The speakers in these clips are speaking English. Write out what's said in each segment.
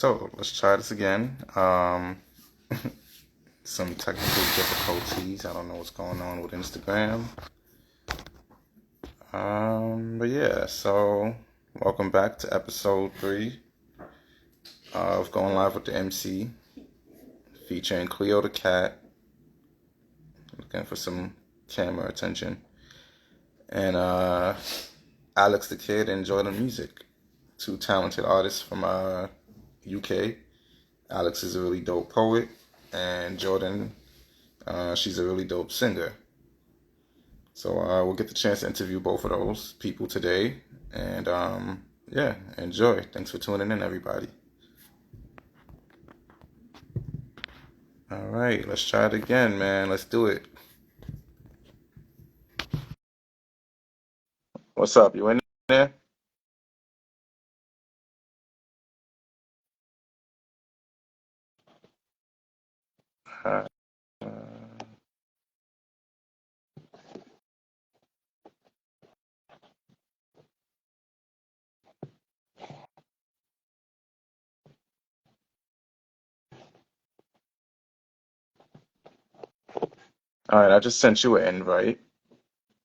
So let's try this again. Some technical difficulties. I don't know what's going on with Instagram. But yeah, so welcome back to episode 3 of Going Live with the MC, featuring Cleo the cat, looking for some camera attention, and Alex the kid and Jordan Music, two talented artists from UK. Alex is a really dope poet, and Jordan, she's a really dope singer. So we'll get the chance to interview both of those people today. And yeah, enjoy. Thanks for tuning in, everybody. All right, let's try it again, man. Let's do it. What's up? You in there? Uh, all right, I just sent you an invite.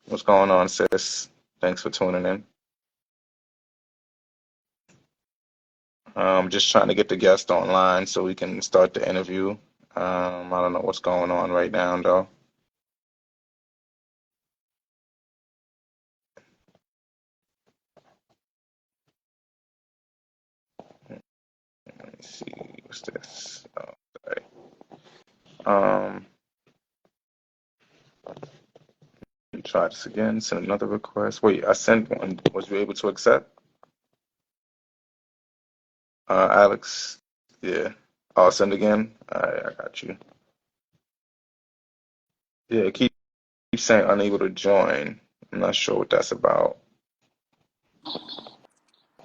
What's going on, sis? Thanks for tuning in. Just trying to get the guest online so we can start the interview. I don't know what's going on right now, though. Let me see. What's this? Oh, sorry. Um, Try this again. Send another request. Wait, I sent one. Was you able to accept? Alex? Yeah. I'll send again. All right, I got you. Yeah, keep saying unable to join. I'm not sure what that's about.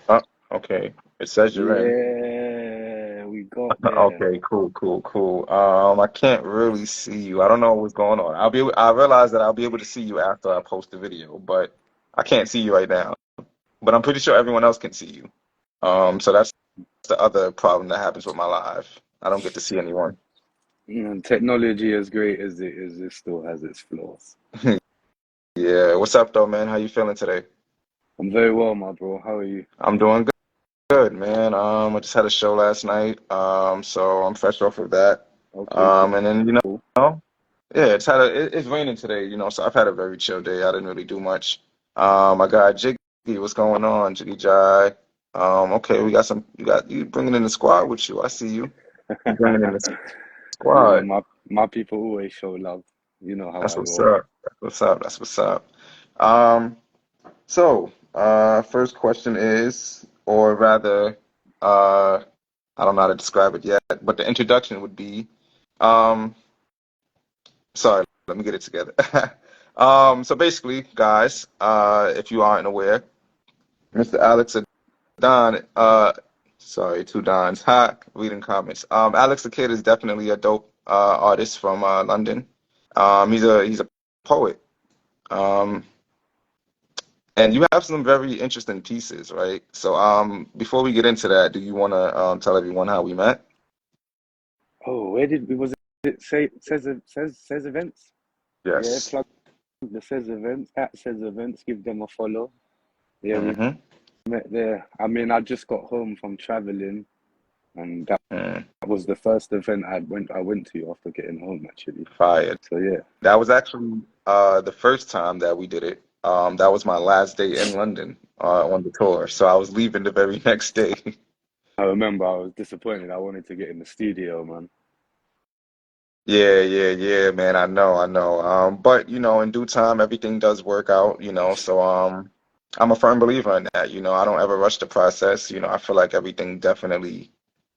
Oh, okay. It says you're in. Yeah, we got there. Okay, cool. I can't really see you. I don't know what's going on. I realize that I'll be able to see you after I post the video, but I can't see you right now. But I'm pretty sure everyone else can see you. So that's the other problem that happens with my live. I don't get to see anyone. Technology, as great as it is, it still has its flaws. Yeah, what's up though, man? How you feeling today? I'm very well, my bro. How are you? I'm doing good, man. I just had a show last night, so I'm fresh off of that. Okay, And then cool. yeah, it's raining today, so I've had a very chill day. I didn't really do much. I got Jiggy. What's going on, Jiggy Jai? Okay, you bringing in the squad with you. I see you. You bringing in the Yeah, squad. my people always show love. You know how That's I what's roll. up. That's what's up. Um, First question is, or rather, I don't know how to describe it yet, but the introduction would be, um, sorry, let me get it together. So basically, guys, if you aren't aware, Mr. Alex Don, sorry, two Dons, ha, reading comments. Alex the Kid is definitely a dope artist from London. He's a poet. Um, And you have some very interesting pieces, right? So, before we get into that, do you want to tell everyone how we met? Oh, where did we was it say says events? Yeah, Yes. plug the says events at says events, give them a follow. Yeah, we Mm-hmm. met there. I mean, I just got home from traveling and that Mm, was the first event I went to after getting home actually. fire. So yeah. That was actually the first time that we did it. That was my last day in London on the tour, so I was leaving the very next day. I remember I was disappointed. I wanted to get in the studio, man. Yeah, man. I know. But in due time, everything does work out. So I'm a firm believer in that. I don't ever rush the process. I feel like everything definitely,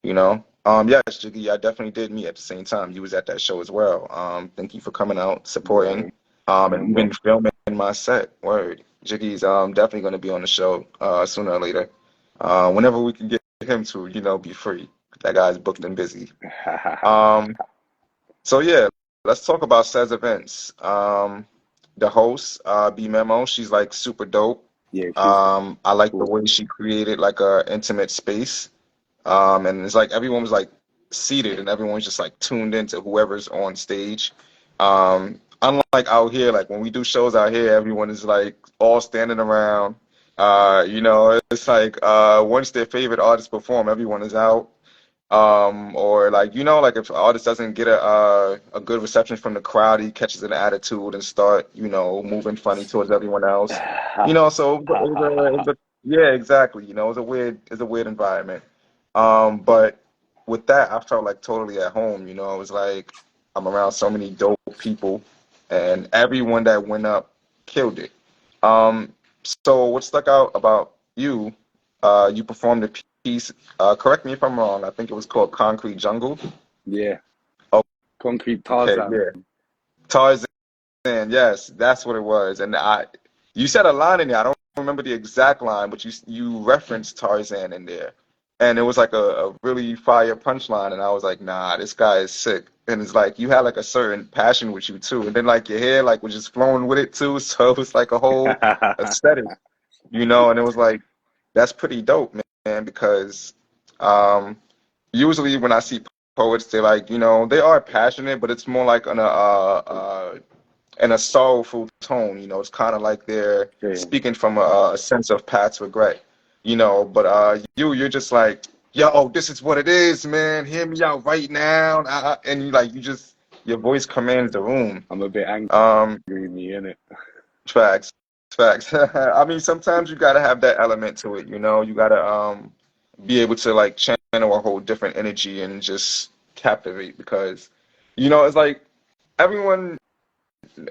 yes, Jiggy, I definitely did meet at the same time. You was at that show as well. Thank you for coming out, Yeah, supporting, I and remember. even filming my set. Word. Jiggy's definitely going to be on the show sooner or later. Whenever we can get him to, be free. That guy's booked and busy. Um. So yeah, let's talk about Says Events. The host, B Memo, she's like super dope. Yeah, she's I like the cool. way she created like a intimate space. And it's like everyone was like seated and everyone's just like tuned into whoever's on stage. Unlike out here, like when we do shows out here, everyone is like all standing around. It's like once their favorite artist perform, everyone is out. Or like like if an artist doesn't get a good reception from the crowd, he catches an attitude and start moving funny towards everyone else. So yeah, exactly. It's a weird environment. But with that, I felt like totally at home. It was like I'm around so many dope people, and everyone that went up killed it. Um, so what stuck out about you? You performed a piece. Correct me if I'm wrong. I think it was called Concrete Jungle. Yeah, Concrete Okay, Tarzan. yeah. Tarzan. Yes, that's what it was. And you said a line in there. I don't remember the exact line, but you referenced Tarzan in there, and it was like a really fire punchline. And I was like, nah, this guy is sick. And it's like you had like a certain passion with you too, and then like your hair like was just flowing with it too. So it was like a whole aesthetic, And it was like that's pretty dope, man. Because um, usually when I see poets, they're like, they are passionate, but it's more like in a sorrowful tone. It's kind of like they're Yeah, speaking from a sense of past regret. But you're just like, yo, this is what it is, man. Hear me out right now, and your voice commands the room. I'm a bit angry, Um, me, innit? Facts, facts. I mean, sometimes you gotta have that element to it. You gotta be able to like channel a whole different energy and just captivate because it's like everyone.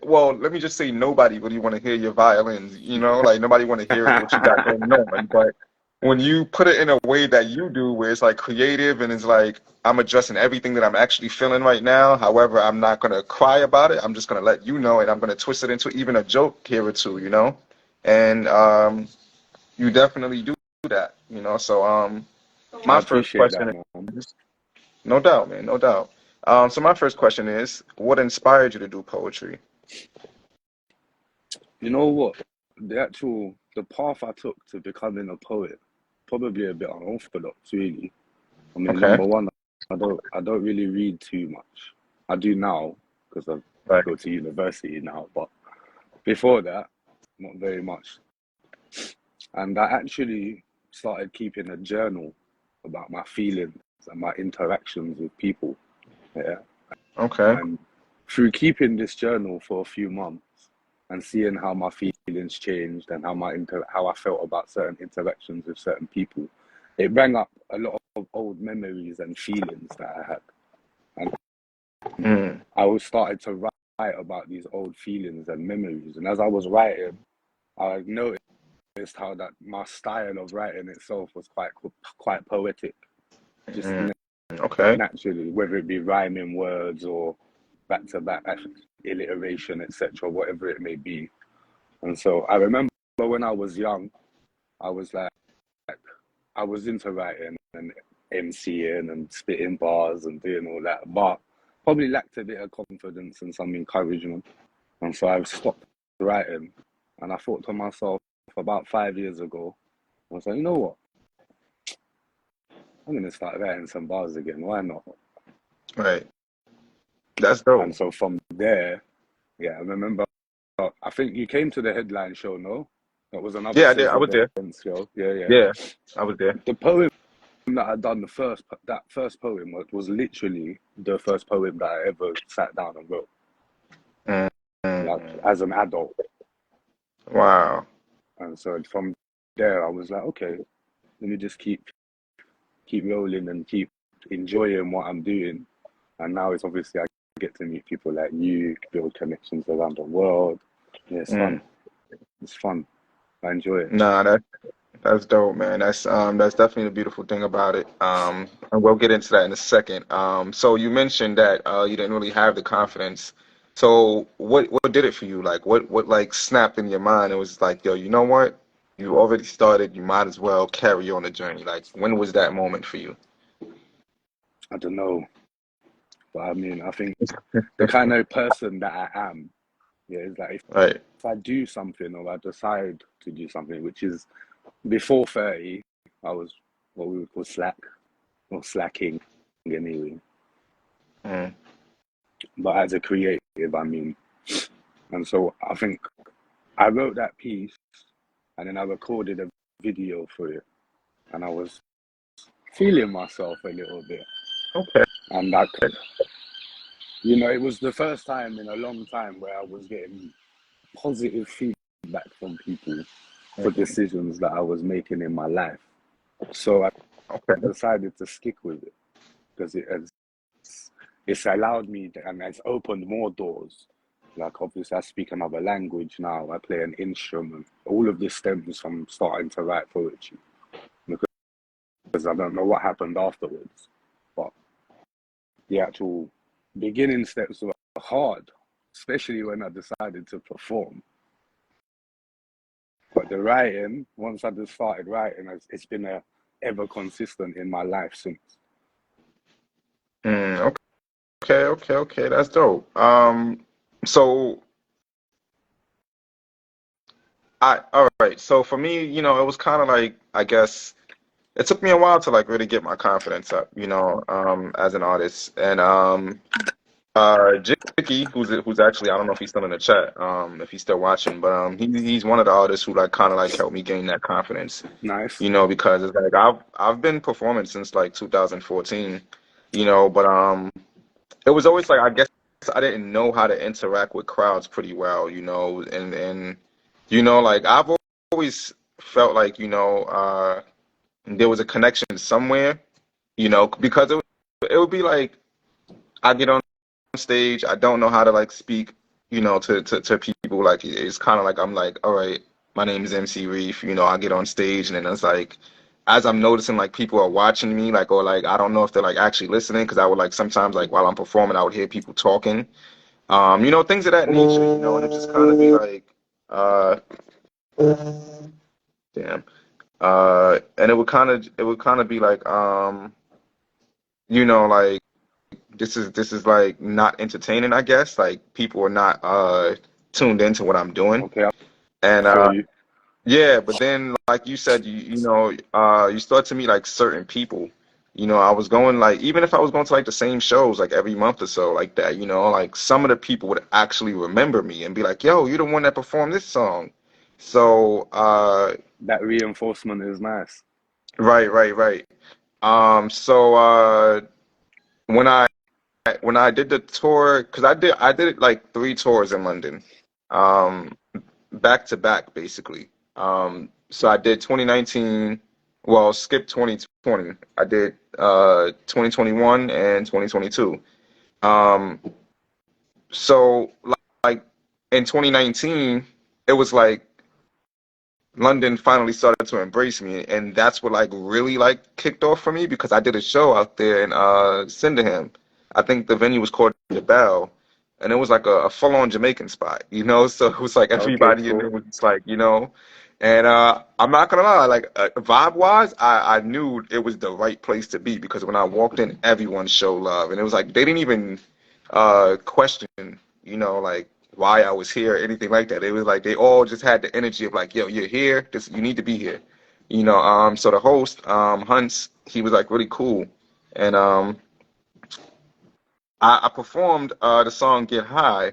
Well, let me just say nobody really want to hear your violins. Like nobody want to hear what you got going on. But when you put it in a way that you do, where it's like creative and it's like I'm addressing everything that I'm actually feeling right now. However, I'm not gonna cry about it. I'm just gonna let you know, and I'm gonna twist it into even a joke here or two. And you definitely do that. So I my first appreciate question that, man. is, no doubt, man, no doubt. So my first question is, what inspired you to do poetry? You know what? The path I took to becoming a poet, probably a bit unorthodox, really. I mean, Okay, number one, I don't really read too much. I do now because I right. go to university now, but before that, not very much. And I actually started keeping a journal about my feelings and my interactions with people. Yeah. Okay. And through keeping this journal for a few months and seeing how my feelings changed and how I felt about certain interactions with certain people, it rang up a lot of old memories and feelings that I had. And Mm, I was started to write about these old feelings and memories. And as I was writing, I noticed how that my style of writing itself was quite poetic, just mm, okay. naturally, whether it be rhyming words or back to back alliteration, etc., whatever it may be. And so I remember when I was young, I was like, I was into writing and MCing and spitting bars and doing all that, but probably lacked a bit of confidence and some encouragement. And so I stopped writing. And I thought to myself about 5 years ago, I was like, you know what? I'm going to start writing some bars again. Why not? Right. That's dope. And so from there, yeah, I remember, I think you came to the headline show, no? That was another Yeah, I did. Says I was there. Events show. Yeah, yeah. Yeah, I was there. The poem that I done, that first poem was literally the first poem that I ever sat down and wrote, Mm, like mm, as an adult. wow. And so from there, I was like, okay, let me just keep rolling and keep enjoying what I'm doing. And now it's obviously I get to meet people like you, build connections around the world. Yeah, it's Mm. fun. It's fun. I enjoy it. Nah, that's dope, man. That's definitely the beautiful thing about it. And we'll get into that in a second. So you mentioned that you didn't really have the confidence. So what did it for you? Like what like snapped in your mind? It was like, yo, you know what? You already started. You might as well carry on the journey. Like when was that moment for you? I don't know, but I mean, I think the kind of person that I am, yeah, is that Right. if I do something or I decide to do something, which is before 30, I was what we would call slack. or slacking anyway. Mm. But as a creative, I mean, and so I think I wrote that piece and then I recorded a video for it, and I was feeling myself a little bit, Okay. and it was the first time in a long time where I was getting positive feedback from people for Mhm. decisions that I was making in my life. So I Okay. decided to stick with it because it's allowed me and it's opened more doors. Like obviously I speak another language now, I play an instrument. All of this stems from starting to write poetry because I don't know what happened afterwards. But the actual beginning steps were hard, especially when I decided to perform. But the writing, once I just started writing, it's been ever consistent in my life since. Mm, okay. That's dope. So all right. So for me, it was kind of like, I guess it took me a while to like really get my confidence up, as an artist. And Jicky, who's actually, I don't know if he's still in the chat, if he's still watching, but he's one of the artists who like kind of like helped me gain that confidence, Nice. because it's like I've been performing since like 2014, but it was always like, I guess I didn't know how to interact with crowds pretty well, and like I've always felt like, there was a connection somewhere, because it would be like I get on stage, I don't know how to like speak, to people. Like it's kind of like I'm like, all right, my name is MC Reef. I get on stage, and then it's like, as I'm noticing like people are watching me, like, or like I don't know if they're like actually listening, because I would like sometimes like while I'm performing, I would hear people talking, things of that nature, and it just kind of be like, uh, damn, and it would kind of be like, like this is like not entertaining, I guess. Like people are not tuned into what I'm doing. Okay, I And feel you. yeah, but then like you said, you start to meet like certain people. I was going like, even if I was going to like the same shows like every month or so like that, like some of the people would actually remember me and be like, "Yo, you're the one that performed this song." So, That reinforcement is nice. right. So when I did the tour, because I did like 3 tours in London, um, back to back basically. So I did 2019, well, skip 2020. I did 2021 and 2022. Um, so like in 2019, it was like London finally started to embrace me, and that's what like really like kicked off for me, because I did a show out there in Sydenham. I think the venue was called The Bell, and it was like a full-on Jamaican spot, So it was like Okay, everybody in cool. there was just like, and I'm not gonna lie, like vibe-wise, I knew it was the right place to be, because when I walked in, everyone showed love, and it was like they didn't even question, like why I was here or anything like that. It was like they all just had the energy of like, yo, you're here. You need to be here. So the host, Hunts, he was like really cool. And I performed the song Get High,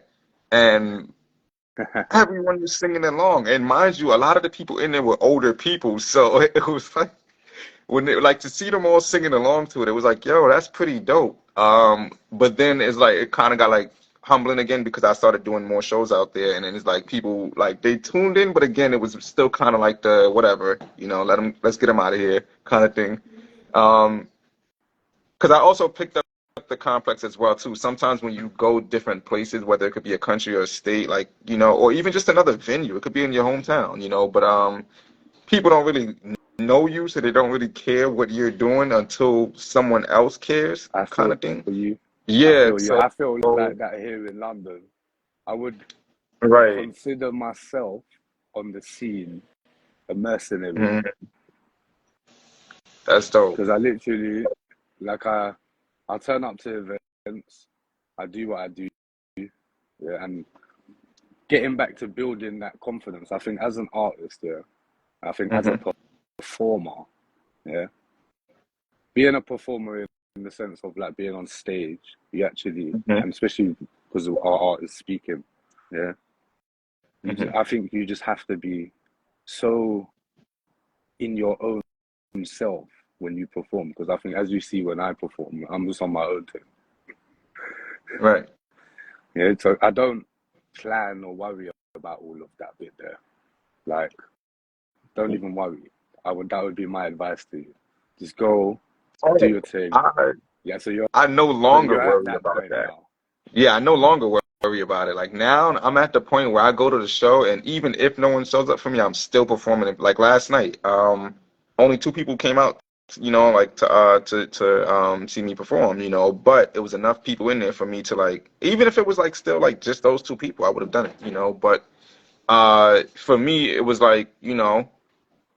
and everyone was singing along. And mind you, a lot of the people in there were older people. So it was like, when they like to see them all singing along to it, it was like, yo, that's pretty dope. But then it's like it kind of got like humbling again, because I started doing more shows out there, and then it's like people like they tuned in, but again, it was still kind of like the whatever, let's get them out of here kind of thing. Um, because I also picked up the complex as well too. Sometimes when you go different places, whether it could be a country or a state, like or even just another venue, it could be in your hometown, but people don't really know you, so they don't really care what you're doing until someone else cares, I kind feel of thing. you. I Yeah, feel you. so I feel like that here in London. I would right. consider myself on the scene a mercenary Mhm. That's dope. because I literally, like, I turn up to events, I do what I do, yeah, and getting back to building that confidence. I think as an artist, yeah, I think as a Hmm. performer, yeah, being a performer in the sense of like being on stage, you actually, Hmm. and especially because of our art is speaking, yeah. Hmm. I think you just have to be so in your own self when you perform. Because I think, as you see, when I perform, I'm just on my own thing. Right. Yeah, so I don't plan or worry about all of that bit there. Like, don't even worry. That would be my advice to you. Just go, do Oh, your thing. I Yeah, so I no longer you're at worry that about point that. now. Yeah, I no longer worry about it. Like now, I'm at the point where I go to the show, and even if no one shows up for me, I'm still performing it. Like last night, only two people came out, like to see me perform, but it was enough people in there for me to like, even if it was like still like just those two people, I would have done it. But for me, it was like,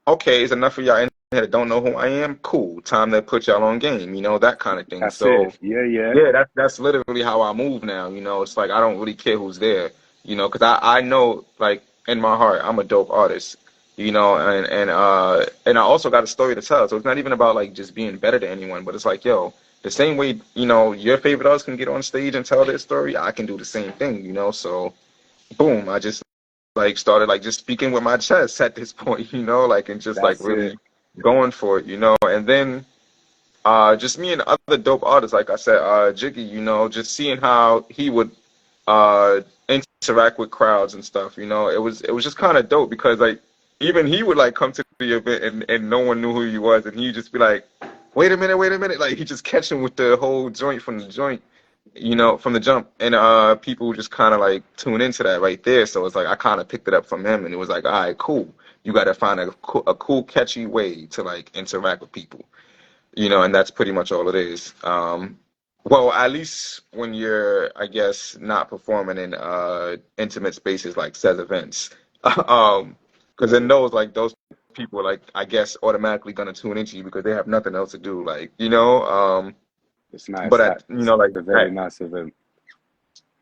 okay, it's enough of y'all in here that don't know who I am. Cool, time to put y'all on game, that kind of thing. That's it. So. Yeah, yeah. Yeah, that's literally how I move now. It's like I don't really care who's there. Because I know like in my heart I'm a dope artist. And I also got a story to tell. So it's not even about like just being better than anyone, but it's like, yo, the same way, your favorite artist can get on stage and tell their story, I can do the same thing. So boom, I just like started like just speaking with my chest at this point, like and just like That's it. really going for it. And then just me and other dope artists, like I said, Jiggy, just seeing how he would uh interact with crowds and stuff, it was just kind of dope because like even he would like come to the event and no one knew who he was and he'd just be like, wait a minute, like he just catch him with the whole joint from the joint, from the jump, and people just kind of like tune into that right there. So it's like I kind of picked it up from him, and it was like, all right, cool. You got to find a cool, catchy way to like interact with people. And that's pretty much all it is. Well, at least when you're, I guess, not performing in intimate spaces like says events, because then those people are like I guess automatically gonna tune into you because they have nothing else to do, like It's nice. But That's at like a very nice event.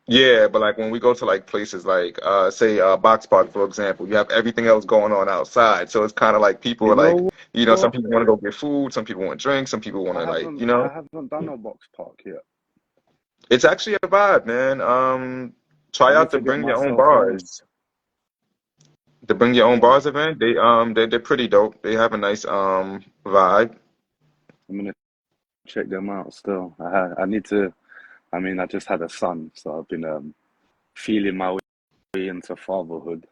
yeah, but like when we go to like places like say Box Park for example, you have everything else going on outside. So it's kind of like people You are like, know some what? people want to go get food, some people want drinks, some people want to like, I haven't done a box park yet. it's actually a vibe, man. Try I need out the to get bring your own myself on. bars. The bring your own Yeah, bars event. They're pretty dope. They have a nice vibe. I'm gonna check them out still. I need to. I mean, I just had a son, so I've been feeling my way into fatherhood,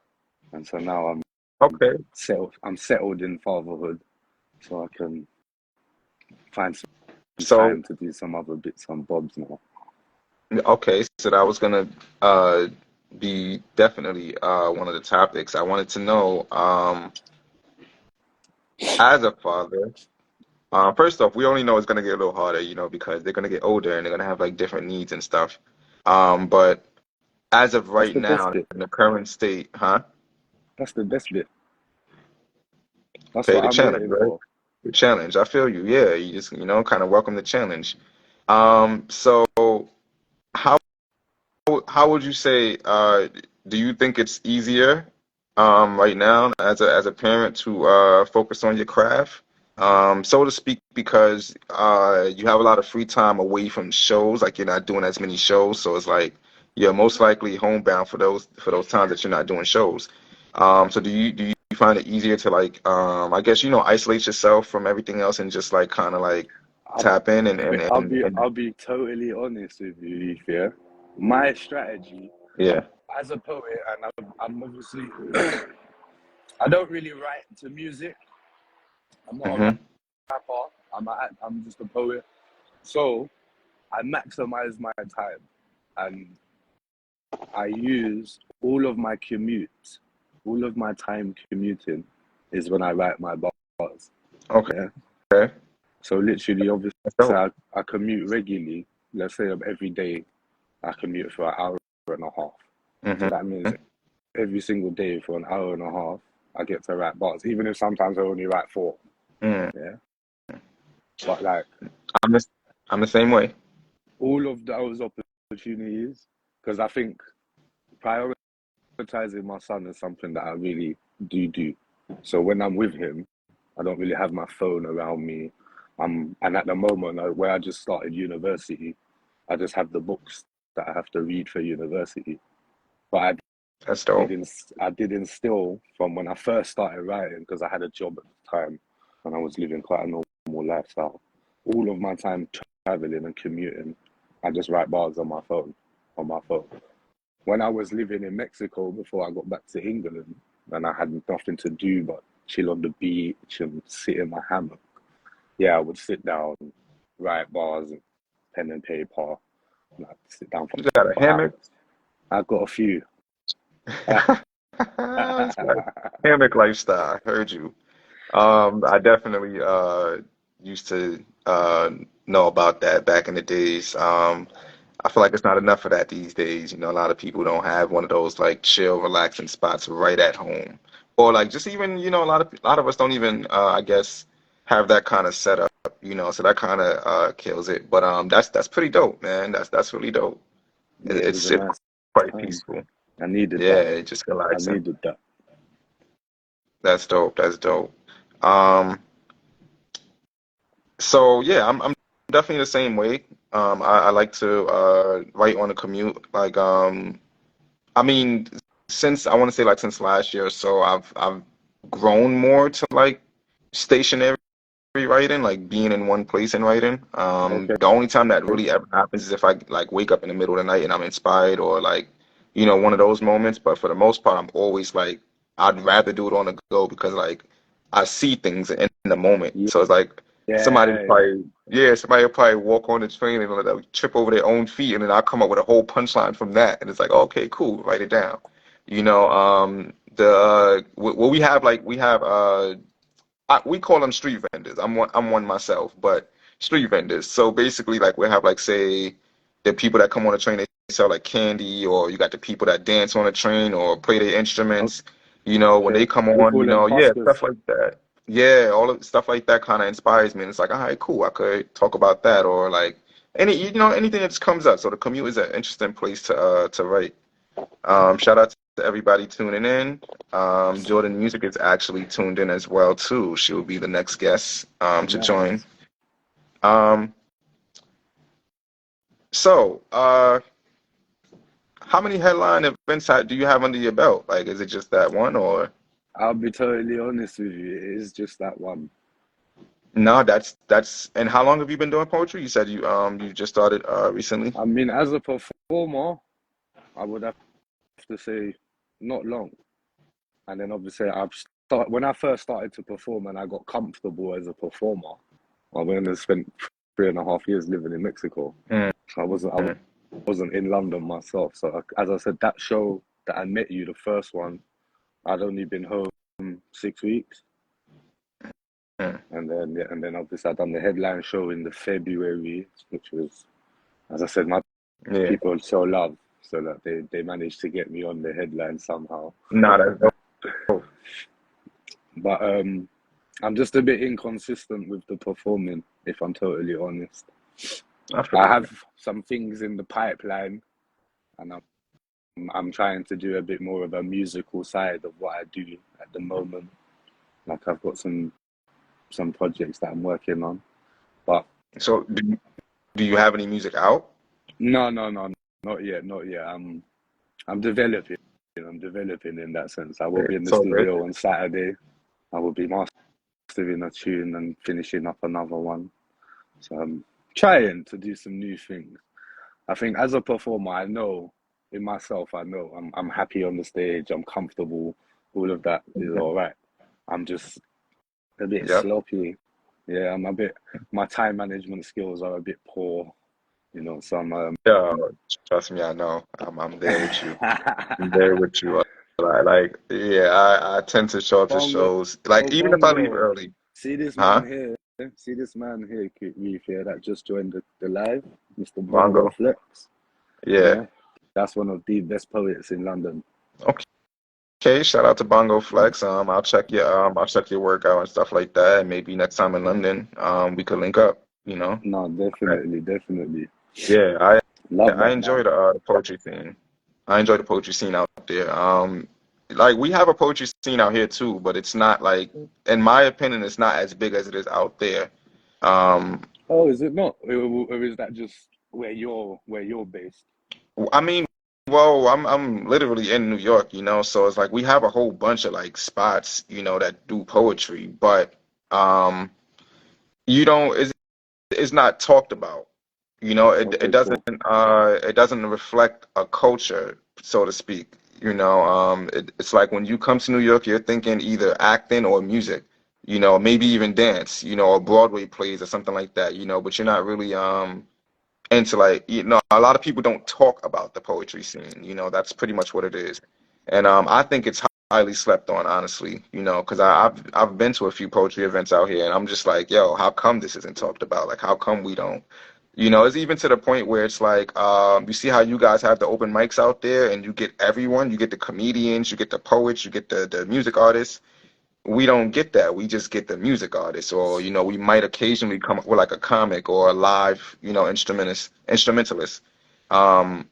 and so now I'm Okay. settled. I'm settled in fatherhood, so I can find some So time to do some other bits and bobs now. okay, so that was gonna uh be definitely one of the topics. I wanted to know as a father. First off, we only know it's gonna get a little harder, because they're gonna get older and they're gonna have like different needs and stuff. But as of That's right the best now, bit. in the current state, huh? That's the best bit. That's Okay, what the I'm challenge, waiting right? for. The challenge. I feel you. Yeah, you just, kind of welcome the challenge. So how how would you say, do you think it's easier, right now as a parent to focus on your craft, so to speak, because you have a lot of free time away from shows, like you're not doing as many shows, so it's like you're most likely homebound for those times that you're not doing shows. So do you find it easier to like, I guess, isolate yourself from everything else and just like kind of like I'll, tap in and I'll be totally honest with you, yeah. My strategy yeah. as a poet, and I'm obviously I don't really write to music. I'm not a Hmm. rapper. I'm just a poet. So I maximize my time, and I use all of my commute, all of my time commuting is when I write my bars. Okay. Yeah. So literally, obviously, That's dope. I commute regularly. Let's say every day I commute for an hour and a half. So Hmm. that means every single day for an hour and a half, I get to write bars, even if sometimes I only write four. Mm. Yeah. But like I'm the, I'm the same way. all of those opportunities, because I think prioritizing my son is something that I really do. So when I'm with him, I don't really have my phone around me. And at the moment, where I just started university, I just have the books that I have to read for university. But That's dope. I did instill from when I first started writing, because I had a job at the time and I was living quite a normal lifestyle. All of my time traveling and commuting, I just write bars on my phone, on my phone. When I was living in Mexico before I got back to England, and I had nothing to do but chill on the beach and sit in my hammock, yeah, I would sit down, write bars, pen and paper, like sit down You got a for hammock? hours. I got a few. It's like hammock lifestyle. I heard you. I definitely used to know about that back in the days. I feel like it's not enough of that these days. You know, a lot of people don't have one of those like chill, relaxing spots right at home, or like just even a lot of us don't even I guess have that kind of setup. You know, so that kind of kills it. But that's pretty dope, man. That's really dope. Yeah, it was a It's nice quite time. peaceful. I needed Yeah, that. it's just I relaxing. needed that. That's dope. That's dope. Um, so yeah, I'm definitely the same way. I like to write on the commute. Like I mean, since I want to say like since last year or so, I've grown more to like stationary writing, like being in one place and writing. Okay. The only time that really ever happens is if I like wake up in the middle of the night and I'm inspired or like, one of those moments. But for the most part, I'm always like, I'd rather do it on the go because like I see things in the moment. Yeah, So it's like yeah, somebody will probably walk on the train and like, trip over their own feet, and then I'll come up with a whole punchline from that. And it's like, okay, cool, write it down. What we have like we call them street vendors. I'm one myself, but street vendors. So basically, like we have like say the people that come on the train, they sell like candy, or you got the people that dance on the train or play their instruments. When they okay. come We on, call them yeah, buskers. stuff like that. Yeah, all of stuff like that kind of inspires me, and it's like, all right, cool. I could talk about that, or like anything that just comes up. So the commute is an interesting place to write. Shout out to everybody tuning in. Jordan Music is actually tuned in as well too. She will be the next guest to join. Nice. Um, so how many headline events do you have under your belt? Like, is it just that one or I'll be totally honest with you. It is just that one. no? That's and how long have you been doing poetry? You said you just started recently. I mean, as a performer, I would have to say not long. And then obviously when I first started to perform and I got comfortable as a performer, I went and spent 3.5 years living in Mexico. Mm, So I wasn't in London myself. So as I said, that show that I met you, the first one, I'd only been home 6 weeks. mm. And then obviously I done the headline show in the February, which was, as I said, my Yeah, people show love, so that they managed to get me on the headline somehow. no, that's dope. But I'm just a bit inconsistent with the performing, if I'm totally honest. I feel I you. have some things in the pipeline, and I'm trying to do a bit more of a musical side of what I do at the moment. Like I've got some projects that I'm working on, but So do you have any music out? no, not yet, not yet. I'm developing. I'm developing in that sense. I will be in the So good. studio on Saturday. I will be mastering a tune and finishing up another one. So I'm trying to do some new things. I think as a performer, I know in myself, I know I'm happy on the stage. I'm comfortable. All of that is all right. I'm just a bit Yep. sloppy. Yeah, my time management skills are a bit poor, so Yeah, trust me, I know. I'm there with you. I'm there with you. Like, yeah, I tend to show up to Bongo, shows. Like, even if I leave Bongo. early, See this man huh? here. See this man here, Reef here, that just joined the live, Mr. Bongo Bongo. Flex. Yeah. Yeah, that's one of the best poets in London. Okay, shout out to Bongo Flex. I'll check your workout and stuff like that. And maybe next time in London, we could link up, you know? No, Right. definitely, definitely. Yeah, Love I that, enjoy man. the poetry scene. I enjoy the poetry scene out there. Like we have a poetry scene out here too, but it's not like, in my opinion, it's not as big as it is out there. Um, Oh, is it not? Or is that just where you're based? I mean, well, I'm literally in New York, so it's like we have a whole bunch of like spots, that do poetry, but um, you don't. It's not talked about. It Okay, doesn't cool. it doesn't reflect a culture, so to speak. It's like when you come to New York, you're thinking either acting or music, maybe even dance, or Broadway plays or something like that, but you're not really into like, a lot of people don't talk about the poetry scene, that's pretty much what it is. And I think it's highly slept on, honestly, because I've been to a few poetry events out here, and I'm just like, yo, how come this isn't talked about? Like, how come we don't? It's even to the point where it's like, you see how you guys have the open mics out there, and you get everyone, you get the comedians, you get the poets, you get the music artists. We don't get that. We just get the music artists, or we might occasionally come up with like a comic or a live, instrumentalist. Um,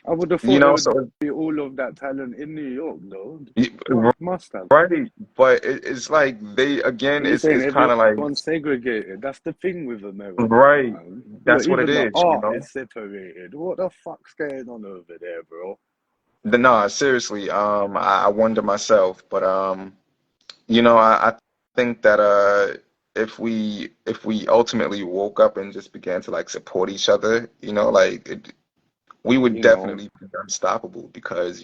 I would have thought there would so be all of that talent in New York, though. y- Must have. right, but it's like they again, You're saying it's kind of like everyone's segregated. That's the thing with America, right. man. Look, That's what it even the is. art is separated. What the fuck's going on over there, bro? Nah, seriously. I wonder myself, but I think that if we ultimately woke up and just began to like support each other, we would You know, definitely be unstoppable because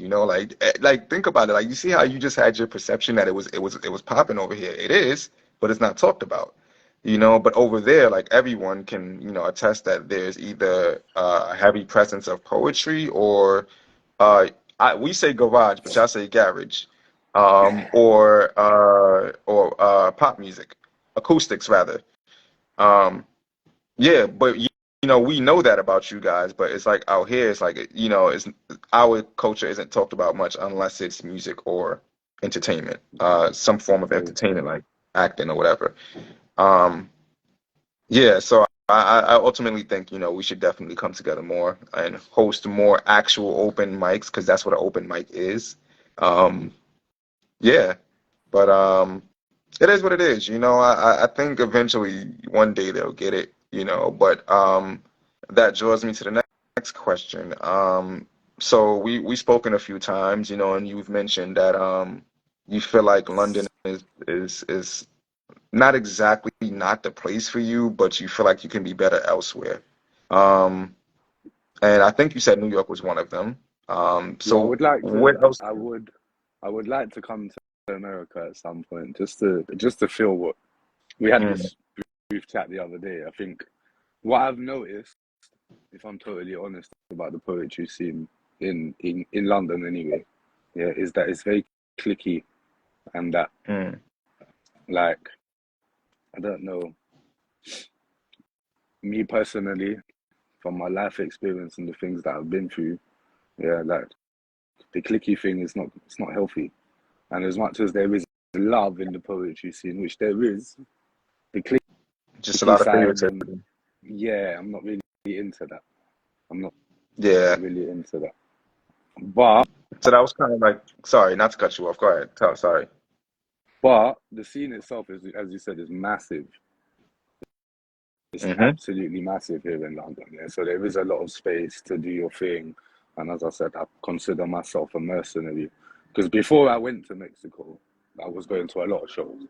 like think about it, like you see how you just had your perception that it was popping over here. It is, but it's not talked about. But over there, like everyone can attest that there's either a heavy presence of poetry or uh we say garage, but y'all say garage, or pop music, acoustics rather. um yeah, but we know that about you guys, but it's like out here, it's like, it's our culture isn't talked about much unless it's music or entertainment, some form that's of very entertainment true. like acting or whatever. Um, yeah, so I ultimately think, we should definitely come together more and host more actual open mics because that's what an open mic is. Um, yeah, but it is what it is. I think eventually one day they'll get it. But that draws me to the next question. So we spoken a few times, and you've mentioned that you feel like London is not exactly not the place for you, but you feel like you can be better elsewhere. Um, and I think you said New York was one of them. Yeah, I So would like what to. else? I would like to come to America at some point, just to feel what we had Mm, this brief chat the other day. I think what I've noticed, if I'm totally honest about the poetry scene in London anyway, yeah, is that it's very clicky and that mm, like I don't know, me personally, from my life experience and the things that I've been through, yeah, like the clicky thing is not it's not healthy. And as much as there is love in the poetry scene, which there is, the just a clicky lot of side and favoritism. yeah, I'm not really into that. I'm not Yeah. really into that. But So that was kind of like, sorry, not to cut you off. Go ahead. Sorry. the scene itself is, as you said, is massive. It's Hmm. absolutely massive here in London. Yeah, so there is a lot of space to do your thing. And as I said, I consider myself a mercenary because before I went to Mexico, I was going to a lot of shows,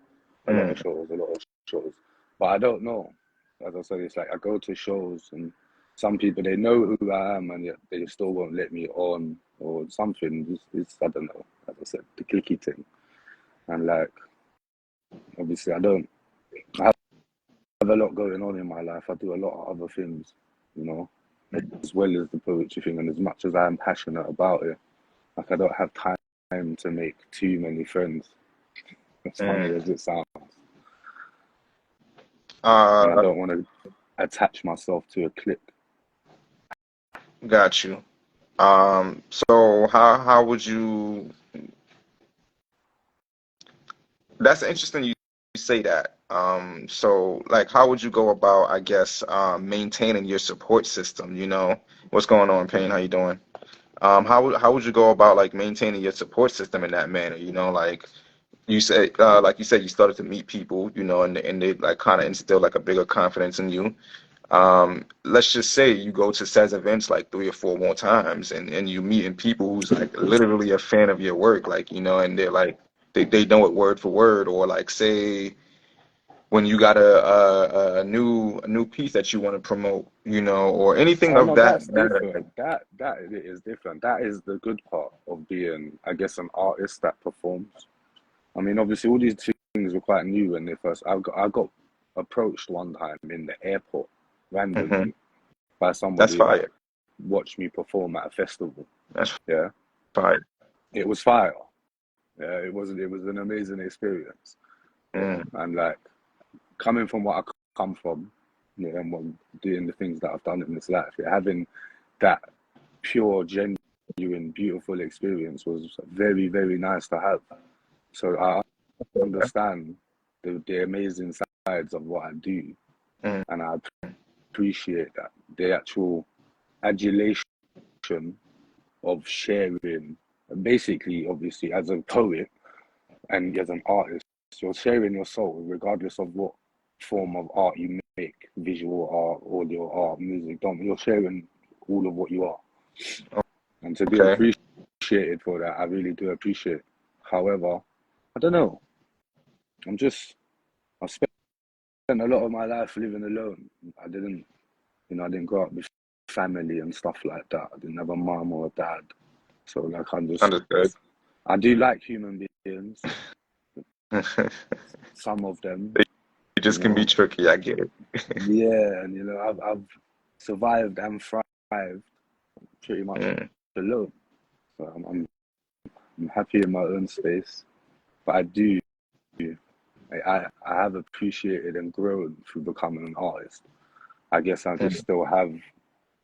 a lot of Mm. shows, a lot of shows. But I don't know. As I said, it's like I go to shows and some people they know who I am and yet they still won't let me on or something. It's I don't know. As I said, the clicky thing. And like obviously, I don't. I have a lot going on in my life. I do a lot of other things, you know, as well as the poetry thing. And as much as I am passionate about it, like I don't have time to make too many friends. As funny Mm. as it sounds, and I Uh, don't want to attach myself to a clique. got you. So how would you? That's interesting. You say that. So like, how would you go about, I guess, maintaining your support system? What's going on, Payne? How you doing? How would you go about like maintaining your support system in that manner? Like you say like you said, you started to meet people, and they like kind of instill like a bigger confidence in you. Let's just say you go to says events like 3 or 4 more times, and you meeting people who's like literally a fan of your work, like and they're like they know it word for word, or like say when you got a new piece that you want to promote, or anything Oh of no, that that's matter. different. That is different. That is the good part of being, I guess, an artist that performs. I mean, obviously, all these things were quite new when they first. I got approached one time in the airport Hmm. randomly by That's somebody that fire. watched me perform at a festival. That's Yeah, fire. it was fire. Yeah, it was. It was an amazing experience. Yeah, Mm, and like coming from what I come from, yeah, and what, doing the things that I've done in this life, yeah, having that pure, genuine, beautiful experience was very, very nice to have. So I understand the amazing sides of what I do, mm, and I appreciate that the actual adulation of sharing. And basically, obviously, as a poet and as an artist, you're sharing your soul, regardless of what form of art you make, visual art, audio art, music. Don't you're sharing all of what you are, and to be okay. appreciated for that, I really do appreciate. However, I don't know. I'm just I've spent a lot of my life living alone. I didn't, I didn't grow up with family and stuff like that. I didn't have a mom or a dad. So like Understood. I do like human beings, some of them, It you just can be know. tricky. I get it. Yeah, and I've survived and thrived pretty much Mm, alone. So I'm happy in my own space. But I have appreciated and grown through becoming an artist. I guess I just mm. still have,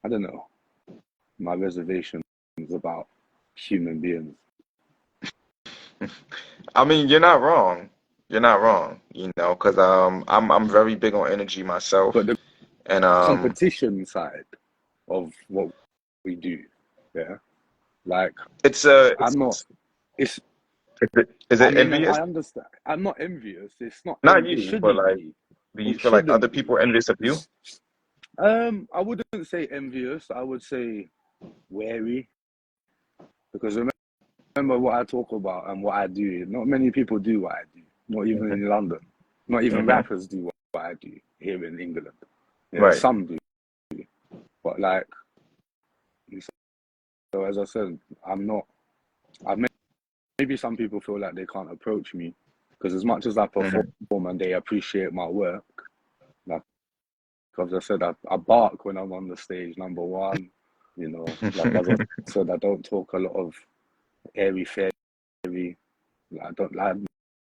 I don't know, my reservations about human beings. I mean, you're not wrong. You're not wrong. Because I'm very big on energy But myself, the and competition side of what we do, yeah, like it's I'm not. It's. is I it mean, envious? I understand. I'm not envious. It's not. Not It you, but shouldn't like, be. do you It feel like other shouldn't be. people are envious of you? I wouldn't say envious. I would say wary because remember what I talk about and what I do. Not many people do what I do. Not even Hmm. in London. Not even Hmm. rappers do what I do here in England. Yeah, Right. some do, but like so. As I said, I'm not. I maybe some people feel like they can't approach me because as much as I perform Hmm. and they appreciate my work, like as I said, I bark when I'm on the stage. Number one, like as I said, I don't talk a lot of airy fairy. Like, I don't like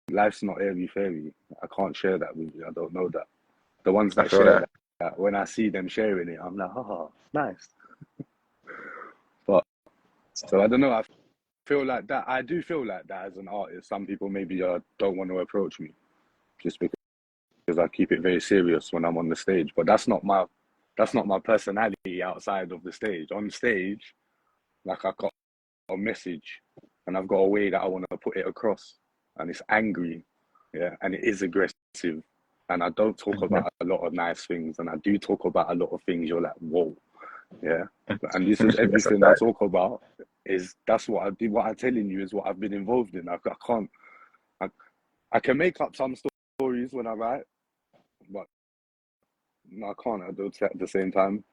life's not airy fairy. I can't share that with you. I don't know that. The ones I that feel share that. that, when I see them sharing it, I'm like, oh, nice. But so I don't know. I feel like that. I do feel like that as an artist. Some people maybe don't want to approach me just because I keep it very serious when I'm on the stage. But that's not my personality outside of the stage. On stage, like I've got a message and I've got a way that I want to put it across, and it's angry, yeah, and it is aggressive. And I don't talk Mhm. about a lot of nice things, and I do talk about a lot of things. You're like, whoa, yeah. And this is That's a everything I fact. talk about. That's what I do. What I'm telling you is what I've been involved in. I can't. I, I can make up some stories when I write, but no, I can't at the same time.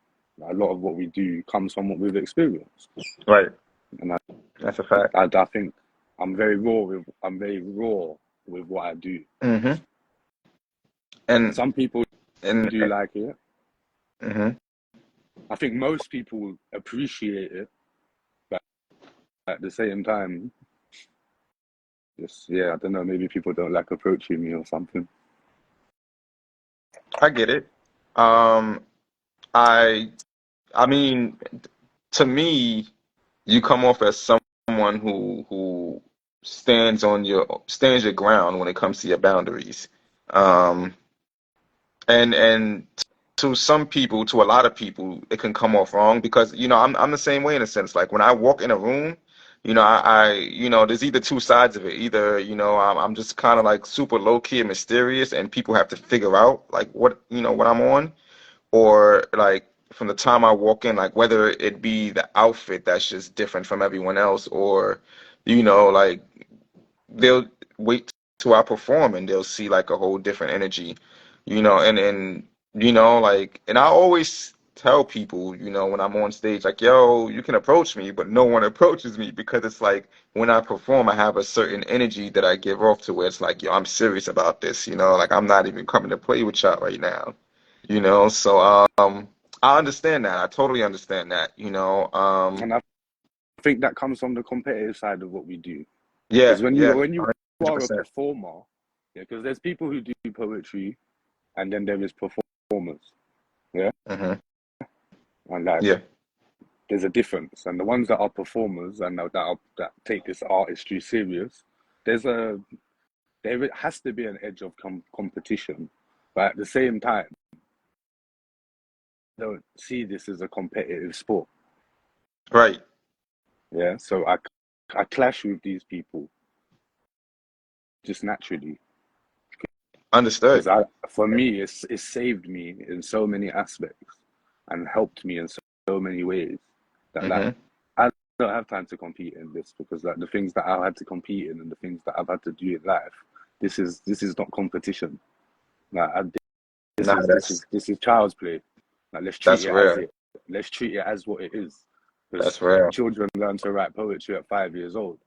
A lot of what we do comes from what we've experienced, Right. and I, That's a fact. I think I'm very raw with what I do. Hmm. And Some people and do like it. hmm I think most people appreciate it, but at the same time, just yeah, I don't know. Maybe people don't like approaching me or something. I get it. Um, I I mean, to me, you come off as someone who stands your ground when it comes to your boundaries. Um, and to some people, to a lot of people, it can come off wrong because I'm the same way in a sense. Like when I walk in a room, there's either two sides of it. Either, I'm just kind of like super low key and mysterious, and people have to figure out like what I'm on, or like from the time I walk in, like whether it be the outfit that's just different from everyone else, or like they'll wait till I perform and they'll see like a whole different energy, and like, and I always tell people, when I'm on stage, like, yo, you can approach me, but no one approaches me because it's like when I perform, I have a certain energy that I give off to where it's like, yo, I'm serious about this, like I'm not even coming to play with y'all right now, so I understand that. I totally understand that, And I think that comes from the competitive side of what we do. yeah, Because when you yeah, when you are a 100%. performer, yeah, because there's people who do poetry, and then there is performers, yeah, Hmm. and like Yeah, there's a difference. And the ones that are performers and that take this artistry serious, there's a there has to be an edge of competition, but at the same time, don't see this as a competitive sport. right. Yeah, so I clash with these people just naturally because Understood. I for me it's saved me in so many aspects and helped me in so many ways that like Hmm. I don't have time to compete in this because like the things that I had to compete in and the things that I've had to do in life, this is not competition. Like this Nah, is this is this is child's play. Like let's treat that's it as real. it. Let's treat it as what it is. Because That's real. children learn to write poetry at 5 years old.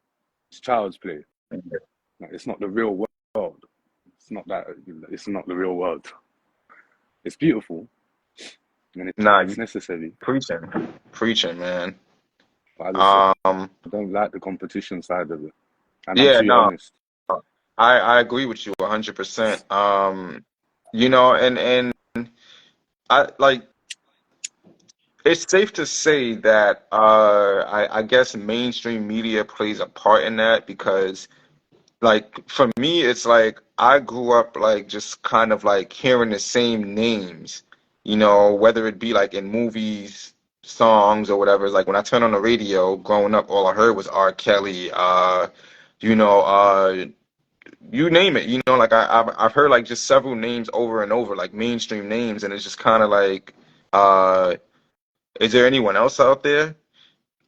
It's child's play. Like, it's not the real world. It's not that. It's not the real world. It's beautiful and Nah, it's you necessary. preaching, man. But as I said, Um, I don't like the competition side of it, and I'm yeah, too no, honest. I agree with you 100%. And I like it's safe to say that I guess mainstream media plays a part in that because like for me it's like I grew up like just kind of like hearing the same names, whether it be like in movies, songs or whatever. It's like when I turned on the radio growing up, all I heard was R. Kelly, you know, you name it, like I've heard like just several names over and over, like mainstream names, and it's just kind of like, uh, is there anyone else out there?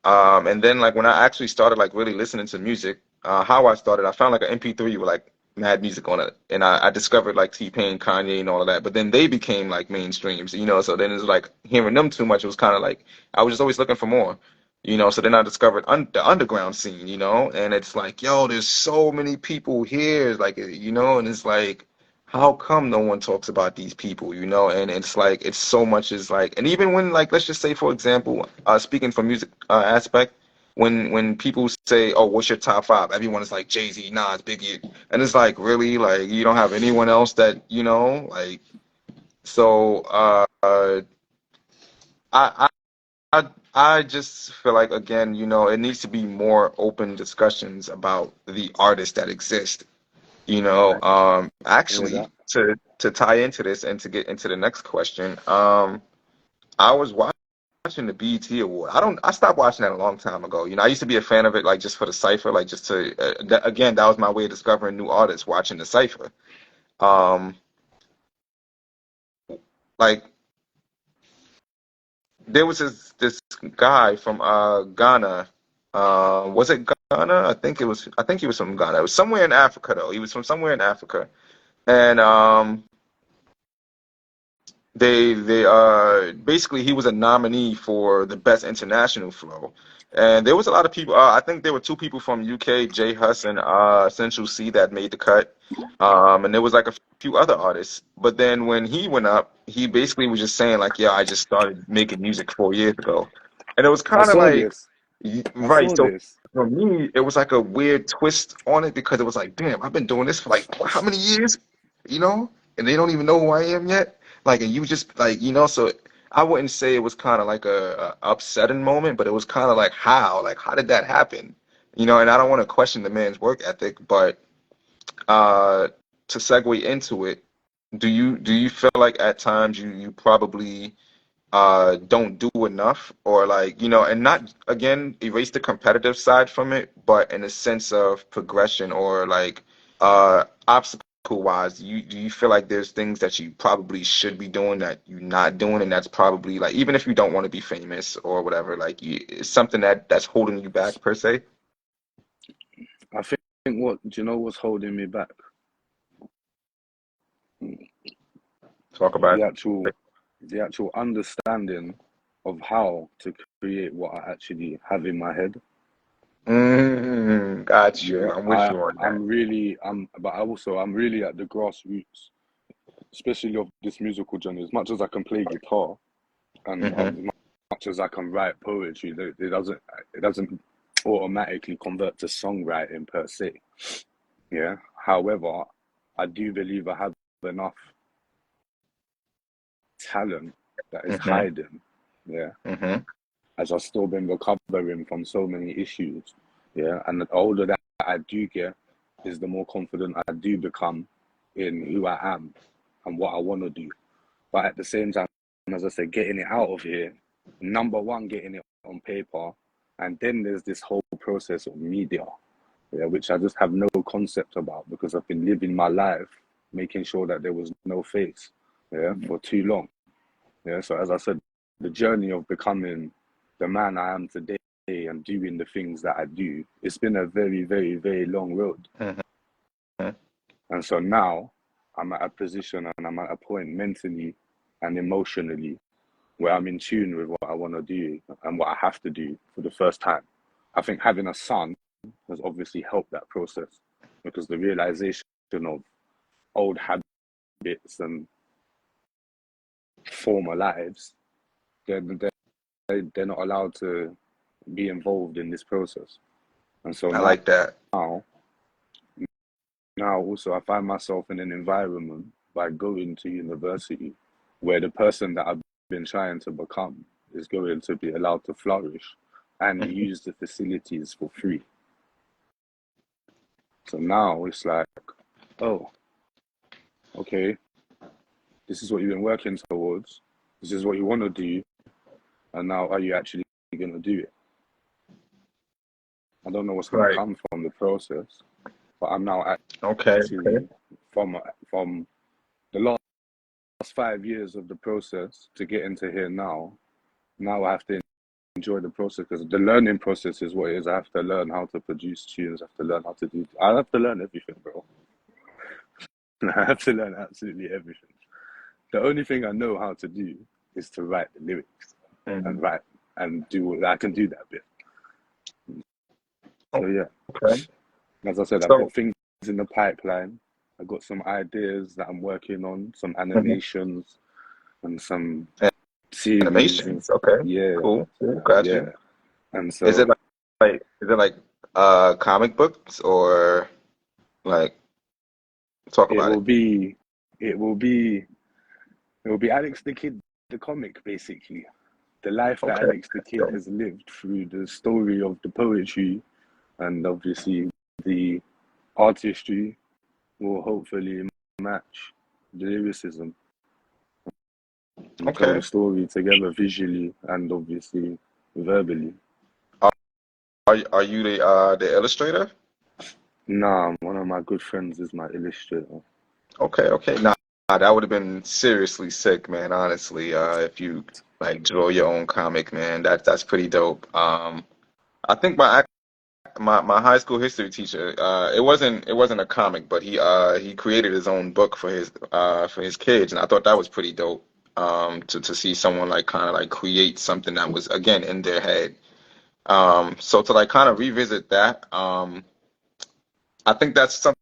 And then like when I actually started like really listening to music, how I started, I found like an MP3 with like mad music on it, and I discovered like T-Pain, Kanye, and all of that. But then they became like mainstreams, So then it's like hearing them too much. It was kind of like I was just always looking for more, So then I discovered the underground scene, And it's like, yo, there's so many people here, it's like and it's like, how come no one talks about these people, And it's like it's so much is like, and even when like let's just say for example, speaking from music aspect, when people say, "Oh, what's your top five?" Everyone is like Jay-Z, Nas, Biggie, and it's like really like you don't have anyone else that like. So I I just feel like again, it needs to be more open discussions about the artists that exist. Hear Actually, that? to tie into this and to get into the next question, I was watching the BET Award. I stopped watching that a long time ago. I used to be a fan of it, like just for the cipher, like just to again, that was my way of discovering new artists, watching the cipher. Um, like there was this guy from Ghana. Was it Ghana? I think he was from Ghana. It was somewhere in Africa though. He was from somewhere in Africa, and they basically he was a nominee for the best international flow, and there was a lot of people. I think there were two people from UK, Jay Huss and Essential C, that made the cut, and there was like a few other artists. But then when he went up, he basically was just saying like, "Yeah, I just started making music 4 years ago," and it was I kind of saw like, this. I right. saw So this. for me, it was like a weird twist on it because it was like, damn, I've been doing this for like how many years, and they don't even know who I am yet. Like, and you just like, so I wouldn't say it was kind of like a upsetting moment, but it was kind of like like how did that happen? And I don't want to question the man's work ethic, but uh, to segue into it, do you feel like at times you probably don't do enough, or like, and not again erase the competitive side from it, but in a sense of progression, or like obstacle wise, do you feel like there's things that you probably should be doing that you're not doing, and that's probably like, even if you don't want to be famous or whatever, like it's something that's holding you back per se? I think what do you know what's holding me back? Talk about The actual understanding of how to create what I actually have in my head. it. Got Yeah, you. I'm with you on that. but I'm really at the grassroots, especially of this musical journey. As much as I can play guitar and Hmm. as much as I can write poetry, it doesn't automatically convert to songwriting per se. Yeah. However, I do believe I have enough talent that is Hmm. hiding. Yeah. Hmm. As I've still been recovering from so many issues. Yeah. And the older that I do get, is the more confident I do become in who I am and what I want to do. But at the same time, as I said, getting it out of here, number one, getting it on paper. And then there's this whole process of media, yeah, which I just have no concept about because I've been living my life making sure that there was no face, yeah, for too long. Yeah. So as I said, the journey of becoming the man I am today and doing the things that I do, it's been a very, very, very long road. Hmm. And so now I'm at a position and I'm at a point mentally and emotionally where I'm in tune with what I want to do and what I have to do for the first time. I think having a son has obviously helped that process because the realization of old habits and former lives, they're, they're not allowed to be involved in this process. And so I like that. now, now also I find myself in an environment by going to university where the person that I've been trying to become is going to be allowed to flourish and Mhm. use the facilities for free. So now it's like, oh, okay, this is what you've been working towards. This is what you want to do. And now are you actually going to do it? I don't know what's going to Right. come from the process, but I'm now Okay. Okay. actually from the last 5 years of the process to get into here now. Now I have to enjoy the process because the learning process is what it is. I have to learn how to produce tunes. I have to learn how to do. I have to learn everything, bro. I have to learn absolutely everything. The only thing I know how to do is to write the lyrics and Mhm. write and do. I can do that bit. So Oh, yeah, okay. as I said, I've So, got things in the pipeline. I've got some ideas that I'm working on, some mhm. animations and some series and Animations. Okay. yeah, Cool. Cool. Got yeah. you. And Is it so is it like comic books, or like, talk it about will it? be, it will be, it will be Alex the Kid, the comic, basically. The life that Okay. Alex the Kid has lived through the story of the poetry and obviously the artistry will hopefully match the lyricism and tell the Okay. story together visually and obviously verbally. Are are you the illustrator? Nah, one of my good friends is my illustrator. Okay. Okay. Nah, that would have been seriously sick, man. Honestly, if you like draw your own comic, man, that's pretty dope. I think my high school history teacher, it wasn't a comic, but he created his own book for his kids, and I thought that was pretty dope. To see someone like kind of like create something that was again in their head. So to like kind of revisit that, I think that's something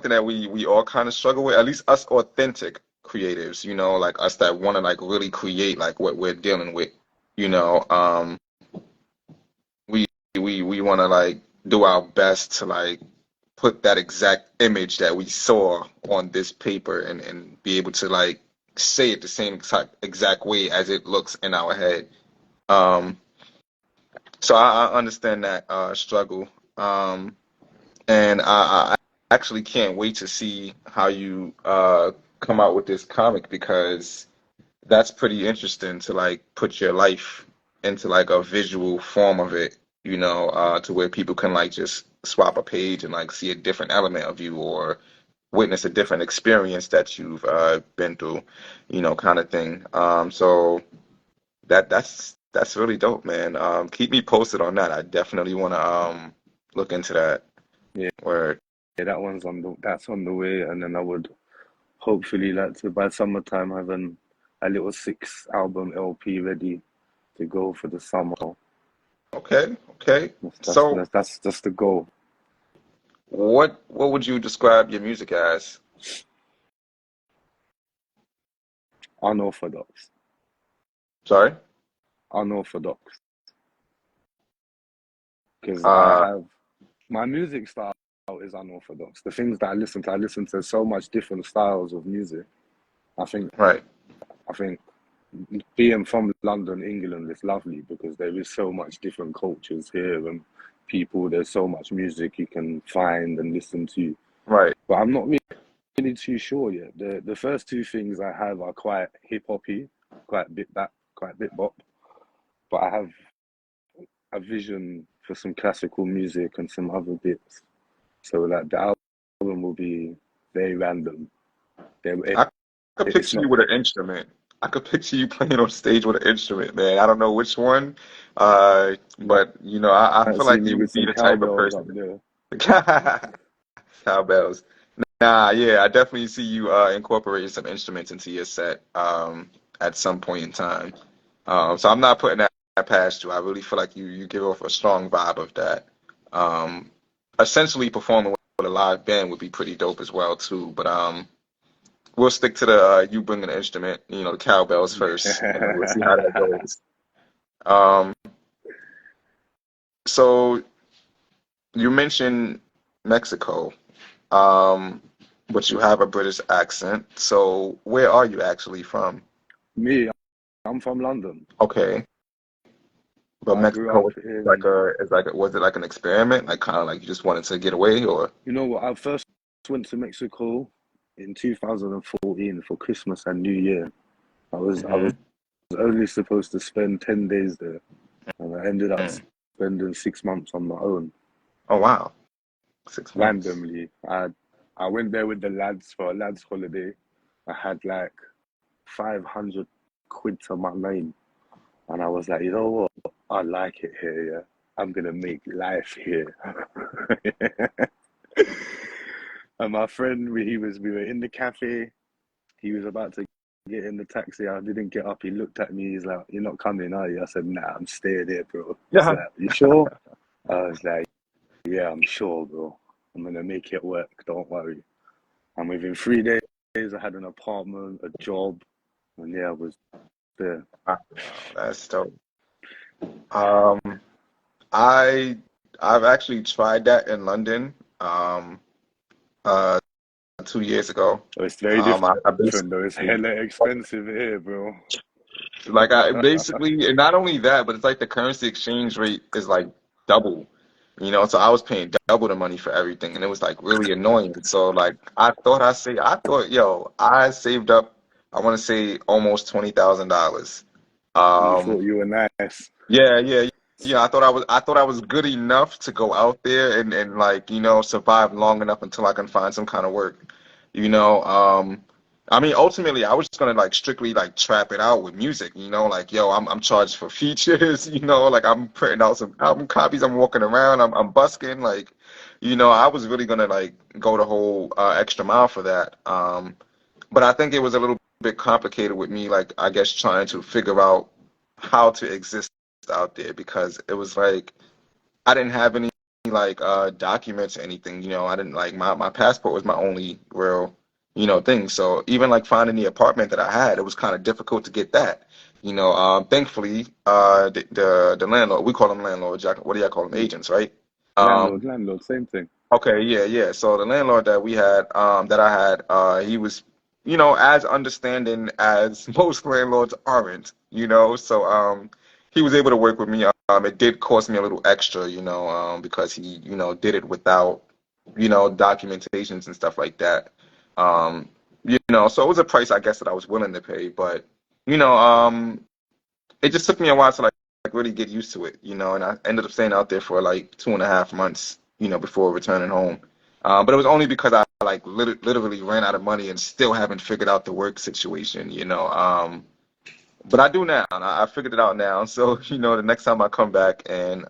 that we all kind of struggle with, at least us authentic creatives, like us that want to like really create like what we're dealing with, you know. We we want to like do our best to like put that exact image that we saw on this paper, and be able to like say it the same exact way as it looks in our head. Um, so I understand that struggle. And I actually can't wait to see how you come out with this comic, because that's pretty interesting to like put your life into like a visual form of it, to where people can like just swap a page and like see a different element of you or witness a different experience that you've been through, kind of thing. So that's really dope, man. Keep me posted on that. I definitely want to look into that. Yeah, Word. yeah, that's on the way, and then I would hopefully like to by summertime have a little 6 album LP ready to go for the summer. Okay, okay. That's So that's that's just the goal. what would you describe your music as? Unorthodox, Sorry? unorthodox, because I Uh, have my music style is unorthodox. The things that I listen to so much different styles of music. I think right. I think being from London, England is lovely because there is so much different cultures here and people. There's so much music you can find and listen to. Right. But I'm not really too sure yet. The first two things I have are quite hip hoppy, quite bit bop. But I have a vision for some classical music and some other bits. So like the album will be very random. I could It's picture you not. with an instrument. I could picture you playing on stage with an instrument, man. I don't know which one, You but I might feel see like me you with would be some the type of cowbells up person. there. Cowbells. Nah, yeah, I definitely see you incorporating some instruments into your set at some point in time. So I'm not putting that past you. I really feel like you give off a strong vibe of that. Um, Essentially performing with a live band would be pretty dope as well too. But we'll stick to the you bringing the instrument, the cowbells first, and then we'll see how that goes. Um, so you mentioned Mexico. Um, but you have a British accent. So where are you actually from? Me, I'm from London. Okay, but I grew up Mexico is like in, was it like an experiment? Like kind of like you just wanted to get away, or? you know what, I first went to Mexico in 2014 for Christmas and New Year. I was Hmm. only supposed to spend 10 days there, and I ended up Mm. spending 6 months on my own. Oh wow, 6 months. Randomly, I went there with the lads for a lads holiday. I had like 500 quid to my name, and I was like, you know what? I like it here. Yeah, I'm gonna make life here. And my friend, we were in the cafe. He was about to get in the taxi. I didn't get up. He looked at me. He's like, "You're not coming, are you?" I said, "Nah, I'm staying here, bro." He's Yeah. like, "You sure?" I was like, "Yeah, I'm sure, bro. I'm gonna make it work. Don't worry." And within 3 days, I had an apartment, a job, and yeah, I was there. Wow, that's dope. Um, I I've actually tried that in London. Uh, 2 years ago. Oh, it's very I different though. It's basically hella expensive here, bro. like I basically, and not only that, but it's like the currency exchange rate is like double, so I was paying double the money for everything, and it was like really annoying. So like I saved up, I want to say almost $20,000. You Um, thought you were nice. yeah, yeah, yeah. I thought I was good enough to go out there and like, survive long enough until I can find some kind of work. You know, um, I mean, ultimately, I was just gonna like strictly like trap it out with music. Like yo, I'm charged for features. Like I'm putting out some album copies. I'm walking around. I'm busking. Like, I was really gonna like go the whole extra mile for that. But I think it was a little bit complicated with me, like I guess trying to figure out how to exist out there because it was like I didn't have any like documents or anything. I didn't like my passport was my only real thing. So even like finding the apartment that I had, it was kind of difficult to get that. Thankfully, the landlord, we call them landlords. What do y'all call them? Agents, right? Landlord, same thing. Okay, yeah, yeah. So the landlord that we had, that I had, he was, as understanding as most landlords aren't. So he was able to work with me. It did cost me a little extra, because he, did it without, documentations and stuff like that. Um, so it was a price I guess that I was willing to pay, but you know, it just took me a while to like really get used to it, and I ended up staying out there for like 2.5 months, before returning home. But it was only because I like literally ran out of money and still haven't figured out the work situation. But I do now, and I figured it out now. So, the next time I come back and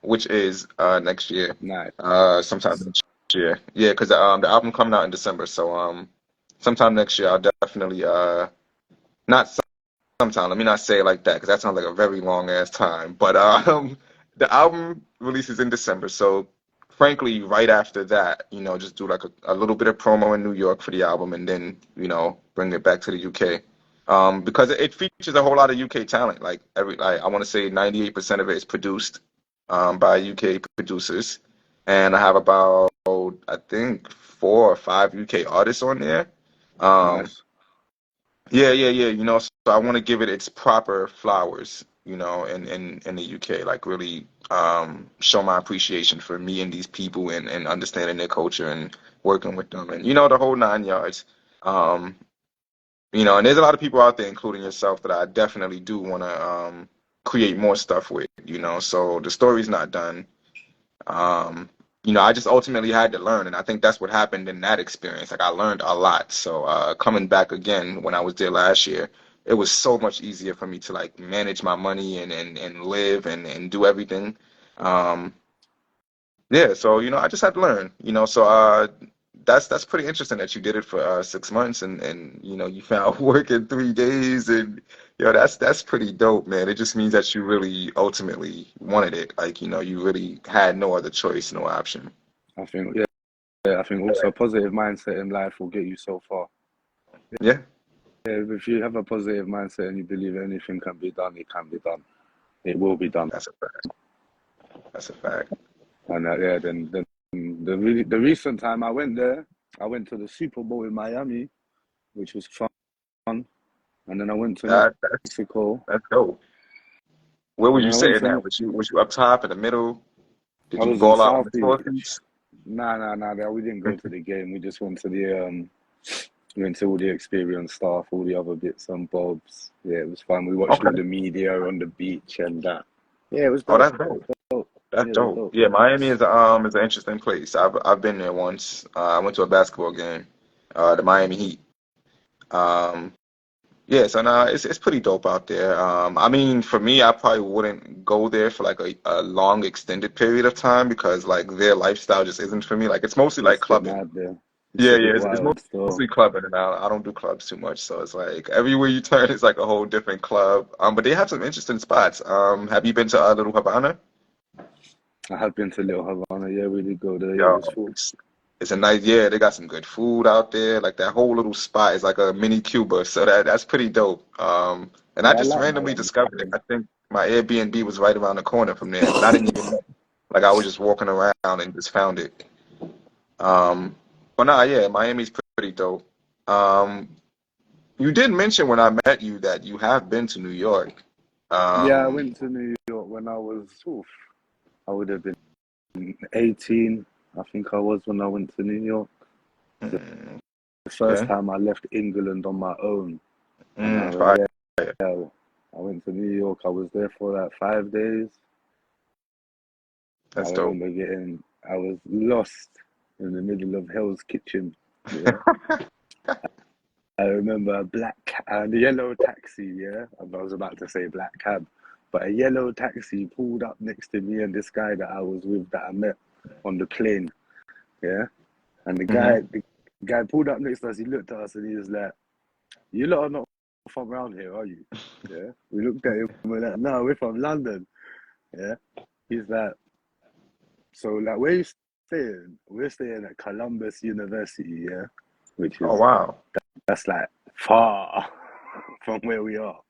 which is next year, Nice. sometime next year. Yeah, because the album coming out in December. So sometime next year I'll definitely not sometime, let me not say it like that because that sounds like a very long ass time. But the album releases in December. So frankly, right after that, just do like a little bit of promo in New York for the album and then, bring it back to the UK. Because it features a whole lot of UK talent. Like I want to say 98% of it is produced by UK producers. And I have about I think 4 or 5 UK artists on there. Um, Nice. yeah, yeah, yeah. So I want to give it its proper flowers, in the UK, like really show my appreciation for me and these people and understanding their culture and working with them and the whole 9 yards. Um, and there's a lot of people out there, including yourself, that I definitely do want to create more stuff with. So the story's not done. Um, I just ultimately had to learn, and I think that's what happened in that experience. Like I learned a lot. So coming back again when I was there last year, it was so much easier for me to like manage my money and live and do everything. Um, yeah, so I just had to learn. So that's pretty interesting that you did it for 6 months and you found work in 3 days and that's pretty dope, man. It just means that you really ultimately wanted it. Like, you really had no other choice, no option. I think, yeah, I think also a positive mindset in life will get you so far. Yeah, Yeah, if you have a positive mindset and you believe anything can be done, it can be done. It will be done. that's a fact. That's a fact. And yeah, then the recent time I went there, I went to the Super Bowl in Miami, which was fun. And then I went to That's Mexico. that's dope. Where were And you then I went sitting to at? Was you up top in the middle? I Did you was in ball out on South the tour Beach. seats? Nah. We didn't go to the game. We just went to went to all the experience stuff, all the other bits and bobs. Yeah, it was fun. We watched all Okay. the media on the beach and that. Yeah, it was Oh, dope. that's dope. Dope. That's Yeah, it was dope. dope. Yeah, Miami is an interesting place. I've been there once. I went to a basketball game, the Miami Heat. Um, yeah, so now it's pretty dope out there. I mean, for me, I probably wouldn't go there for like a long extended period of time because like their lifestyle just isn't for me. Like it's mostly like It's a bit clubbing. mad there. It's Yeah, a yeah, bit it's wild still. mostly clubbing, and I don't do clubs too much. So it's like everywhere you turn, it's like a whole different club. But they have some interesting spots. Have you been to Little Havana? I have been to Little Havana. Yeah, we did go there. Yeah, it Yo, was full. it's a nice, yeah, they got some good food out there. Like that whole little spot is like a mini Cuba, so that's pretty dope. And I Yeah, I just like randomly Miami. discovered it. I think my Airbnb was right around the corner from there, but I didn't even know. Like I was just walking around and just found it. Um, but nah, yeah, Miami's pretty dope. Um, you did mention when I met you that you have been to New York. Yeah, I Um, went to New York when I was, oof, I would have been 18. I think I was when I went to New York. mm, The first okay. time I left England on my own. And Fire. yeah, I went to New York. I was there for like 5 days. I That's dope. remember I was lost in the middle of Hell's Kitchen. Yeah. I remember a and a yellow taxi. Yeah. I was about to say black cab, but a yellow taxi pulled up next to me and this guy that I was with that I met on the plane. Yeah. And Hmm. the guy pulled up next to us. He looked at us and he was like, "You lot are not from around here, are you?" Yeah. We looked at him and we're like, "No, we're from London." Yeah. He's like, "So like, where you staying?" We're staying at Columbus University, yeah, which Oh is wow. that's like far from where we are.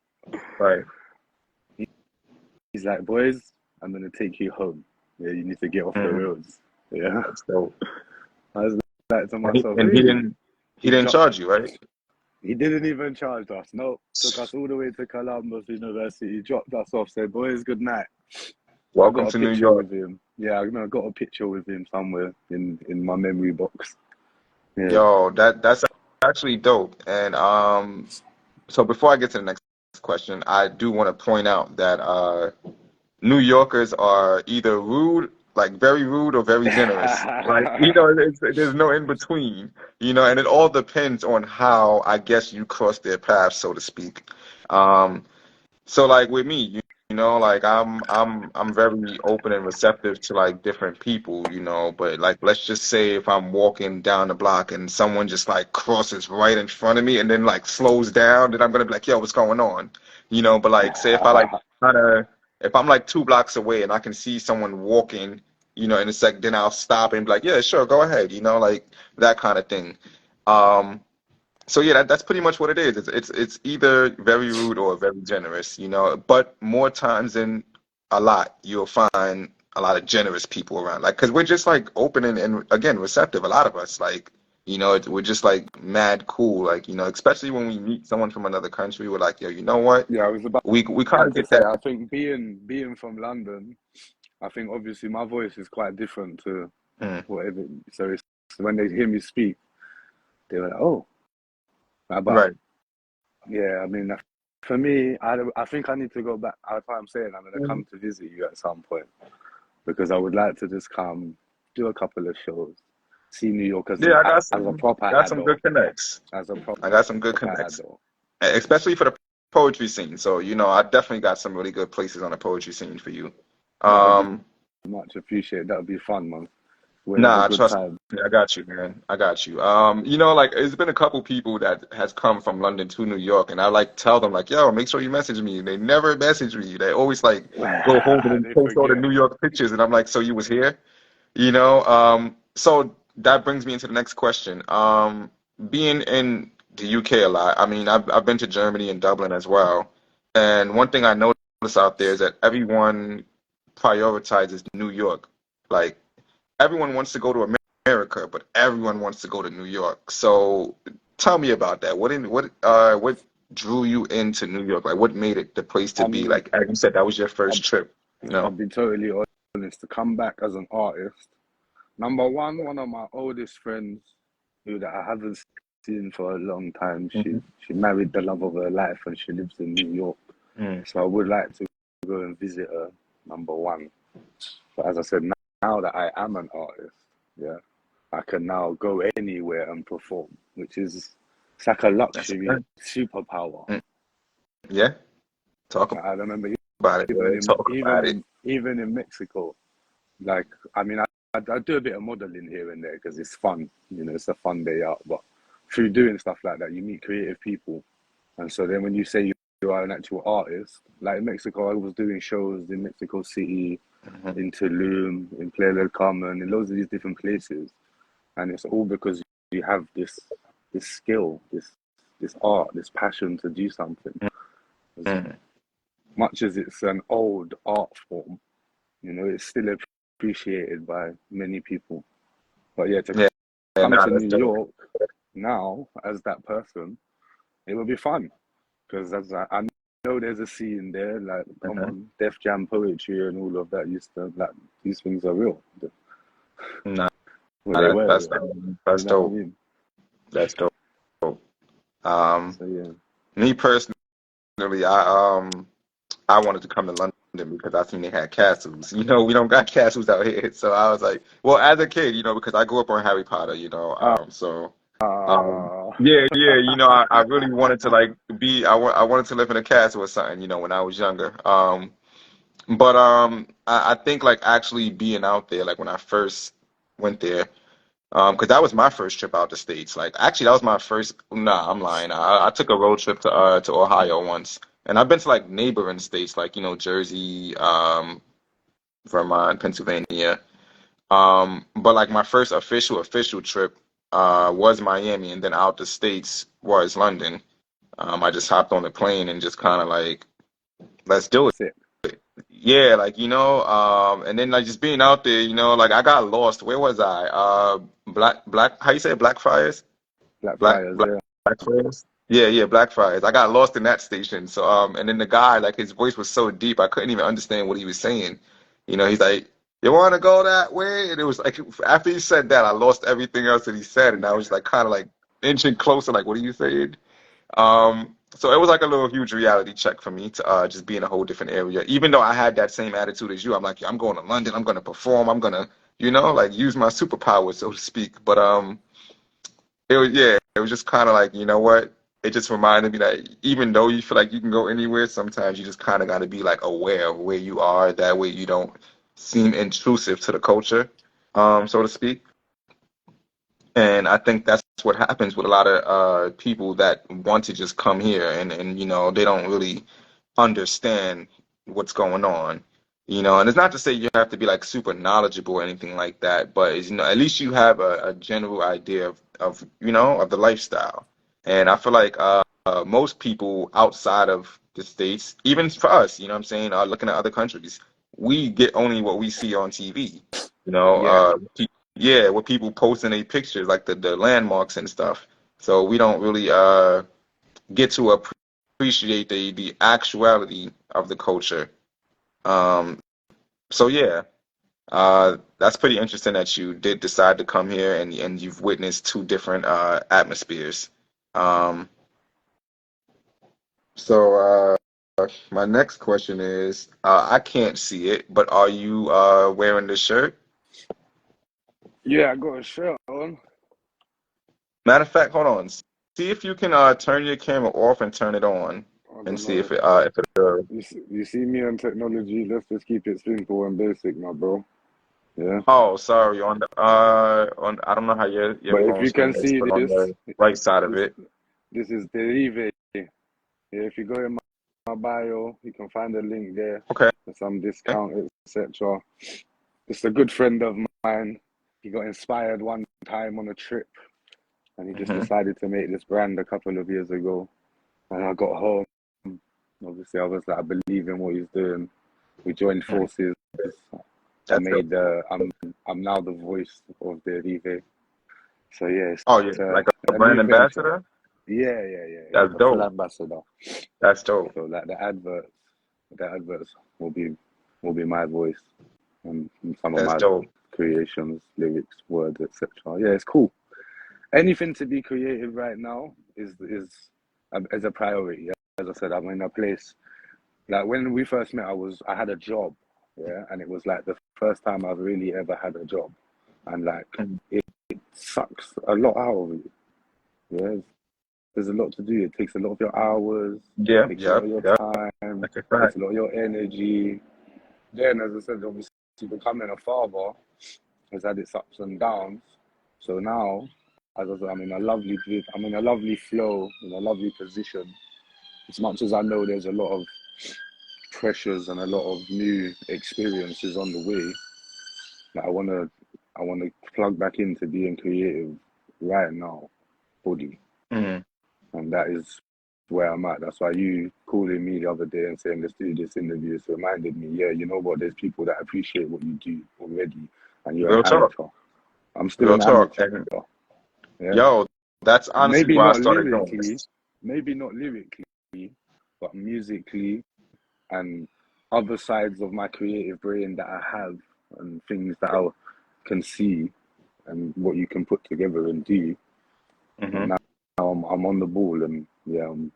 Right. He's like, "Boys, I'm gonna take you home. Yeah, you need to get off the Mm, roads." Yeah. that's dope. I was like to And he, myself, and he really? didn't he He didn't dropped. charge you, right? He didn't even charge us. No, took us all the way to Columbus University, dropped us off, said, "Boys, good night." I Welcome got a to New picture York. with him. Yeah, I got a picture with him somewhere in my memory box. Yeah. Yo, that's actually dope. And so before I get to the next question, I do want to point out that New Yorkers are either rude, like very rude, or very generous. Like, there's no in between, and it all depends on how, I guess, you cross their paths, so to speak. Um, so like with me, like I'm very open and receptive to like different people, but like let's just say if I'm walking down the block and someone just like crosses right in front of me and then like slows down, then I'm gonna be like, yo, what's going on? But like say if I like kind of if I'm like 2 blocks away and I can see someone walking, in a sec, then I'll stop and be like, yeah, sure, go ahead, like that kind of thing. Um, so yeah, that's pretty much what it is. It's either very rude or very generous, But more times than a lot, you'll find a lot of generous people around. Like, because we're just like open and again receptive. A lot of us, like, we're just like mad cool. Like, especially when we meet someone from another country, we're like, yo, you know what? Yeah, I was about We kind of to get say, that. I think being from London, I think obviously my voice is quite different to Mm, whatever. So it's, when they hear me speak, they're like, oh, but right. yeah, I mean, for me, I think I need to go back. That's why I'm saying I'm gonna Mhm. come to visit you at some point because I would like to just come do a couple of shows, see New York as Yeah, as a proper got some adult, good connects. as a I got some good proper connects, adult. especially for the poetry scene. So, I definitely got some really good places on the poetry scene for you. That would be Um, much appreciated. That would be fun, man. We'll have a nah, good trust time. me, I got you, man. I got you. Like it's been a couple people that has come from London to New York, and I like tell them like, yo, make sure you message me. They never message me. They always like go home and then They post all the forget. New York pictures, and I'm like, so you was here? So that brings me into the next question. Being in the UK a lot, I mean, I've been to Germany and Dublin as well, and one thing I notice out there is that everyone prioritizes New York. Like everyone wants to go to America, but everyone wants to go to New York. So tell me about that. What drew you into New York? Like what made it the place to I be? mean, Like as you said, that was your I'll, first trip, you I'll know? be totally honest. To come back as an artist, number one of my oldest friends, who that I haven't seen for a long time, Mhm. she married the love of her life and she lives in New York. Mm, So I would like to go and visit her. Number one. But as I said, now that I am an artist, yeah, I can now go anywhere and perform, which is it's like a that's a luxury fact. superpower. Mm, yeah, talk I remember about it, even man. in Talk about it. even in Mexico, like I mean, I do a bit of modeling here and there because it's fun, it's a fun day out. But through doing stuff like that, you meet creative people, and so then when you say you are an actual artist, like in Mexico, I was doing shows in Mexico City, Mhm. in Tulum, in Playa del Carmen, in loads of these different places, and it's all because you have this skill, this art, this passion to do something. As Mm. much as it's an old art form, it's still appreciated by many people. But yeah, to Yeah, yeah, come nah, to that's New dope. York now as that person, it will be fun because as I know there's a scene there, like come Mhm. on, Def Jam poetry and all of that used to like these things are real. Nah, Well, they that's were that's real. You that's know what I dope. mean? That's dope. Um, So yeah. Me personally, I wanted to come to London because I seen they had castles. We don't got castles out here. So I was like, well, as a kid, because I grew up on Harry Potter, Uh, so uh, yeah, I really wanted to like I wanted to live in a castle or something, when I was younger. But I think like actually being out there, like when I first went there, because that was my first trip out the States. Like, actually, that was my first. Nah, I'm lying. I took a road trip to Ohio once, and I've been to like neighboring states, like Jersey, Vermont, Pennsylvania. But like my first official trip was Miami, and then out the states was London. I just hopped on the plane and just kind of like, let's do it. sick. Yeah, like and then like just being out there, like I got lost. Where was I? Black. How you say it? Blackfriars? Black Blackfriars, Black yeah. Blackfriars? Yeah, yeah, Blackfriars. I got lost in that station. So and then the guy, like his voice was so deep, I couldn't even understand what he was saying. He's like, "You want to go that way?" And it was like after he said that, I lost everything else that he said, and I was like kind of like inching closer, like, "What are you saying?" So it was like a little huge reality check for me to just be in a whole different area. Even though I had that same attitude as you, I'm like, yeah, I'm going to London. I'm going to perform. I'm gonna, like use my superpower, so to speak. But it was just kind of like, you know what? It just reminded me that even though you feel like you can go anywhere, sometimes you just kind of got to be like aware of where you are. That way you don't seem intrusive to the culture, so to speak. And I think that's what happens with a lot of people that want to just come here and they don't really understand what's going on. And it's not to say you have to be like super knowledgeable or anything like that, but at least you have a general idea of the lifestyle. And I feel like most people outside of the States, even for us, you know what I'm saying, looking at other countries, we get only what we see on TV. You know, Yeah, yeah, with people posting their pictures, like the landmarks and stuff. So we don't really get to appreciate the actuality of the culture. Um, so yeah, that's pretty interesting that you did decide to come here and you've witnessed two different atmospheres. Um, so my next question is, I can't see it, but are you wearing this shirt? yeah, I got a shirt on. Matter of fact, hold on. See if you can turn your camera off and turn it on, I and don't see know. if it. You see me on technology. Let's just keep it simple and basic, my bro. Yeah. Oh, sorry. On the I don't know how your But if phone you screen can is, see but on this, the right side of this it. this is Derive. Yeah, if you go in my bio, you can find a link there Okay. for some discount, etc. It's a good friend of mine. He got inspired one time on a trip, and he just Hmm. decided to make this brand a couple of years ago. And I got home. Obviously, I was like, I believe in what he's doing. We joined forces. I That's dope. made. I'm now the voice of Derive. So yeah, Oh yeah, it's like a a brand new venture. ambassador. Yeah, That's like a full dope. ambassador. That's dope. So like the adverts will be my voice and some of That's my dope. creations, lyrics, words, etc. Yeah, it's cool. Anything to be creative right now is a priority. Yeah? As I said, I'm in a place like when we first met, I had a job, yeah, and it was like the first time I've really ever had a job, and like Mhm. it sucks a lot out of you. Yeah, there's a lot to do. It takes a lot of your hours, Yeah. takes a lot Yep. of your Yep. time, That's a takes fact. a lot of your energy. Then, as I said, obviously becoming a father has had its ups and downs. So now, as I said, I'm in a lovely flow, in a lovely position. As much as I know there's a lot of pressures and a lot of new experiences on the way, that I wanna plug back into being creative right now, fully. Hmm. And that is where I'm at. That's why you calling me the other day and saying, let's do this interview. It's reminded me, yeah, you know what? There's people that appreciate what you do already, and you're an Real talk. amateur. I'm still Real an talk. amateur. And Yeah. yo, that's honestly Maybe why I not started doing lyrically, this. maybe not lyrically, but musically and other sides of my creative brain that I have and things that I can see and what you can put together and do. Hmm. And now I'm on the ball and yeah, I'm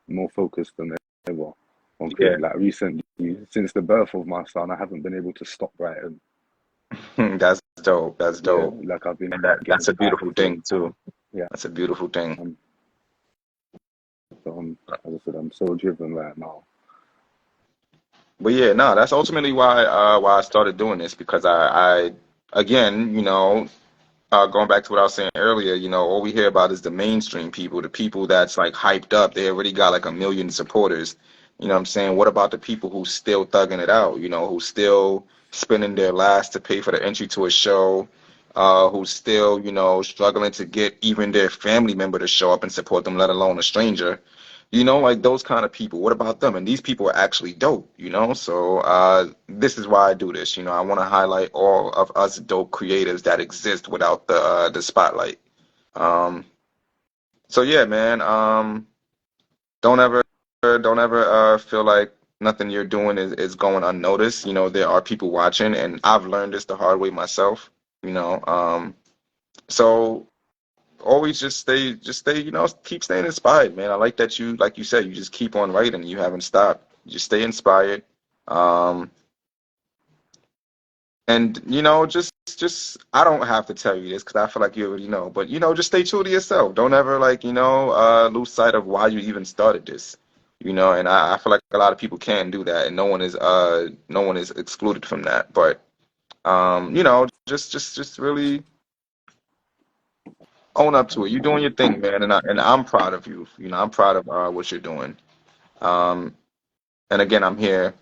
more focused than ever on Yeah. creating. Like recently, since the birth of my son, I haven't been able to stop writing. That's dope. That's Yeah, dope. like I've been And getting that's a beautiful active. thing too. Yeah, That's a beautiful thing. um, so as I said, I'm so driven right now. But yeah, no, that's ultimately why I started doing this because I again, going back to what I was saying earlier, all we hear about is the mainstream people, the people that's like hyped up. They already got like a million supporters. You know what I'm saying? What about the people who still thugging it out, who still spending their last to pay for the entry to a show, who still, struggling to get even their family member to show up and support them, let alone a stranger. Like those kind of people. What about them? And these people are actually dope. So this is why I do this. I want to highlight all of us dope creators that exist without the spotlight. Um, so yeah, man. Don't ever feel like nothing you're doing is going unnoticed. There are people watching, and I've learned this the hard way myself. You know. So always just stay, keep staying inspired, man. I like that you, like you said, you just keep on writing. You haven't stopped. You just stay inspired. Um, and just I don't have to tell you this because I feel like you already know, but just stay true to yourself. Don't ever like, lose sight of why you even started this. And I feel like a lot of people can do that, and no one is excluded from that. But just really own up to it. You're doing your thing, man, and I'm proud of you. I'm proud of what you're doing. Um, and again, I'm here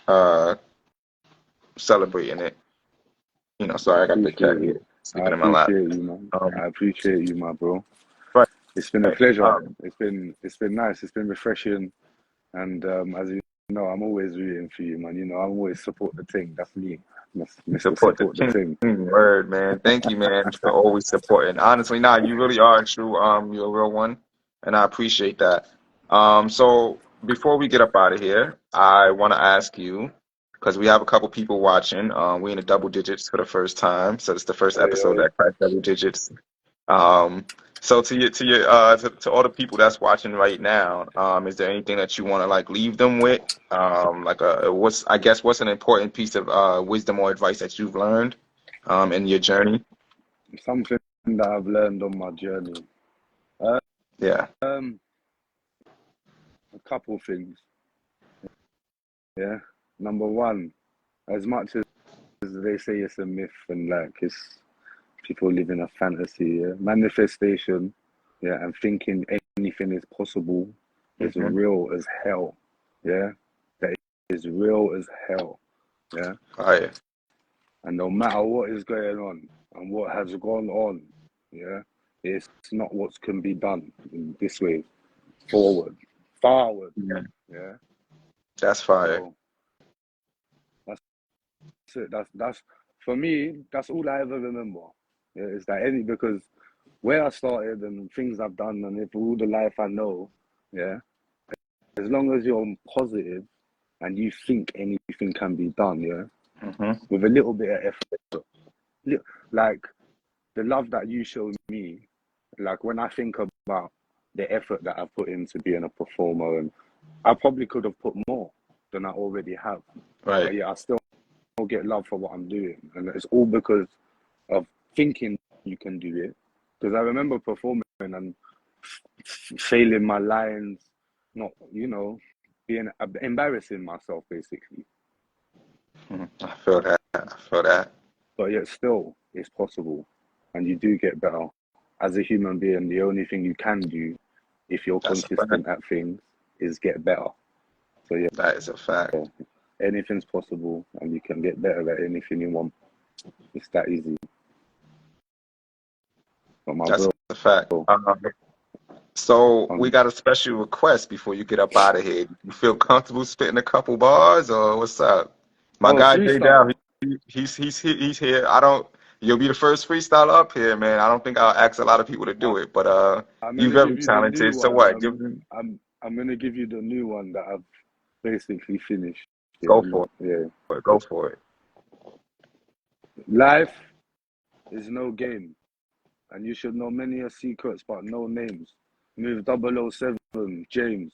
uh celebrating it. Sorry, I got the cat Appreciate it. here I sleeping in my lap. appreciate you, man. Um, I appreciate you, my bro. right. It's been a Right. pleasure. It's been nice. It's been refreshing. And as you know, I'm always rooting for you, man. I'm always support the thing. That's me, Mr. Support the Support the king. thing. Word, man. Thank you, man, for always supporting. Honestly, nah, you really are a true, you're a real one, and I appreciate that. So before we get up out of here, I want to ask you, because we have a couple people watching. We in the double digits for the first time, so it's the first episode Hey, that cracked double digits. Um, so to all the people that's watching right now, is there anything that you want to like leave them with? Like what's an important piece of wisdom or advice that you've learned in your journey? something that I've learned on my journey. Uh, Yeah. Um, a couple things. Yeah. Number one, as much as they say it's a myth and like it's people live in a fantasy, yeah, manifestation, yeah, and thinking anything is possible is Mm-hmm. real as hell. Yeah. That is real as hell. Yeah. Fire. And no matter what is going on and what has gone on, yeah, it's not what can be done in this way. Forward, Yeah. yeah. That's fire. So that's it. That's for me. That's all I ever remember. Yeah, is that any because where I started and things I've done and if all the life I know, yeah. As long as you're positive and you think anything can be done, yeah, Mm-hmm. with a little bit of effort, like the love that you show me, like when I think about the effort that I put into being a performer, and I probably could have put more than I already have, Right. but yeah, I still get love for what I'm doing, and it's all because of thinking you can do it. Because I remember performing and failing my lines, not being embarrassing myself basically, I feel that. I feel that. but yet still it's possible, and you do get better. As a human being, the only thing you can do if you're That's a fact. consistent at things is get better. So yeah, That is a fact. anything's possible and you can get better at anything you want. It's that easy. But my That's bro, a fact. So we um, got a special request before you get up out of here. You feel comfortable spitting a couple bars, or what's up? My oh, guy J Dow, freestyle. he's here. I don't. You'll be the first freestyler up here, man. I don't think I'll ask a lot of people to I, do it, but I'm you gonna very give you the new talented. So one. what? I'm gonna give you the new one that I've basically finished. Yeah, Go for yeah. it. Go for it. Life is no game, and you should know many a secrets, but no names. Move 007, James.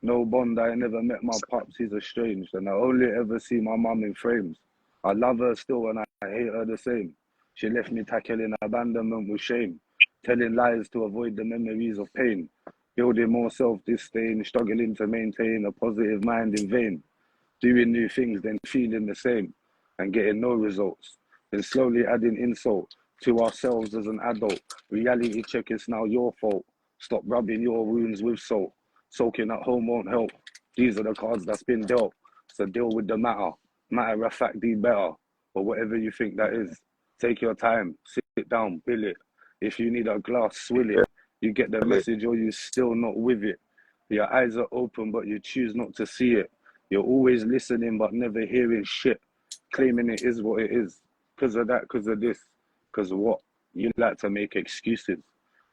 No bond, I never met my pops, he's estranged, and I only ever see my mum in frames. I love her still, and I hate her the same. She left me tackling abandonment with shame, telling lies to avoid the memories of pain, building more self-disdain, struggling to maintain a positive mind in vain, doing new things, then feeling the same, and getting no results, then slowly adding insult to ourselves as an adult. Reality check, it's now your fault. Stop rubbing your wounds with salt. Soaking at home won't help. These are the cards that's been dealt. So deal with the matter. Matter of fact, be better. But whatever you think that is, take your time, sit down, bill it. If you need a glass, swill it. You get the Really? message or you still not with it. Your eyes are open, but you choose not to see it. You're always listening, but never hearing shit. Claiming it is what it is. Because of that, because of this, because of what? You like to make excuses.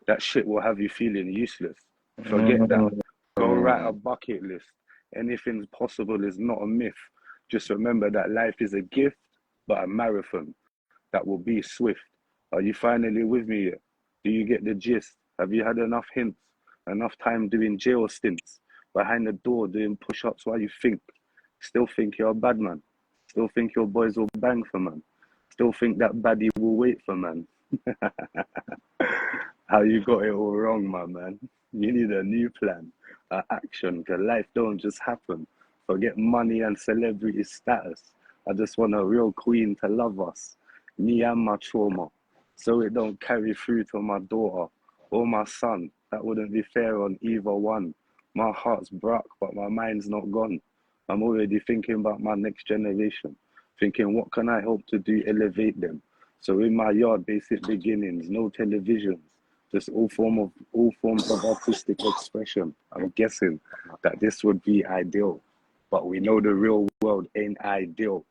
That shit will have you feeling useless. Forget that. Go write a Mm. bucket list. Anything's possible is not a myth. Just remember that life is a gift, but a marathon that will be swift. Are you finally with me yet? Do you get the gist? Have you had enough hints? Enough time doing jail stints behind the door doing push-ups while you think? Still think you're a bad man? Still think your boys will bang for man? Still think that baddie will wait for man? How you got it all wrong, my man. You need a new plan, action, cause life don't just happen. Forget money and celebrity status. I just want a real queen to love us, me and my trauma, so it don't carry through to my daughter or my son. That wouldn't be fair on either one. My heart's broke, but my mind's not gone. I'm already thinking about my next generation, thinking what can I hope to do, elevate them. So in my yard, basic beginnings, no televisions, just all forms of artistic expression. I'm guessing that this would be ideal, but we know the real world ain't ideal.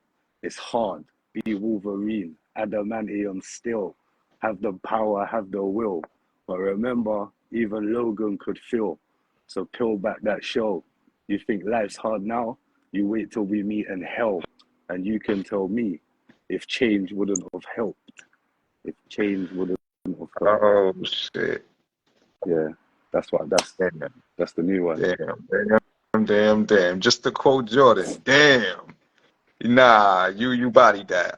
It's hard. Be Wolverine, adamantium still. Have the power, have the will. But remember, even Logan could feel. So peel back that shell. You think life's hard now? You wait till we meet in hell, and you can tell me if change wouldn't have helped. If change wouldn't have helped. Oh shit. Yeah, that's Damn. that's the new one. Damn. Just to quote Jordan, damn. Nah, you bodied that.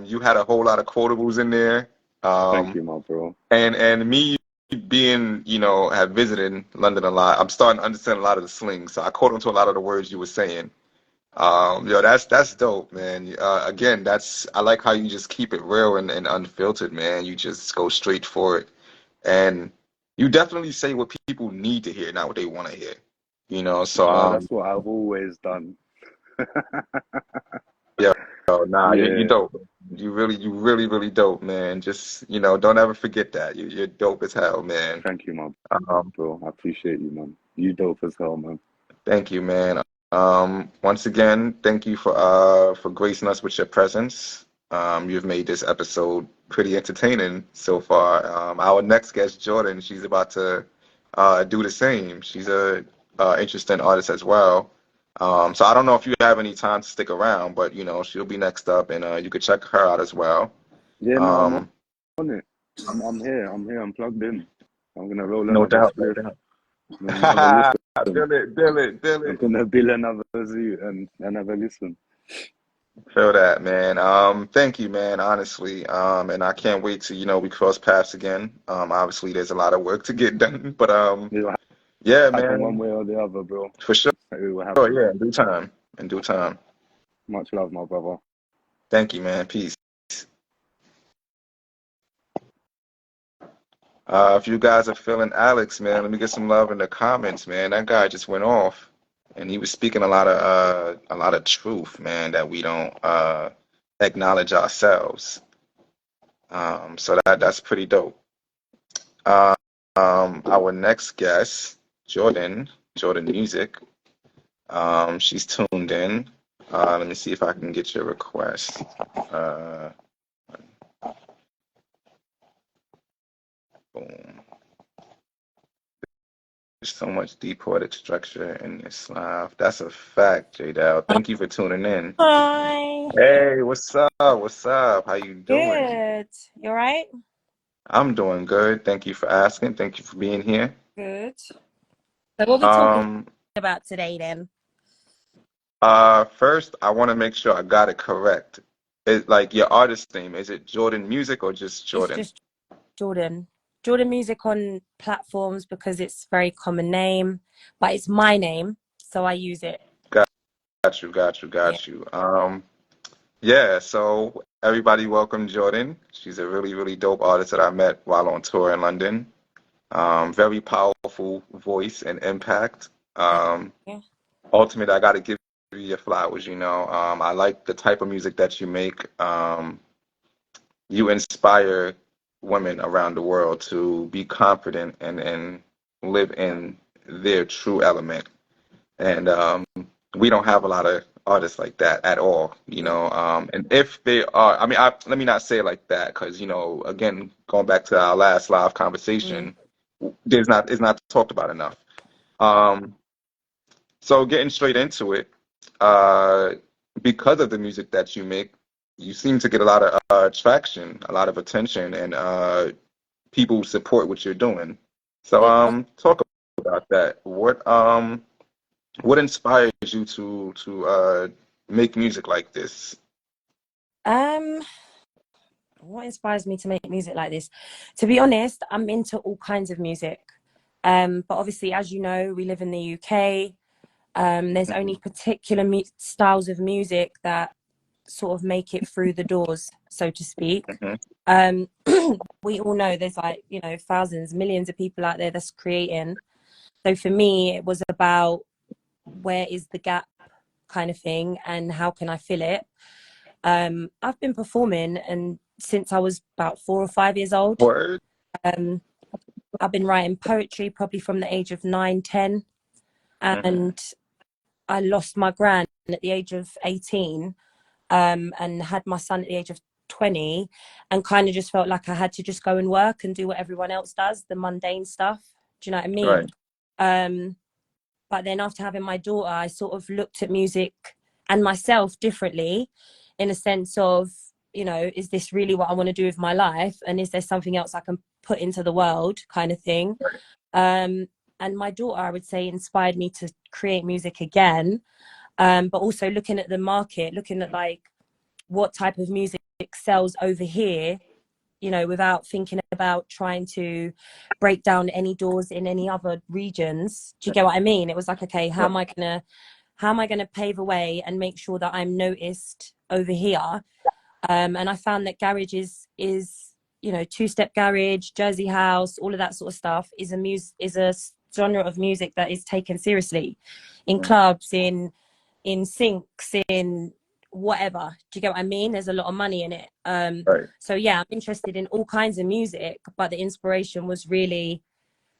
You had a whole lot of quotables in there. Thank you, my bro. And me being, have visited London a lot, I'm starting to understand a lot of the slang. So I caught on to a lot of the words you were saying. That's dope, man. Again, I like how you just keep it real and unfiltered, man. You just go straight for it. And you definitely say what people need to hear, not what they want to hear. So That's what I've always done. yeah, nah, you Yeah, dope. You really dope, man. Just, don't ever forget that. You're dope as hell, man. thank you, my Um, bro. I appreciate you, man. You dope as hell, man. Thank you, man. Once again, thank you for gracing us with your presence. You've made this episode pretty entertaining so far. Our next guest, Jordan, she's about to do the same. She's a interesting artist as well. So I don't know if you have any time to stick around, but she'll be next up, and you could check her out as well. Yeah, no, I'm Um, on it. I'm here. I'm here. I'm plugged in. I'm gonna roll no another doubt, no spliff. doubt. I'm gonna have a listen. Bill I'm it. gonna bill another zoo and have a listen. Feel that, man. Thank you, man, honestly. And I can't wait to, we cross paths again. Obviously there's a lot of work to get done, but It'll yeah, happen one man, way or the other, bro. for sure. It will happen. Yeah, in due time. In due time. Much love, my brother. Thank you, man. Peace. If you guys are feeling Alex, man, let me get some love in the comments, man. That guy just went off, and he was speaking a lot of truth, man, that we don't acknowledge ourselves. So that's pretty dope. Our next guest, Jordan Music. She's tuned in. Let me see if I can get your request. Uh, Boom. There's so much deep poetic structure in this live. That's a fact, J Dowd. Thank you for tuning in. Hi. Hey, what's up? What's up? How you doing? Good. You all right? I'm doing good. Thank you for asking. Thank you for being here. Good. So what are we talking Um, about today then? First, I want to make sure I got it correct. Like your artist name, is it Jordan Music or just It's Jordan? just Jordan. Jordan Music on platforms because it's a very common name, but it's my name, so I use it. Got you. Yeah, so everybody welcome Jordan. She's a really dope artist that I met while on tour in London. Very powerful voice and impact. Yeah. Ultimately, I got to give you your flowers. I like the type of music that you make. You inspire women around the world to be confident and live in their true element. And we don't have a lot of artists like that at all. And if they are, I mean, let me not say it like that because, again, going back to our last live conversation, it's not talked about enough. Um, so getting straight into it, uh, because of the music that you make, you seem to get a lot of traction, a lot of attention, and people support what you're doing. So Yeah. talk about that. What inspires you to make music like this? Um, what inspires me to make music like this? To be honest, I'm into all kinds of music. But obviously, as you know, we live in the UK. There's only Mhm. particular styles of music that sort of make it through the doors, so to speak. Mhm. Um, we all know there's like, you know, thousands, millions of people out there that's creating. So for me, it was about where is the gap kind of thing and how can I fill it. I've been performing and since I was about 4 or 5 years old. Word. Um, I've been writing poetry probably from the age of 9, 10, Mhm. and I lost my gran at the age of 18, and had my son at the age of 20, and kind of just felt like I had to just go and work and do what everyone else does, the mundane stuff. Do you know what I mean? Right. Um, but then after having my daughter, I sort of looked at music and myself differently in a sense of, you know, is this really what I want to do with my life? And is there something else I can put into the world kind of thing? Um, and my daughter, I would say, inspired me to create music again. But also looking at the market, looking at like what type of music sells over here, you know, without thinking about trying to break down any doors in any other regions. Do you get what I mean? It was like, okay, Right. how am I gonna pave a way and make sure that I'm noticed over here? And I found that garage is you know, two-step garage, Jersey house, all of that sort of stuff is a genre of music that is taken seriously in Mhm. clubs, in sinks, in whatever. Do you get what I mean? There's a lot of money in it. Right. So yeah, I'm interested in all kinds of music, but the inspiration was really,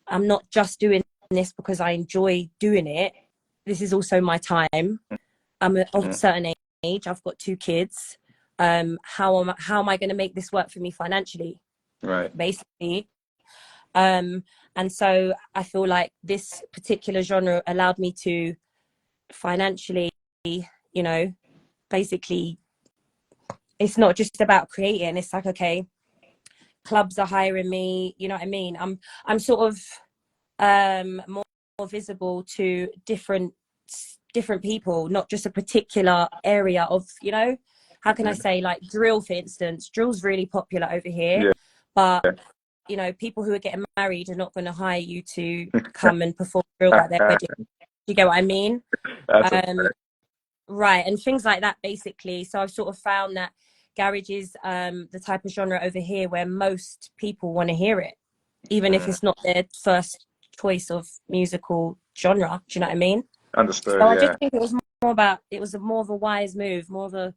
I'm not just doing this because I enjoy doing it. This is also my time. I'm of a Mhm. certain age. I've got 2 kids. How am I going to make this work for me financially, Right. basically? Um, and so I feel like this particular genre allowed me to financially, you know, basically, it's not just about creating. It's like, okay, clubs are hiring me. You know what I mean? I'm sort of more visible to different people, not just a particular area of, you know, how can I Mhm. say, like drill, for instance. Drill's really popular over here, Yeah. but you know, people who are getting married are not going to hire you to come and perform drill at their wedding. Do you get what I mean? That's a Um, right, and things like that, basically. So I've sort of found that garage is the type of genre over here where most people want to hear it, even if mm, it's not their first choice of musical genre. Do you know what I mean? So understood. I just Yeah. think it was more of a wise move, more of a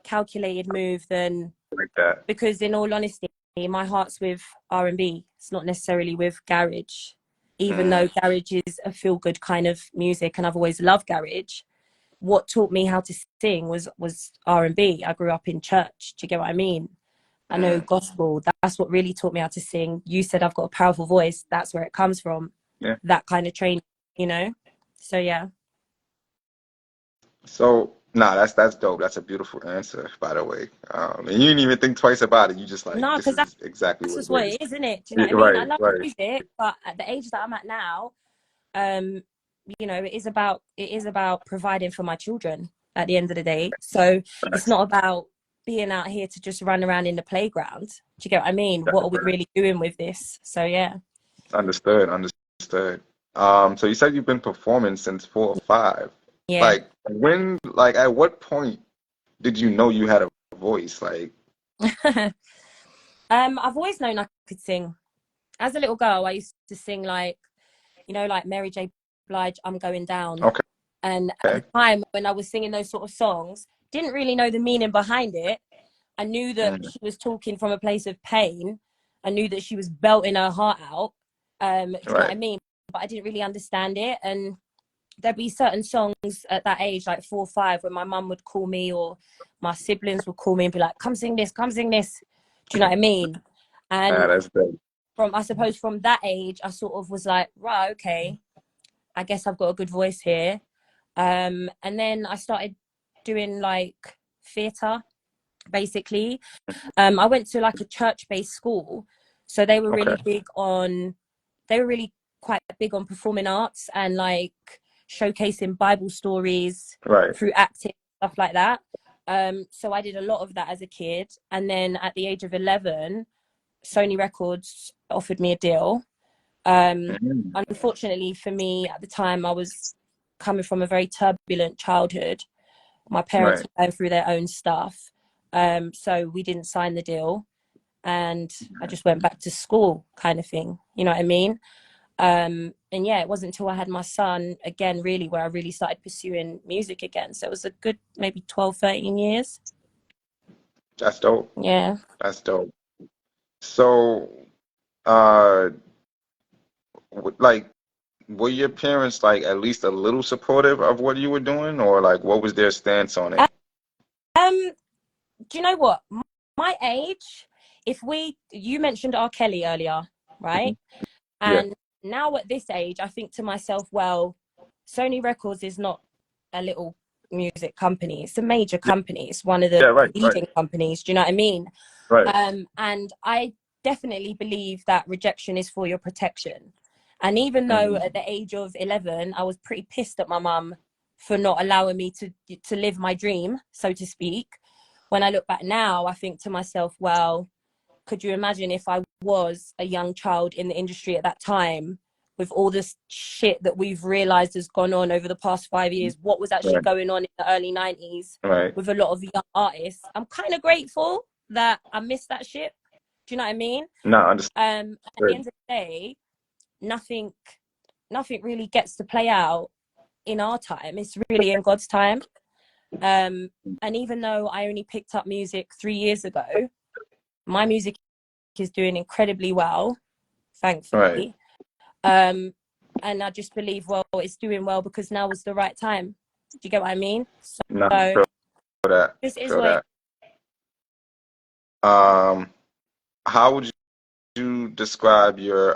calculated move than, Like that. because in all honesty, my heart's with R&B. It's not necessarily with garage, even Mm. though garage is a feel good kind of music, and I've always loved garage. What taught me how to sing was R&B. I grew up in church. Do you get what I mean? I know Mm. gospel. That's what really taught me how to sing. You said I've got a powerful voice. That's where it comes from. Yeah. That kind of training, you know? So yeah. So, nah, that's dope. That's a beautiful answer, by the way. And you didn't even think twice about it. You just like, No, this because is exactly that's what just it what is. it is, isn't it? Do you know Yeah, what I mean? I right, love right. music, but at the age that I'm at now, um, you know, it is about providing for my children at the end of the day. So it's Facts. not about being out here to just run around in the playground. Do you get what I mean? That's What a are we fact. really doing with this? So yeah. Understood, understood. So you said you've been performing since 4 or 5. Yeah. Like when, like at what point did you know you had a voice? Like, I've always known I could sing. As a little girl, I used to sing like, you know, like Mary J. Blige, I'm Going Down. okay, And at the time when I was singing those sort of songs, didn't really know the meaning behind it. I knew that mm, she was talking from a place of pain. I knew that she was belting her heart out. Do you know what right, I mean? But I didn't really understand it. And there'd be certain songs at that age, like 4 or 5, when my mum would call me or my siblings would call me and be like, come sing this, come sing this. Do you know what I mean? And that's dope. I suppose from that age, I sort of was like, right, okay, I guess I've got a good voice here. And then I started doing like theatre, basically. I went to like a church-based school. So they were Okay. really big on, they were really quite big on performing arts and like showcasing Bible stories Right. through acting, stuff like that. So I did a lot of that as a kid. And then at the age of 11, Sony Records offered me a deal. Mhm. Unfortunately for me at the time, I was coming from a very turbulent childhood. My parents Right. were going through their own stuff. So we didn't sign the deal and I just went back to school kind of thing. You know what I mean? And yeah, it wasn't until I had my son again, really, where I really started pursuing music again. So it was a good maybe 12, 13 years. That's dope. Yeah. That's dope. So, uh, like, were your parents like at least a little supportive of what you were doing, or like what was their stance on it? Um, do you know what? My age, if you mentioned R. Kelly earlier, right? Mhm. Yeah. And now at this age, I think to myself, well, Sony Records is not a little music company. It's a major Yeah. company. It's one of the Yeah. Right. Right. leading companies. Do you know what I mean? Right. And I definitely believe that rejection is for your protection. And even though Mhm. at the age of 11, I was pretty pissed at my mum for not allowing me to live my dream, so to speak. When I look back now, I think to myself, well, could you imagine if I was a young child in the industry at that time with all this shit that we've realized has gone on over the past 5 years, what was actually Right. going on in the early 90s Right. with a lot of young artists? I'm kind of grateful that I missed that shit. Do you know what I mean? No, At the understood. end of the day, nothing nothing really gets to play out in our time. It's really in God's time. Um, and even though I only picked up music 3 years ago, my music is doing incredibly well, Right. thankfully. And I just believe, well, it's doing well because now was the right time. Do you get what I mean? No, So feel that. this is Feel what it that. Um, how would you describe your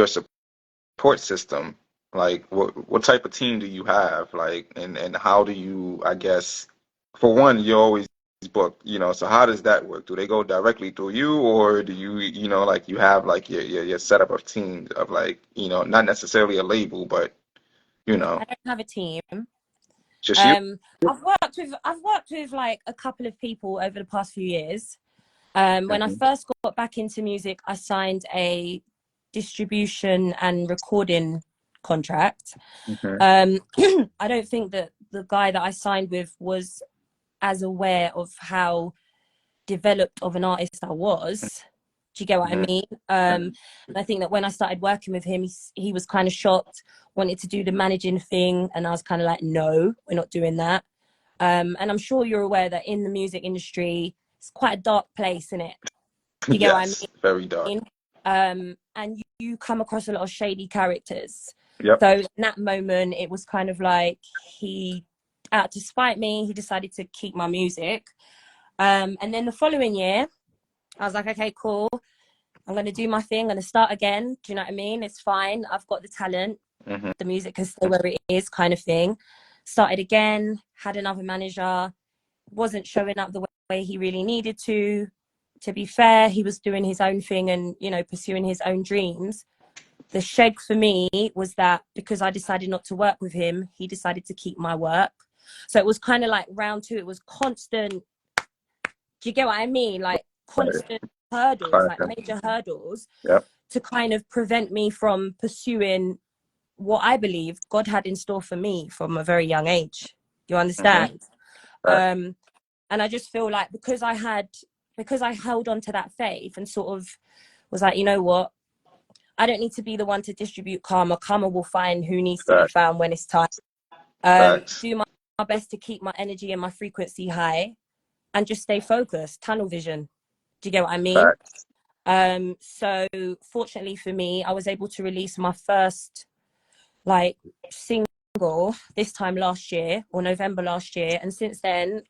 support system? Like, what type of team do you have? Like, and how do you, I guess, for one, you always book, so how does that work? Do they go directly through you, or do you, like you have like your setup of teams of like, not necessarily a label, but you no, know, I don't have a team. just you? I've worked with like a couple of people over the past few years. When I Hmm. first got back into music, I signed a distribution and recording contract. Hmm. Um, I don't think that the guy that I signed with was as aware of how developed of an artist I was. Do you get what I Hmm. mean? And I think that when I started working with him, he was kind of shocked, wanted to do the managing thing, and I was kind of like, no, we're not doing that. And I'm sure you're aware that in the music industry, it's quite a dark place, isn't it? Do you get what I Yes, very dark. mean? And you come across a lot of shady characters. Yep. So in that moment, it was kind of like he, out to spite me, he decided to keep my music. And then the following year, I was like, okay, cool. I'm going to do my thing. I'm going to start again. Do you know what I mean? It's fine. I've got the talent. Hmm. The music can stay where it is, kind of thing. Started again, had another manager, wasn't showing up the way he really needed to. To be fair, he was doing his own thing and, pursuing his own dreams. The sheg for me was that because I decided not to work with him, he decided to keep my work. So it was kind of like round two. It was constant. Do you get what I mean? Like Right. constant hurdles, like Classic. major hurdles Yep. to kind of prevent me from pursuing what I believe God had in store for me from a very young age. You Hmm. understand? Right. And I just feel like because I held on to that faith and sort of was like, you know what? I don't need to be the one to distribute karma. Karma will find who needs to be Facts. found when it's time. Facts. Do my best to keep my energy and my frequency high and just stay focused, tunnel vision. Do you get what I mean? Facts. So fortunately for me, I was able to release my first like single this time last year or November last year. And since then,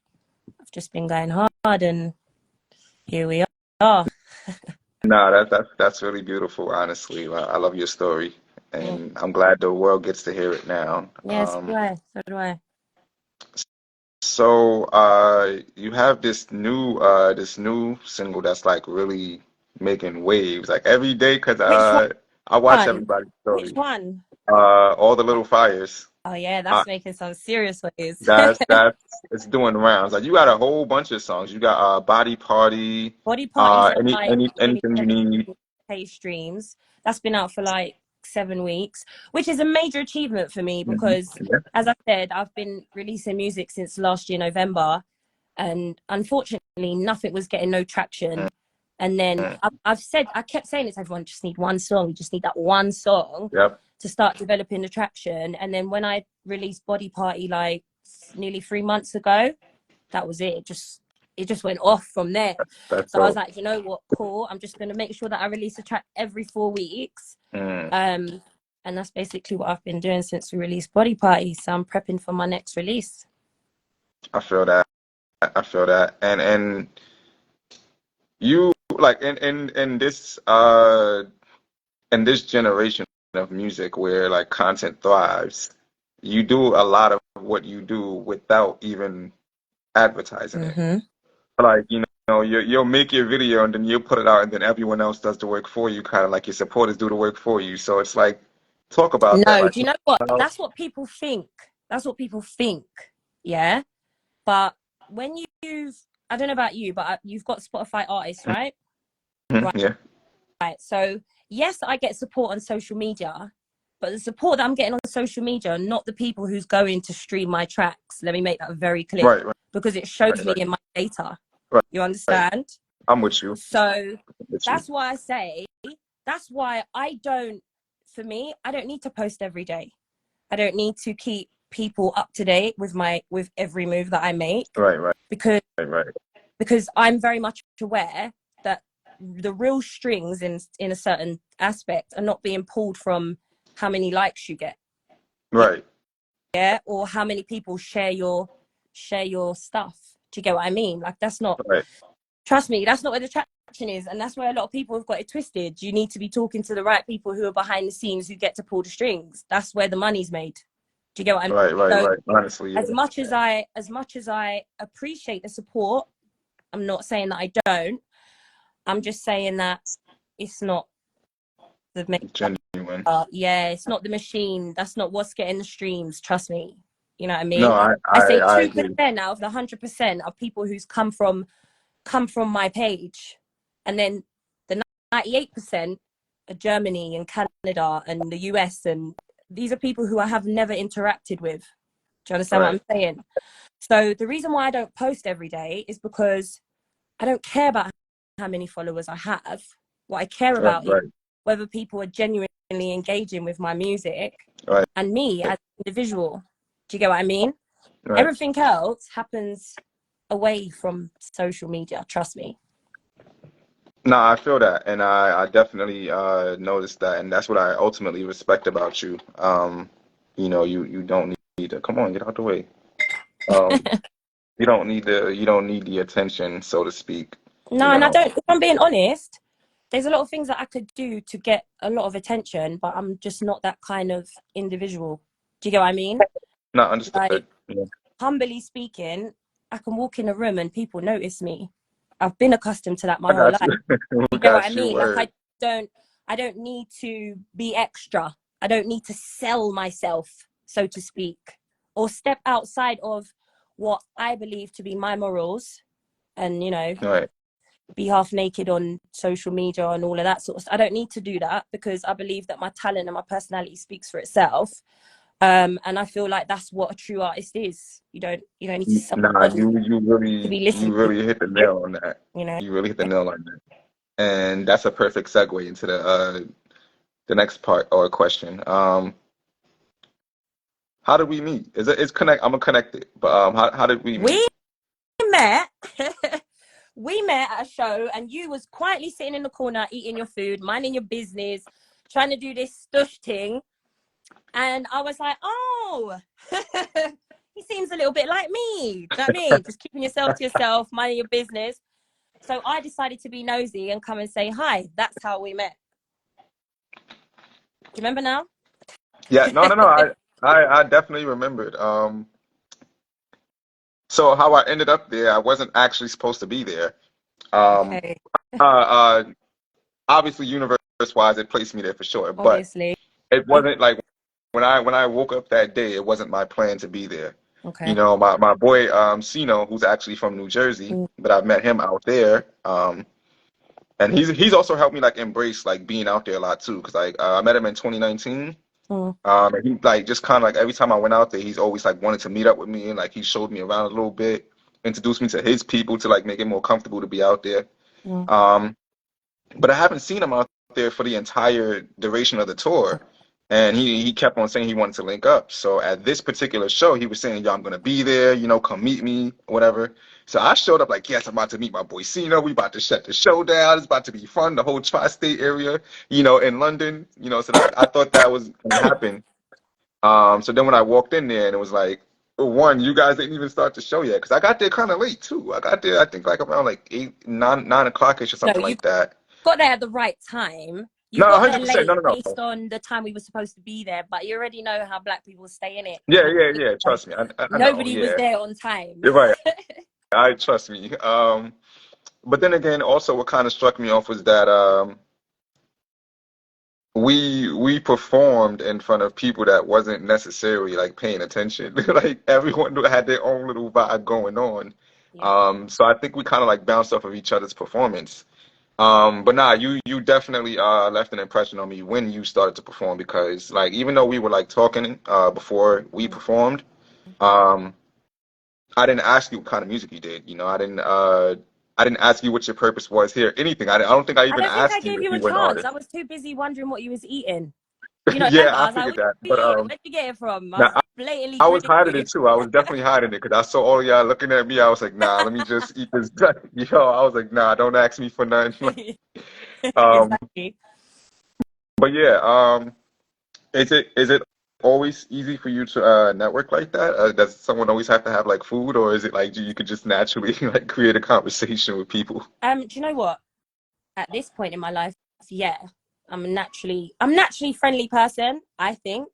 I've just been going hard and here we are. No, that's really beautiful, honestly. I love your story, Yeah. and I'm glad the world gets to hear it now. Yes, so do I. So do I. So you have this new single that's like really making waves like every day because Which I watch one? everybody's Which story. one? All the little fires. Oh yeah, Uh, that's making some serious waves. that's it's doing rounds. Like you got a whole bunch of songs. You got Body Party. Body Parties at Any like nearly anything you need. 7K streams. That's been out for like 7 weeks, which is a major achievement for me because, Yeah. as I said, I've been releasing music since last year, November, and unfortunately, nothing was getting no traction. And then Mm, I kept saying it to everyone, just need one song, you just need that one song yep. to start developing the traction. And then when I released Body Party like nearly 3 months ago, that was it. It just went off from there. That's So I was dope. like, you know what, cool. I'm just gonna make sure that I release a track every 4 weeks. Mm, Um, and that's basically what I've been doing since we released Body Party. So I'm prepping for my next release. I feel that. I feel that. And you like in this generation of music where like content thrives, you do a lot of what you do without even advertising it. Mm-hmm. Like, you'll make your video and then you'll put it out and then everyone else does the work for you, kind of like your supporters do the work for you. So it's like, talk about that. No, Like, do you know what? how- That's what people think. That's what people think. Yeah. But when I don't know about you, but you've got Spotify artists, right? Mhm, Right. yeah, Right. So yes, I get support on social media, but the support that I'm getting on social media are not the people who's going to stream my tracks. Let me make that very clear right, right, because it shows me right, in my data. right, You right. understand? I'm with you. So I'm with you. that's why I say, that's why for me, I don't need to post every day. I don't need to keep people up to date with every move that I make Right, right, because right, right, I'm very much aware that the real strings in a certain aspect are not being pulled from how many likes you get, right, yeah, or how many people share your stuff. Do you get what I mean? Like that's not, right, trust me, that's not where the traction is, and that's where a lot of people have got it twisted. You need to be talking to the right people who are behind the scenes who get to pull the strings. That's where the money's made. Do you get what I mean? right, right, So right. Honestly, yeah. as much as I appreciate the support, I'm not saying that I don't. I'm just saying that it's not the main Genuine. part. Yeah, it's not the machine. That's not what's getting the streams. Trust me. You know what I No, mean? I, I I, say I two agree. percent out of the 100% of people who's come from my page, and then the 98% are Germany and Canada and the US, and these are people who I have never interacted with. Do you understand what Right, I'm saying? So the reason why I don't post every day is because I don't care about how many followers I have. What I care right, about is right, whether people are genuinely engaging with my music right, and me as an individual. Do you get what I mean? right. Everything else happens away from social media, trust me. No, I feel that, and I definitely noticed that, and that's what I ultimately respect about you. You don't need to come on, get out the way. Um, you don't need the attention, so to speak. You No, and I know, don't, if I'm being honest, there's a lot of things that I could do to get a lot of attention, but I'm just not that kind of individual. Do you get what I mean? not understood. Like, Yeah, humbly speaking, I can walk in a room and people notice me. I've been accustomed to that my I whole got life. you. You get what I Got you. mean? Like Word. don't I don't need to be extra. I don't need to sell myself, so to speak, or step outside of what I believe to be my morals and, Right, be half naked on social media and all of that sort of stuff. I don't need to do that because I believe that my talent and my personality speaks for itself. And I feel like that's what a true artist is. You don't need to sell nah, your body to be you listened to, really hit the nail on that. you know. You really hit the nail on that, and that's a perfect segue into the next part or question. How did we meet? It's connect? I'm gonna connect it, but how did we meet? We met we met at a show and you was quietly sitting in the corner eating your food, minding your business, trying to do this stush thing. And I was like, oh, he seems a little bit like me. Do you know what I mean? Just keeping yourself to yourself, minding your business. So I decided to be nosy and come and say hi. That's how we met. Do you remember now? Yeah, no, no, no. I definitely remembered. So how I ended up there, I wasn't actually supposed to be there. Um, Okay. uh, uh, obviously universe wise, it placed me there for sure. But Obviously. it wasn't like when I woke up that day, it wasn't my plan to be there. You Okay. know, my boy Sino, who's actually from New Jersey, Mm, but I've met him out there. And he's also helped me like embrace like being out there a lot too, because like I met him in 2019. mm, And he like just kind of like every time I went out there, he's always like wanted to meet up with me, and like he showed me around a little bit, introduced me to his people to like make it more comfortable to be out there. mm. Um, but I haven't seen him out there for the entire duration of the tour. And he kept on saying he wanted to link up. So at this particular show, he was saying, "Yo, I'm gonna be there, you know, come meet me, whatever." So I showed up like, "Yes, I'm about to meet my boy Cino. We about to shut the show down. It's about to be fun, the whole tri-state area, you know, in London, you know." So that I thought that was gonna happen. So then when I walked in there and it was like, well, one, you guys didn't even start the show yet because I got there kind of late too. I got there, I think like around like 8, 9 o'clock-ish or No, something you like that. got there at the right time. You No, got there 100%. late No, no, based no. on the time we were supposed to be there, but you already know how black people stay in it. Yeah, yeah, yeah. Trust me. I know. Nobody was Yeah. there on time. You're right. I trust me. But then again, also what kind of struck me off was that we performed in front of people that wasn't necessarily like paying attention. Like everyone had their own little vibe going on. Yeah. So I think we kind of like bounced off of each other's performance. But nah, you definitely left an impression on me when you started to perform because like even though we were like talking before we performed, um I didn't ask you what kind of music you did. You know, I didn't ask you what your purpose was here, anything. I don't think I I even don't think I asked you gave if you a you were an chance. artist. I was too busy wondering what you was eating. You know, Yeah, remember? I I was like, figured what that. you But eating? Where'd you get it from? I nah, was blatantly I was grilling hiding you. it too. I was definitely hiding it because I saw all of y'all looking at me. I was like, nah, let me just eat this. Yo, I was like, nah, don't ask me for nothing. um, Exactly. but yeah, is it always easy for you to network like that? Does someone always have to have like food, or is it like you could just naturally like create a conversation with people? Do you know what? At this point in my life, yeah, I'm naturally friendly person, I think.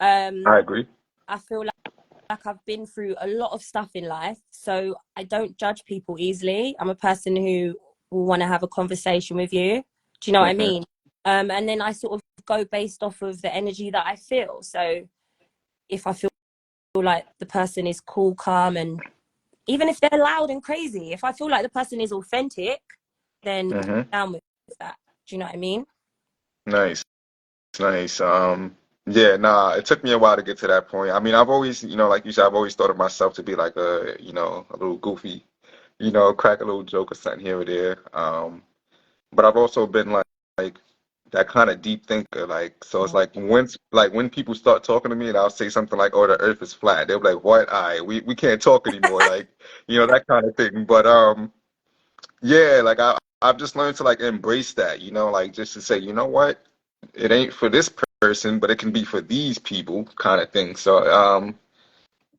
Um, I agree. I feel like I've been through a lot of stuff in life, so I don't judge people easily. I'm a person who will want to have a conversation with you. Do you know what I Hmm. mean? And then I sort of go based off of the energy that I feel. So if I feel like the person is cool, calm, and even if they're loud and crazy, if I feel like the person is authentic, then Hmm. I'm down with that. Do you know what I mean? Nice. Nice. Yeah, nah, it took me a while to get to that point. I mean, I've always, you know, like you said, I've always thought of myself to be like a, you know, a little goofy, you know, crack a little joke or something here or there. But I've also been like that kind of deep thinker. Like, so it's Mm. like when people start talking to me and I'll say something like, "Oh, the Earth is flat," they'll be like, "What? We can't talk anymore." Like, you know, that kind of thing. But yeah, like I've just learned to like embrace that, you know, like just to say, you know what? It ain't for this person, but it can be for these people kind of thing. So,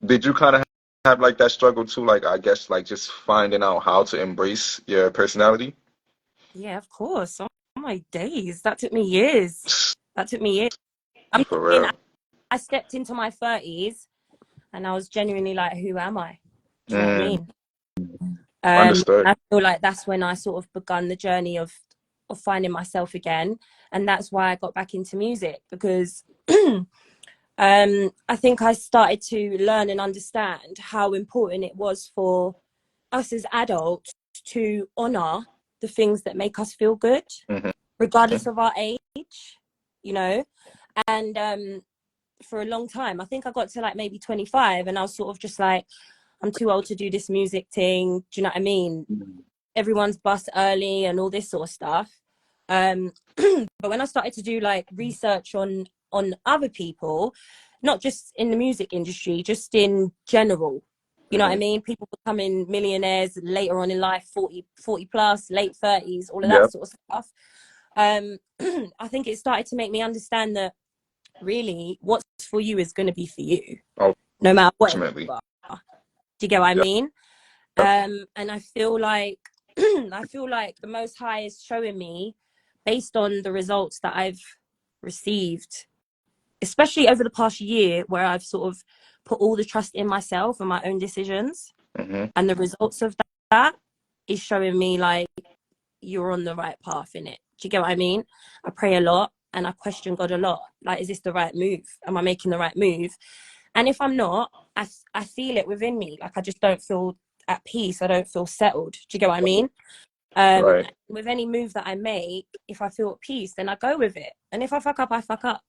did you kind of have like that struggle too? Like, I guess like just finding out how to embrace your personality? Yeah, of course. Oh my days. That took me years. That took me years. I'm For talking, real. I stepped into my 30s and I was genuinely like, who am I? Do you know what I Mm, mean? understood. I feel like that's when I sort of begun the journey of finding myself again. And that's why I got back into music because I think I started to learn and understand how important it was for us as adults to honor the things that make us feel good, Hmm. regardless of our age, you know. And for a long time, I think I got to like maybe 25, and I was sort of just like, I'm too old to do this music thing. Do you know what I mean? Everyone's bust early and all this sort of stuff. Um, but when I started to do like research on other people, not just in the music industry, just in general, you know what I Hmm. mean? People becoming millionaires later on in life, 40 plus, late 30s, all of that Yep. sort of stuff. Um, I think it started to make me understand that really what's for you is going to be for you, no matter what age Ultimately. you are. Do you get what I Yep. mean? Yep. And I feel like I feel like the Most High is showing me, based on the results that I've received, especially over the past year, where I've sort of put all the trust in myself and my own decisions, Hmm. and the results of that is showing me like you're on the right path in it. you get what I mean? I pray a lot and I question God a lot. Like, is this the right move? Am I making the right move? And if I'm not, I feel it within me. Like, I just don't feel at peace. I don't feel settled. Do you get what I mean? Right. With any move that I make, if I feel at peace, then I go with it. And if I fuck up, I fuck up.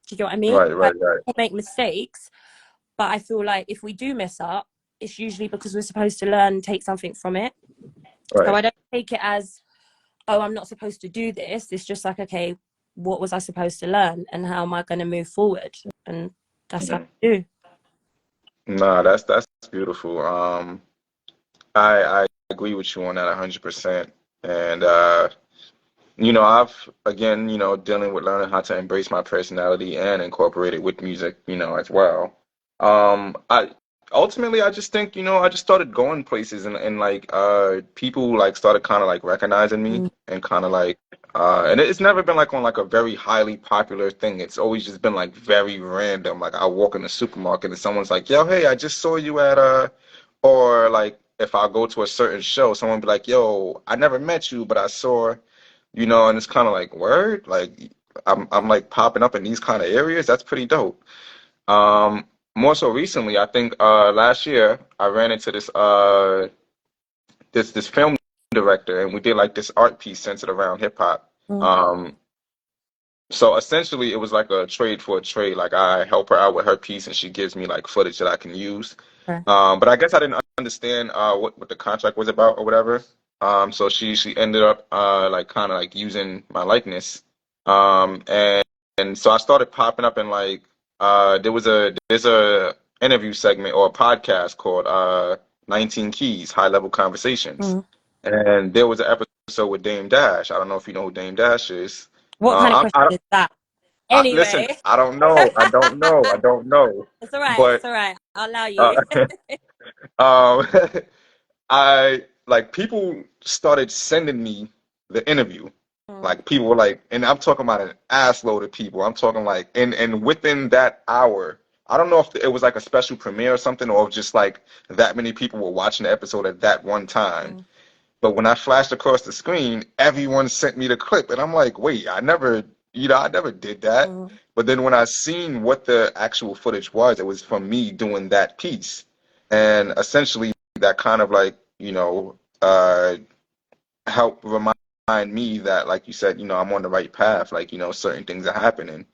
Do you get what I mean? Right. Like, Right. I make mistakes, but I feel like if we do mess up, it's usually because we're supposed to learn and take something from it. So Right. I don't take it as, oh, I'm not supposed to do this. It's just like, okay, what was I supposed to learn and how am I going to move forward? And that's how I Mhm. do. Nah, that's beautiful. I agree with you on that 100%. And I've again, dealing with learning how to embrace my personality and incorporate it with music, as well. I ultimately I just think, I just started going places and like people like started kind of like recognizing me Mm. and kind of like and it's never been like on like a very highly popular thing. It's always just been like very random. Like I walk in the supermarket and someone's like, "Yo, hey, I just saw you at or like if I go to a certain show, someone be like, "Yo, I never met you, but I saw." And it's kind of like word, like I'm like popping up in these kind of areas. That's pretty dope. Um, More so recently, I think last year I ran into this film director, and we did like this art piece centered around hip hop. Mm. Um, so essentially, it was like a trade for a trade. Like I help her out with her piece, and she gives me like footage that I can use. Okay. But I guess I didn't understand what the contract was about or whatever. So she ended up like kind of like using my likeness. And so I started popping up in like there's a interview segment or a podcast called 19 Keys, High Level Conversations. Mm. And there was an episode with Dame Dash. I don't know if you know who Dame Dash is. What kind of I, question I, is that? listen, Anyway, I don't know. I don't know. I don't know. it's all right. It's But all right. I'll allow uh, you. um, I like people started sending me the interview. Mm. Like people were like, and I'm talking about an ass load of people. I'm talking like, and within that hour, I don't know if it was like a special premiere or something, or if just like that many people were watching the episode at that one time. Mm. But when I flashed across the screen, everyone sent me the clip, and I'm like, wait, I never did that. Mm. But then when I seen what the actual footage was, it was from me doing that piece, and essentially that kind of like, help remind me that, like you said, I'm on the right path. Like, certain things are happening.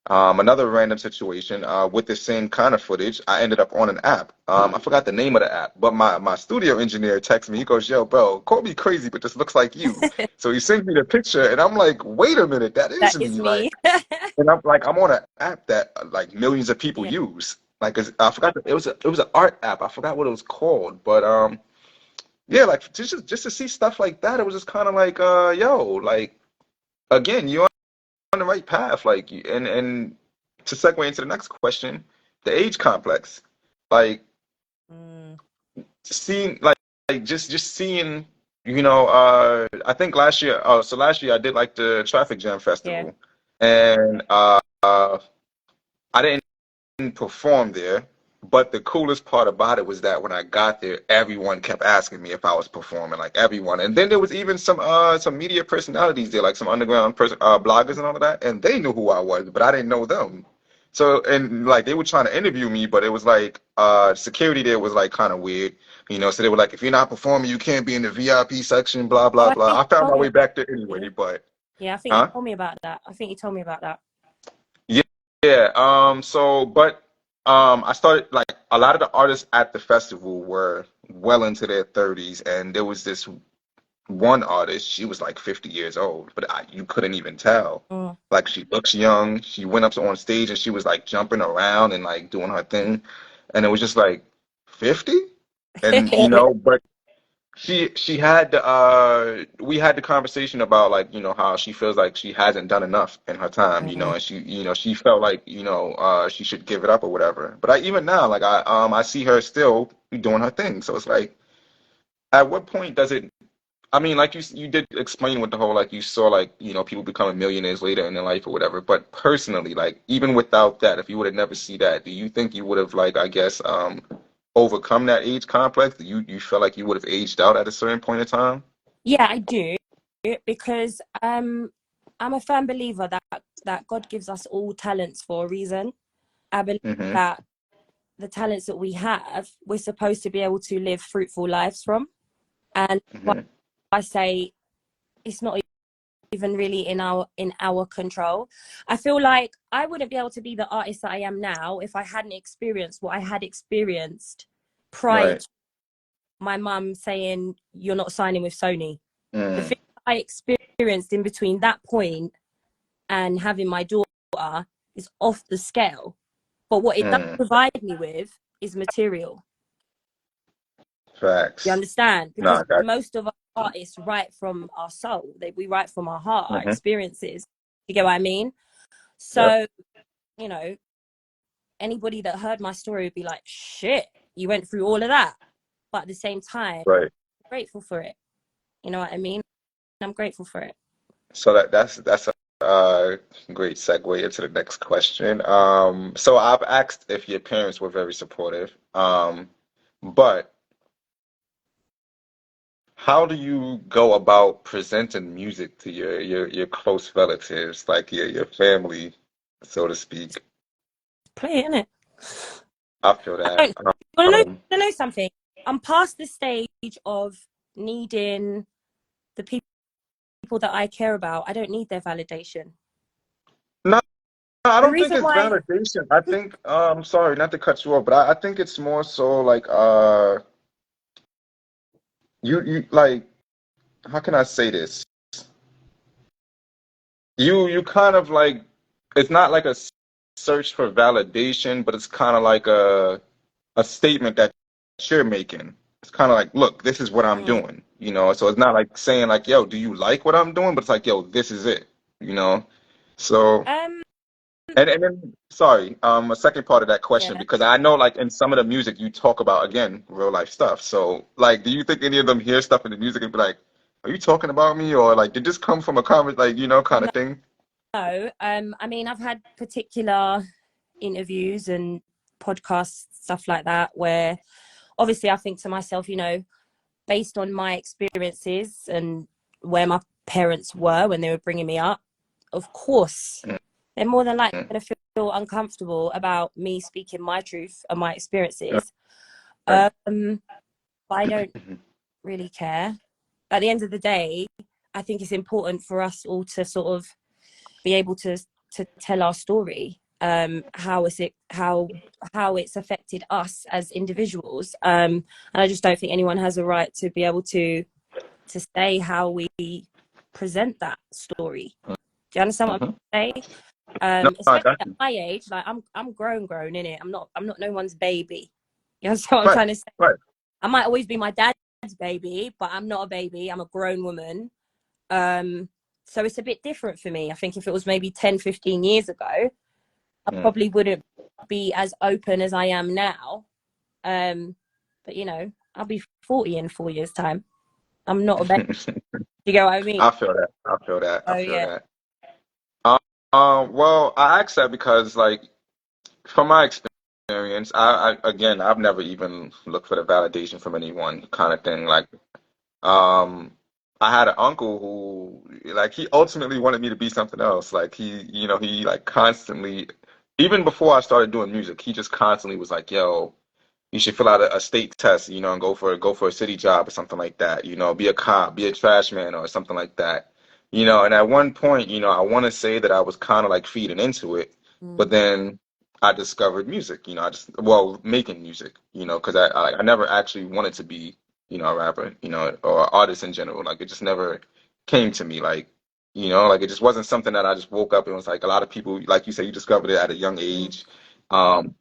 Another random situation with the same kind of footage, I ended up on an app. I forgot the name of the app, but my studio engineer texted me. He goes, "Yo, bro, call me crazy, but this looks like you." So he sends me the picture, and I'm like, "Wait a minute, that That is is me!" me. Like, and I'm like, I'm on an app that like millions of people Yeah. use. Like, I forgot it was an art app. I forgot what it was called, but yeah, like just to see stuff like that, it was just kind of like, yo, like again, you're on the right path. Like, and to segue into the next question, the age complex, like Mm. seeing, like just seeing, I think last year, so last year I did like the Traffic Jam Yeah. Festival, and I didn't perform there. But the coolest part about it was that when I got there, everyone kept asking me if I was performing, like everyone. And then there was even some media personalities there, like some underground bloggers and all of that, and they knew who I was, but I didn't know them. So and like they were trying to interview me, but it was like security there was like kind of weird, So they were like, if you're not performing, you can't be in the VIP section, blah Oh, blah I think blah. I you found told my me way about back there that. anyway, but Yeah, I think you huh? told me about that. I think you told me about that. Yeah, yeah. I started like a lot of the artists at the festival were well into their 30s, and there was this one artist, she was like 50 years old, but you couldn't even tell. Mm. Like she looks young. She went up on stage and she was like jumping around and like doing her thing, and it was just like 50, and but she had we had the conversation about like how she feels like she hasn't done enough in her time, Mm. and she felt like she should give it up or whatever. But even now, like I see her still doing her thing, so it's like at what point does it, I mean, like you did explain with the whole like you saw like people becoming millionaires later in their life or whatever, but personally, like even without that, if you would have never see that, do you think you would have like, I guess, overcome that age complex? Do you feel like you would have aged out at a certain point in time? Yeah, I do. because I'm a firm believer that God gives us all talents for a reason. I believe Mm-hmm. that the talents that we have, we're supposed to be able to live fruitful lives from. And Mm-hmm. I say it's not even really in our control. I feel like I wouldn't be able to be the artist that I am now if I hadn't experienced what I had experienced prior Right. to my mum saying you're not signing with Sony. The Mm. thing I experienced in between that point and having my daughter is off the scale. But what it does Mm. provide me with is material. You Facts. understand? No, Because I got most of our artists write from our soul. We write from our heart, you. our Mm-hmm. experiences. You get what I mean? Yep. So, you know, anybody that heard my story would be like, shit, you went through all of that. But at the same time, Right. I'm grateful for it. You know what I mean? I'm grateful for it. So that's a great segue into the next question. So I've asked if your parents were very supportive. But how do you go about presenting music to your close relatives, like your family, so to speak? Play it, innit? I feel I that. don't, you want Um, to know something? I'm past the stage of needing the people that I care about. I don't need their validation. no, I The don't think reason it's why, validation. I think, sorry, not to cut you off, but I think it's more so like, you like, how can I say this? You kind of like, it's not like a search for validation, but it's kind of like a statement that you're making. It's kind of like, look, this is what I'm mm, doing, you know. So it's not like saying like, yo, do you like what I'm doing? But it's like, yo, this is it, you know. So um, and then sorry, a second part of that yeah, question, because I know like in some of the music you talk about again real life stuff. So like, do you think any of them hear stuff in the music and be like, are you talking about me, or like did this come from a comment, like, you know, kind of thing? no, I mean, I've had particular interviews and podcasts, stuff like that, where obviously I think to myself, you know, based on my experiences and where my parents were when they were bringing me up, of course, they're more than likely Mm-hmm. going to feel uncomfortable about me speaking my truth and my Yeah, experiences. right. But I don't really care. At the end of the day, I think it's important for us all to sort of be able to tell our story, how it's affected us as individuals, and I just don't think anyone has a right to be able to say how we present that story. Do you understand what I'm Mm-hmm. trying to say? No, I Especially got at you. my age, like I'm grown in it. I'm not no one's baby. You understand what I'm Right, trying to say? right. I might always be my dad's baby, but I'm not a baby. I'm a grown woman. Um, so it's a bit different for me. I think if it was maybe 10, 15 years ago, I Mm. probably wouldn't be as open as I am now. Um, but you know, I'll be 40 in 4 years' time. I'm not a baby. You get what I mean? I feel that. I feel that. I Oh feel yeah. that. Um, well, I asked that because, like, from my experience, again, I've never even looked for the validation from anyone, kind of thing. Like, um, I had an uncle who, like, he ultimately wanted me to be something else. Like, he like constantly, even before I started doing music, he just constantly was like, "Yo, you should fill out a state test, you know, and go for a city job or something like that. You know, be a cop, be a trash man or something like that. You know, and at one point, you know, I want to say that I was kind of like feeding into it, Mm. but then I discovered music. You know, well, making music. You know, because I never actually wanted to be, you know, a rapper, you know, or artist in general. Like it just never came to me. Like, you know, like it just wasn't something that I just woke up and was like. A lot of people, like you said, you discovered it at a young Mm. age. Um,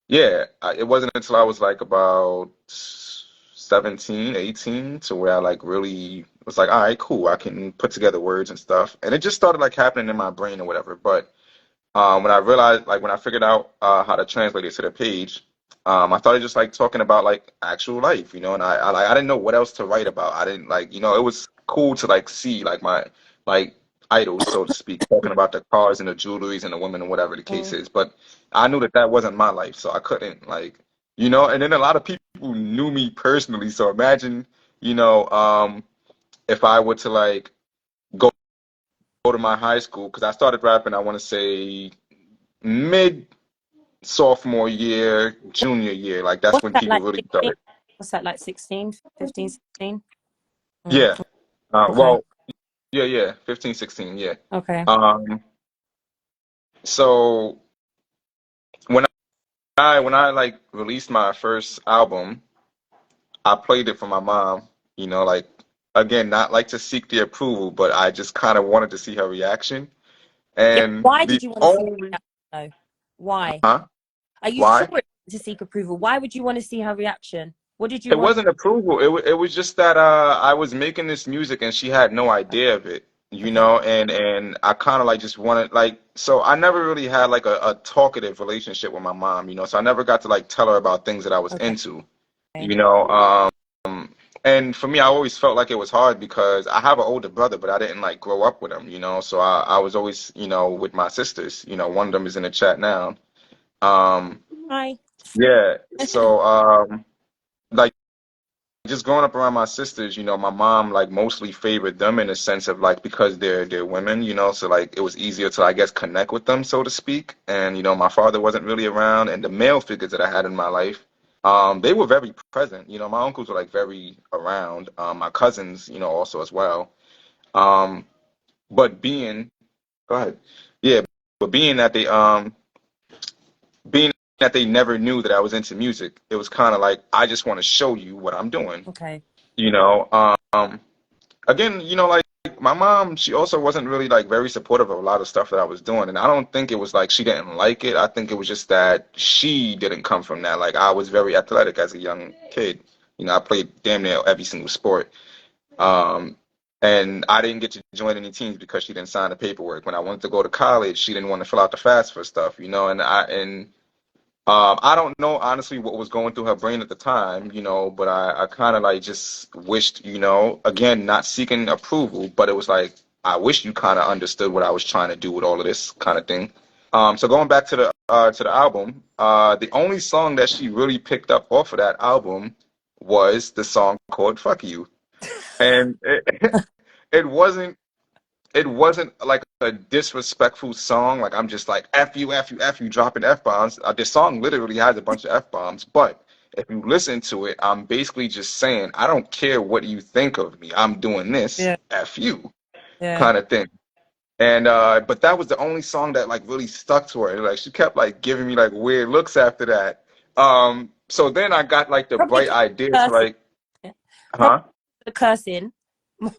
yeah, it wasn't until I was like about 17, 18 to where I like really was like, all right, cool, I can put together words and stuff. And it just started like happening in my brain or whatever. But when I realized, like when I figured out how to translate it to the page, I started just like talking about like actual life, you know, and I didn't know what else to write about. I didn't like, you know, it was cool to like see like my like idols, so to speak, talking about the cars and the jewelries and the women and whatever the case Mm. is. But I knew that that wasn't my life, so I couldn't like, you know. And then a lot of people knew me personally, so imagine, you know, if I were to like to my high school, because I started rapping, I want to say mid sophomore year, junior year. Like that's What's when that people like? really 16? started. What's that like? 16, 15, 16? Mm, Yeah. okay. Well, yeah, 15, 16, yeah. Okay. Um, so when when I like released my first album, I played it for my mom, like again, not like to seek the approval, but I just kind of wanted to see her reaction. Yeah. And Why the did you want to see her only, reaction though? Why? huh? Are you sure Why? it's to seek approval? Why would you want to see her reaction? What did you It want? wasn't approval. It was just that I was making this music and she had no idea of it, Okay. and I kind of like just wanted like so I never really had like a talkative relationship with my mom, so I never got to like tell her about things that I was Okay. into, you know. And for me, I always felt like it was hard because I have an older brother, but I didn't like grow up with him, so I was always, with my sisters. One of them is in the chat now. Um, Hi. yeah, so like just growing up around my sisters, my mom like mostly favored them in a sense of like because they're women, so like it was easier to I guess connect with them, so to speak. And my father wasn't really around, and the male figures that I had in my life, they were very present. My uncles were like very around, my cousins, also as well. Um, but being, go ahead, yeah, but being that they never knew that I was into music, it was kind of like I just want to show you what I'm doing, Okay. you know. Again, like my mom, she also wasn't really like very supportive of a lot of stuff that I was doing. And I don't think it was like she didn't like it. I think it was just that she didn't come from that. Like I was very athletic as a young kid. I played damn near every single sport. Um, and I didn't get to join any teams because she didn't sign the paperwork. When I wanted to go to college, she didn't want to fill out the FAFSA stuff, and I don't know honestly what was going through her brain at the time, but I kind of like just wished, again, not seeking approval, but it was like I wish you kind of understood what I was trying to do with all of this kind of thing. So going back to the album, the only song that she really picked up off of that album was the song called "Fuck You," and it wasn't it wasn't like a disrespectful song. Like I'm just like F you, F you, F you, dropping F bombs. This song literally has a bunch of F bombs, but if you listen to it, I'm basically just saying, I don't care what you think of me. I'm doing this, Yeah. F you, Yeah. kind of thing. And but that was the only song that like really stuck to her. Like she kept like giving me like weird looks after that. So then I got like the Probably bright 'cause idea of to cursing. like, Yeah. Probably huh? the cursing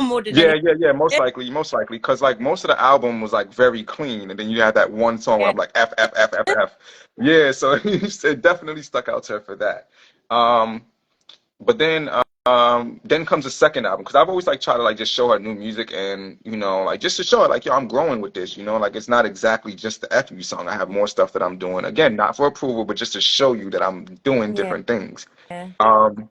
more than Yeah, anything. yeah, yeah. Most likely, because like most of the album was like very clean, and then you had that one song where Yeah. I'm like F F F F F. Yeah, so it definitely stuck out to her for that. Um, but then comes the second album because I've always like tried to like just show her new music and like just to show her like yo I'm growing with this, like it's not exactly just the F you song. I have more stuff that I'm doing again, not for approval, but just to show you that I'm doing Yeah. different things. Yeah. Um,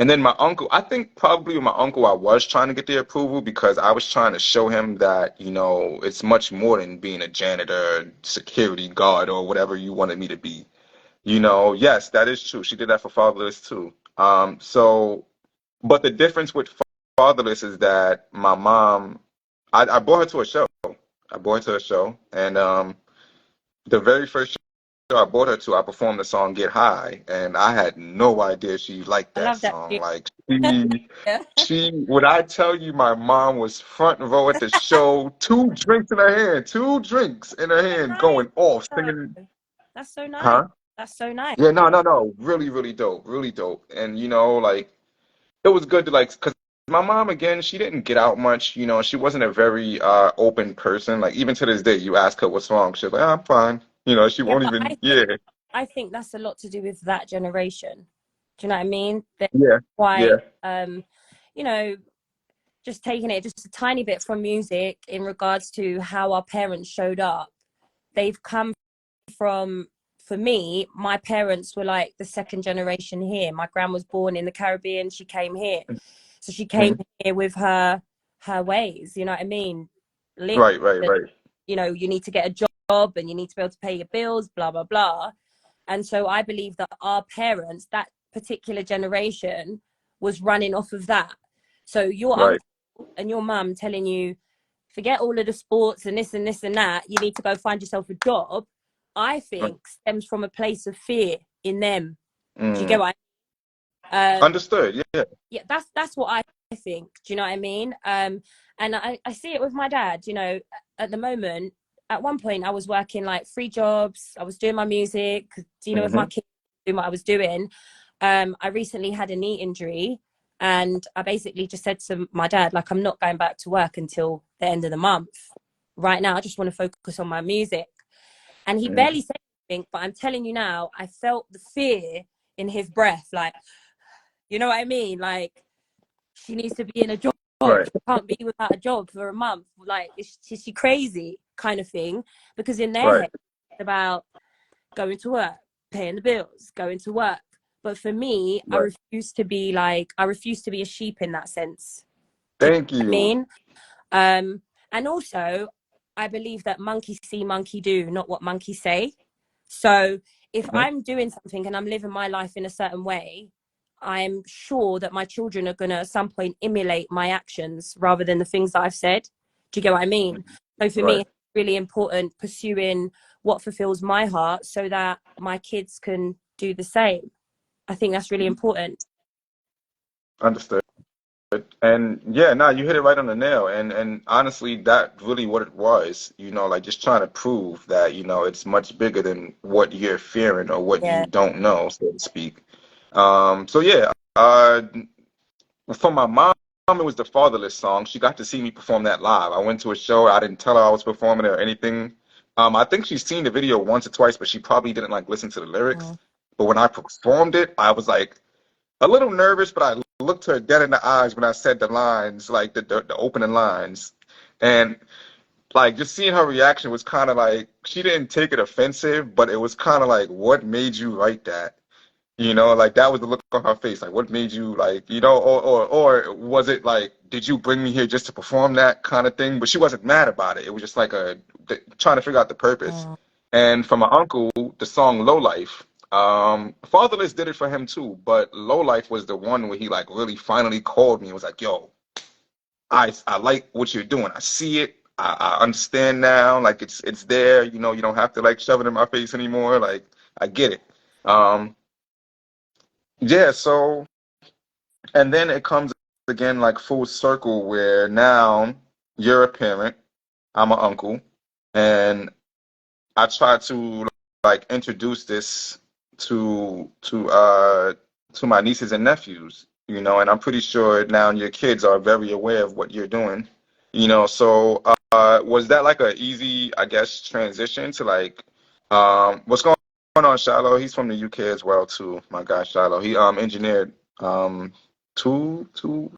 and then my uncle, I think probably with my uncle, I was trying to get the approval because I was trying to show him that, it's much more than being a janitor, security guard, or whatever you wanted me to be. Yes, that is true. She did that for Fatherless too. But the difference with Fatherless is that my mom, I brought her to a show. I brought her to a show, and the very first show I brought her to, I performed the song "Get High," and I had no idea she liked I that love that song. tune. Like Yeah. when I tell you, my mom was front row at the show, two drinks in her hand, So nice. going off, Oh, singing, that's so nice. huh? That's so nice. Yeah, no, no, no, really, really dope, really dope. And like it was good to like, because my mom again, she didn't get out much. She wasn't a very open person. Like even to this day, you ask her what's wrong, she's like, I'm fine. She Yeah, won't but even, yeah, I think that's a lot to do with that generation. Do you know what I mean? That's yeah, why yeah, you know, just taking it just a tiny bit from music in regards to how our parents showed up. They've come from, for me, my parents were like the second generation here. My gran was born in the Caribbean. She came here. So she came mhm. here with her ways, you know what I mean? Live, Right, right, right, you need to get a job and you need to be able to pay your bills, blah, blah, blah. And so I believe that our parents, that particular generation, was running off of that. So your right, uncle and your mum telling you forget all of the sports and this and this and that. You need to go find yourself a job. I think stems from a place of fear in them. Do you get what Understood. Yeah. yeah, that's what I think. Do you know what I mean? And I see it with my dad. You know, at the moment, at one point, I was working like 3 jobs. I was doing my music, you know, with my kids, doing what I was doing. I recently had a knee injury, and I basically just said to my dad, like, I'm not going back to work until the end of the month. Right now, I just want to focus on my music. And he barely said anything, but I'm telling you now, I felt the fear in his breath, like, you know what I mean? Like, she needs to be in a job. Right. She can't be without a job for a month. Like, is she crazy kind of thing? Because in their Right. head, it's about going to work, paying the bills, going to work. But for me, I Right. refuse to be a sheep in that sense. Thank I you. mean, and also, I believe that monkeys see, monkey do, not what monkeys say. So if I'm doing something and I'm living my life in a certain way, I'm sure that my children are going to at some point emulate my actions rather than the things that I've said. Do you get what I mean? So for me, Right. it's really important pursuing what fulfills my heart so that my kids can do the same. I think that's really important. Understood. And yeah, no, you hit it right on the nail. And honestly, that really what it was, you know, like just trying to prove that, you know, it's much bigger than what you're fearing or what Yeah. you don't know, so to speak. So yeah, for my mom, it was the Fatherless song. She got to see me perform that live. I went to a show. I didn't tell her I was performing it or anything. I think she's seen the video once or twice, but she probably didn't like listen to the lyrics. But when I performed it, I was like a little nervous, but I looked her dead in the eyes when I said the lines, like the opening lines. And like just seeing her reaction was kind of like she didn't take it offensive, but it was kind of like, what made you write that? You know, like that was the look on her face. Like, what made you like, you know, or was it like, did you bring me here just to perform that kind of thing? But she wasn't mad about it. It was just like trying to figure out the purpose. And for my uncle, the song Low Life, Fatherless did it for him too, but Low Life was the one where he like really finally called me and was like, yo, I like what you're doing. I see it. I understand now. Like it's there. You know, you don't have to like shove it in my face anymore. Like I get it. Um, yeah, so and then it comes again like full circle where now you're a parent, I'm an uncle, and I try to like introduce this to my nieces and nephews, you know, and I'm pretty sure now your kids are very aware of what you're doing, you know. So was that like a easy, I guess, transition to like what's going on, Shiloh? He's from the UK as well too, my guy Shiloh. He engineered two two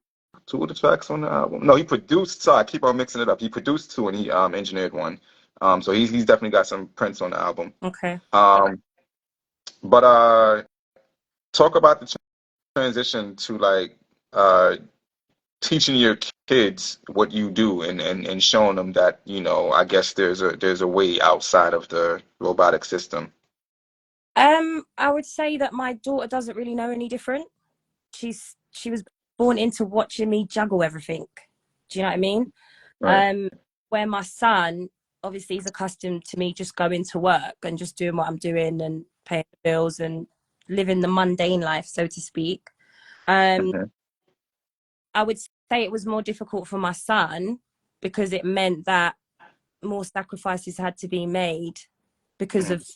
two of the tracks on the album. No, he produced. So I keep on mixing it up. He produced two and he engineered one. So he's definitely got some prints on the album. Okay. But talk about the transition to like teaching your kids what you do and showing them that, you know, I guess there's a way outside of the robotic system. I would say that my daughter doesn't really know any different. She was born into watching me juggle everything. Do you know what I mean? Right. Where my son obviously is accustomed to me just going to work and just doing what I'm doing and paying the bills and living the mundane life, so to speak. Mhm. I would say it was more difficult for my son because it meant that more sacrifices had to be made because of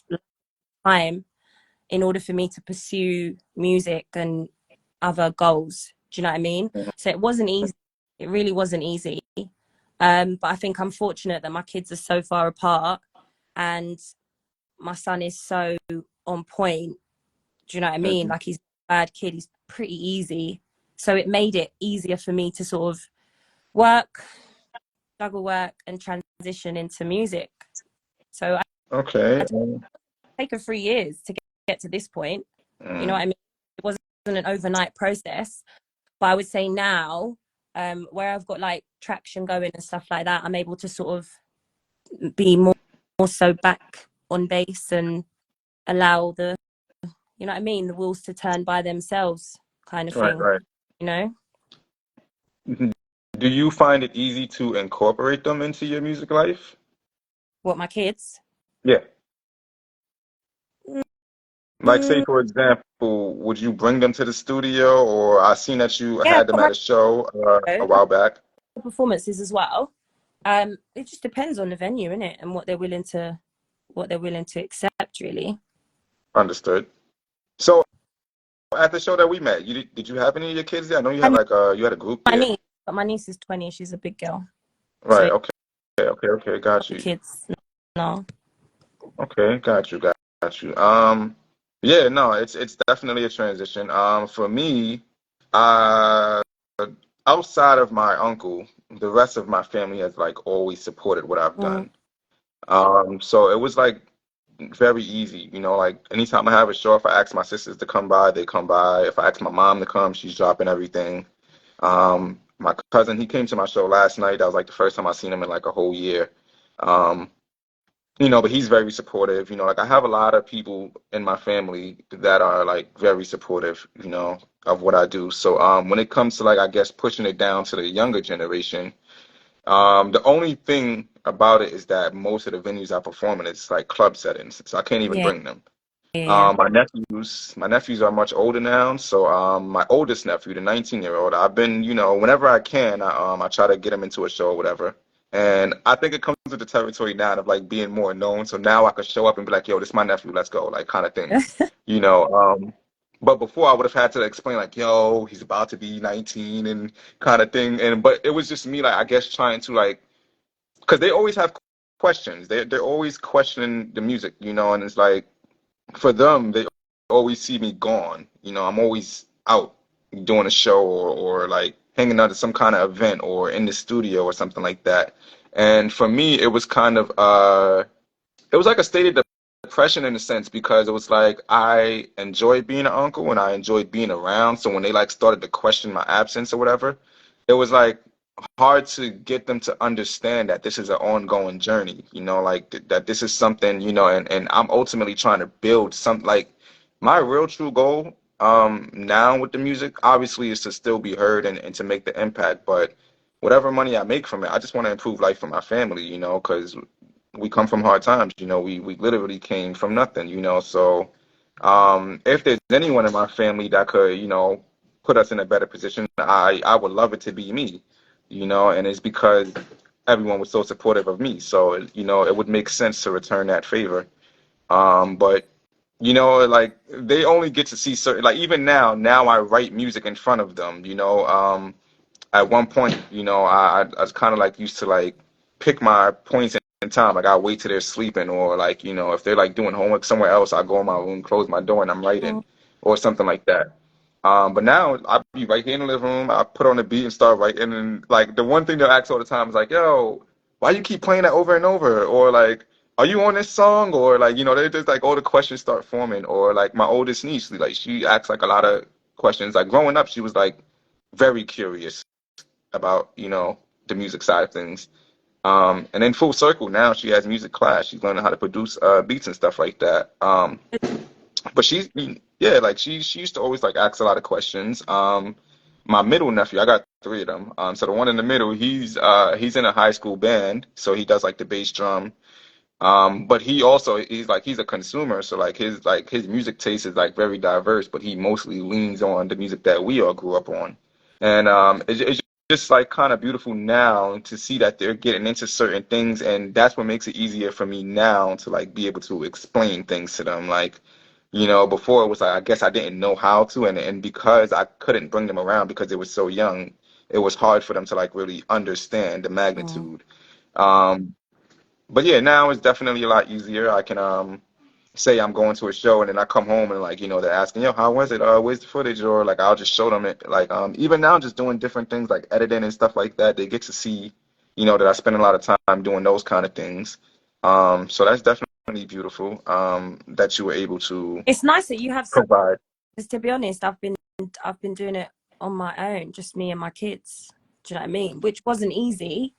time in order for me to pursue music and other goals. Do you know what I mean? So it wasn't easy. It really wasn't easy. But I think I'm fortunate that my kids are so far apart and my son is so on point. Do you know what I mean? Mhm. Like he's a bad kid. He's pretty easy. So it made it easier for me to sort of work, juggle work and transition into music. So Okay. it's taken 3 years to get to this point. You know what I mean? It wasn't an overnight process. But I would say now, where I've got like traction going and stuff like that, I'm able to sort of be more so back on base and allow the, you know what I mean, the wheels to turn by themselves kind of Right, thing, right. you know? Mhm. Do you find it easy to incorporate them into your music life? What, my kids? Yeah. Like, say, Mm, for example, would you bring them to the studio, or I seen that you yeah, had them but at a show a my while back? performances as well. It just depends on the venue, innit, and what they're willing to accept, really. Understood. So at the show that we met, did you have any of your kids there? I know you had And like you had a group my there. niece, but my niece is 20. She's a big girl, so Right. Okay. Okay. Got the you. kids, no. Okay. Got you. Yeah. No. It's definitely a transition. For me, uh, outside of my uncle, the rest of my family has like always supported what I've Mm, done. So it was like very easy, like anytime I have a show, if I ask my sisters to come by, they come by. If I ask my mom to come, she's dropping everything. My cousin, he came to my show last night. That was like the first time I seen him in like a whole year. Um, but he's very supportive. Like I have a lot of people in my family that are like very supportive, of what I do. So when it comes to like I guess pushing it down to the younger generation, the only thing about it is that most of the venues I perform in it's like club settings, so I can't even yeah, bring them. yeah, My nephews are much older now. So my oldest nephew, the 19-year-old, I've been, whenever I can, I try to get him into a show or whatever. And I think it comes with the territory now of like being more known. So now I could show up and be like, yo, this is my nephew, let's go, like kind of thing, yeah. you know. But before I would have had to explain like, yo, he's about to be 19 and kind of thing. But it was just me, like I guess trying to like, because they always have questions. They're always questioning the music, and it's like for them, they always see me gone. I'm always out doing a show or like hanging out at some kind of event or in the studio or something like that. And for me, it was kind of it was like a state of depression in a sense because it was like I enjoyed being an uncle and I enjoyed being around. So when they like started to question my absence or whatever, it was like hard to get them to understand that this is an ongoing journey, like that this is something, and I'm ultimately trying to build some like my real true goal now with the music obviously is to still be heard and to make the impact, but whatever money I make from it, I just want to improve life for my family, because we come from hard times, we literally came from nothing, so if there's anyone in my family that could, put us in a better position, I would love it to be me, and it's because everyone was so supportive of me. So, it would make sense to return that favor. But like they only get to see certain, like even now I write music in front of them, at one point, I was kind of like used to like pick my points in time. Like I wait till they're sleeping, or like if they're like doing homework somewhere else, I go in my room, close my door, and I'm writing, Mm. or something like that. But now I be right here in the living room. I put on the beat and start writing, and like the one thing they'll ask all the time is like, "Yo, why you keep playing that over and over?" Or like, "Are you on this song?" Or like, they just like all the questions start forming. Or like my oldest niece, like she asks like a lot of questions. Like growing up, she was like very curious about the music side of things. And then full circle now she has music class. She's learning how to produce beats and stuff like that. But she's yeah, like she used to always like ask a lot of questions. My middle nephew, I got three of them. So the one in the middle, he's in a high school band, so he does like the bass drum. But he's a consumer, so like his music taste is like very diverse, but he mostly leans on the music that we all grew up on. And it's just like kind of beautiful now to see that they're getting into certain things, and that's what makes it easier for me now to like be able to explain things to them. Like, before it was like I guess I didn't know how to, and because I couldn't bring them around because they were so young, it was hard for them to like really understand the Mm. magnitude. Um, but yeah, now it's definitely a lot easier. I can say I'm going to a show and then I come home and like, they're asking, yo, how was it? Where's the footage? Or like I'll just show them it. Like even now just doing different things like editing and stuff like that, they get to see, that I spend a lot of time doing those kind of things. So that's definitely beautiful. That you were able to It's nice that you have, provide. because to be honest, I've been doing it on my own, just me and my kids. Do you know what I mean? Which wasn't easy,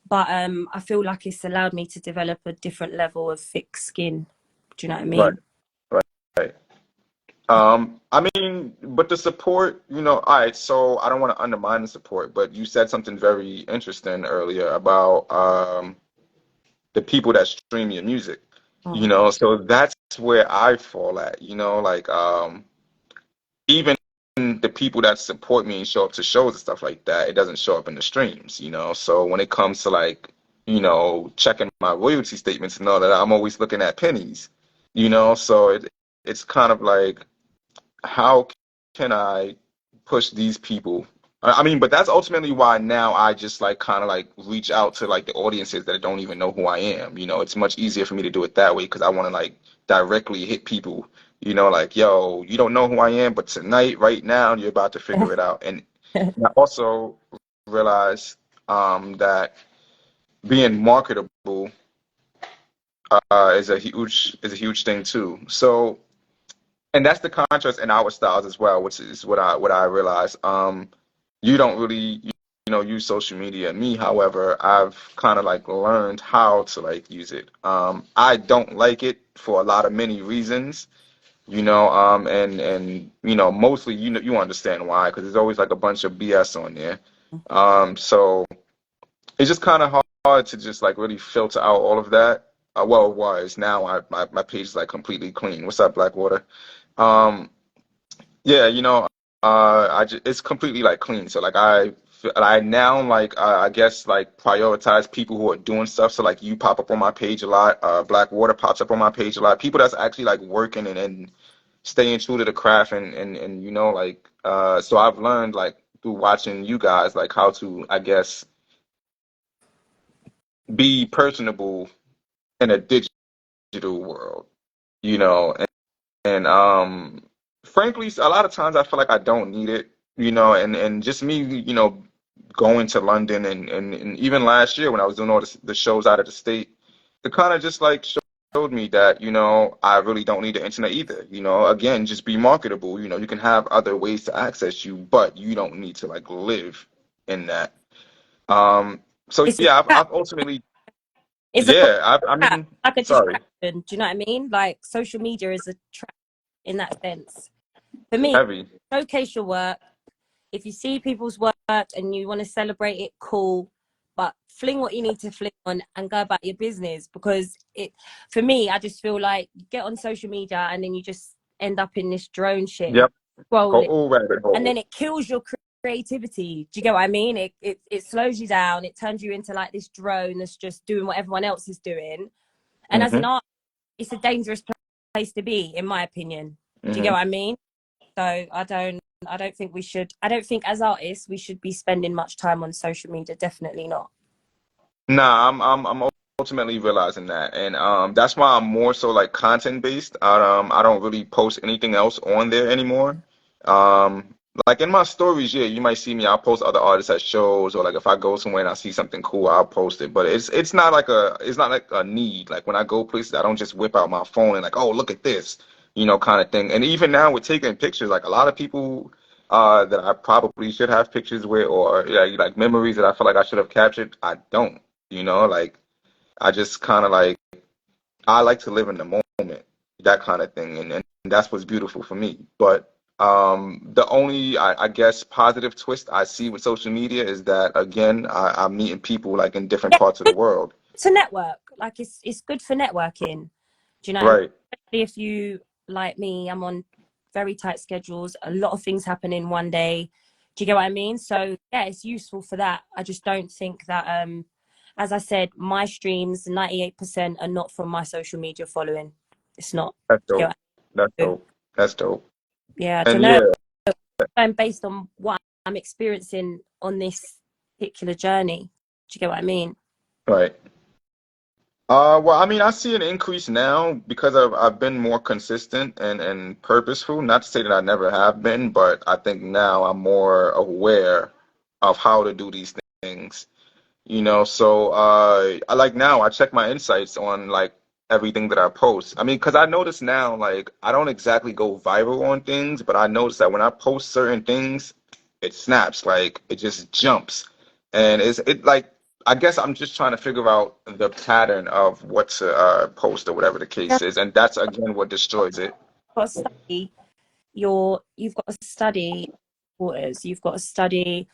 but I feel like it's allowed me to develop a different level of thick skin. Do you know what I Right, mean? right, right. I mean, but the support, all right, so I don't want to undermine the support, but you said something very interesting earlier about the people that stream your music, Mm. so that's where I fall at, like even the people that support me and show up to shows and stuff like that, it doesn't show up in the streams, so when it comes to like, checking my royalty statements and all that, I'm always looking at pennies, so it's kind of like, how can I push these people? I mean, but that's ultimately why now I just like kind of like reach out to like the audiences that don't even know who I am. It's much easier for me to do it that way because I want to like directly hit people, like, yo, you don't know who I am, but tonight, right now, you're about to figure it out. And I also realize that being marketable is a huge thing too. So, and that's the contrast in our styles as well, which is what I realize. You don't really, use social media. Me, however, I've kind of like learned how to like use it. I don't like it for a lot of many reasons, and mostly you understand why, because there's always like a bunch of BS on there. So it's just kind of hard to just like really filter out all of that. Well, it was. Now my page is like completely clean. What's up, Blackwater? Um, yeah, it's completely like clean. So like I now like I guess like prioritize people who are doing stuff. So like you pop up on my page a lot. Blackwater pops up on my page a lot. People that's actually like working and staying true to the craft and like so I've learned like through watching you guys like how to, I guess, be personable in a digital world, and frankly, a lot of times I feel like I don't need it, and just me, going to London and even last year when I was doing all the shows out of the state, it kind of just like showed me that, I really don't need the internet either. Again, just be marketable. You can have other ways to access you, but you don't need to like live in that. So It's a yeah, trap. I've ultimately, It's a yeah, I trap, mean, like a sorry, distraction. Do you know what I mean? Like social media is a trap in that sense. For me, heavy. showcase your work. If you see people's work and you want to celebrate it, cool. But fling what you need to fling on and go about your business, because for me, I just feel like you get on social media and then you just end up in this drone shit, Yep. scrolling, Whole rabbit and then hole. it kills your creativity. Do you get what I mean? It slows you down. It turns you into like this drone that's just doing what everyone else is doing. And as an Hmm. artist, it's a dangerous place to be, in my opinion. Do you get Hmm. what I mean? So I don't think we should. I don't think as artists we should be spending much time on social media. Definitely not. Nah, I'm ultimately realizing that, and that's why I'm more so like content based. I don't really post anything else on there anymore. Um, like in my stories, yeah, you might see me. I'll post other artists at shows, or like if I go somewhere and I see something cool, I'll post it. But it's not like a need. Like when I go places, I don't just whip out my phone and like, oh, look at this, kind of thing. And even now with taking pictures, like a lot of people that I probably should have pictures with, or yeah, like memories that I feel like I should have captured, I don't. Like I just kind of like I like to live in the moment, that kind of thing, and that's what's beautiful for me. But the only I guess positive twist I see with social media is that again I'm meeting people like in different Yeah, parts of the world. to network. Like it's good for networking. Do you know what I mean? Right. Especially if you like me, I'm on very tight schedules. A lot of things happen in one day. Do you get what I mean? So yeah, it's useful for that. I just don't think that as I said, my streams 98% are not from my social media following. It's not. That's Do you get dope. what That's I mean? dope. That's dope. Yeah, I don't And know. yeah, I'm based on what I'm experiencing on this particular journey. Do you get what I mean? right. Well, I mean, I see an increase now because I've been more consistent and purposeful. Not to say that I never have been, but I think now I'm more aware of how to do these things. So I like now I check my insights on like everything that I post. I mean, because I notice now like I don't exactly go viral on things, but I notice that when I post certain things, it snaps, like it just jumps. And it like I guess I'm just trying to figure out the pattern of what to post or whatever the Yeah, case is, and that's again what destroys it. I've got to study. you've got to study waters, you've got to study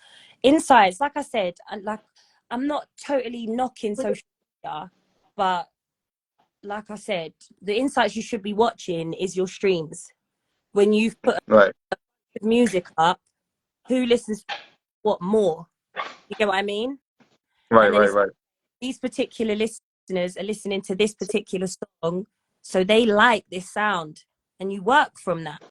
insights. Like I said, and like I'm not totally knocking social media, but like I said, the insights you should be watching is your streams. When you've put Right, music up, who listens to what more? You get what I mean? right, And then right, it's right, these particular listeners are listening to this particular song, so they like this sound, and you work from that.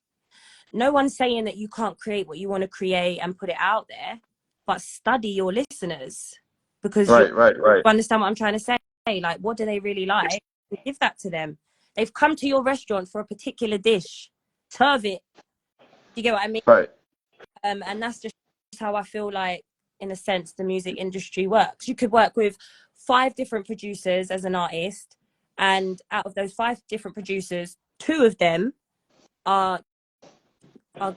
No one's saying that you can't create what you want to create and put it out there, but study your listeners, because you right. understand what I'm trying to say. Like, what do they really like? And give that to them. They've come to your restaurant for a particular dish. Serve it. Do you get what I mean? Right. And that's just how I feel like, in a sense, the music industry works. You could work with 5 different producers as an artist, and out of those 5 different producers, 2 of them are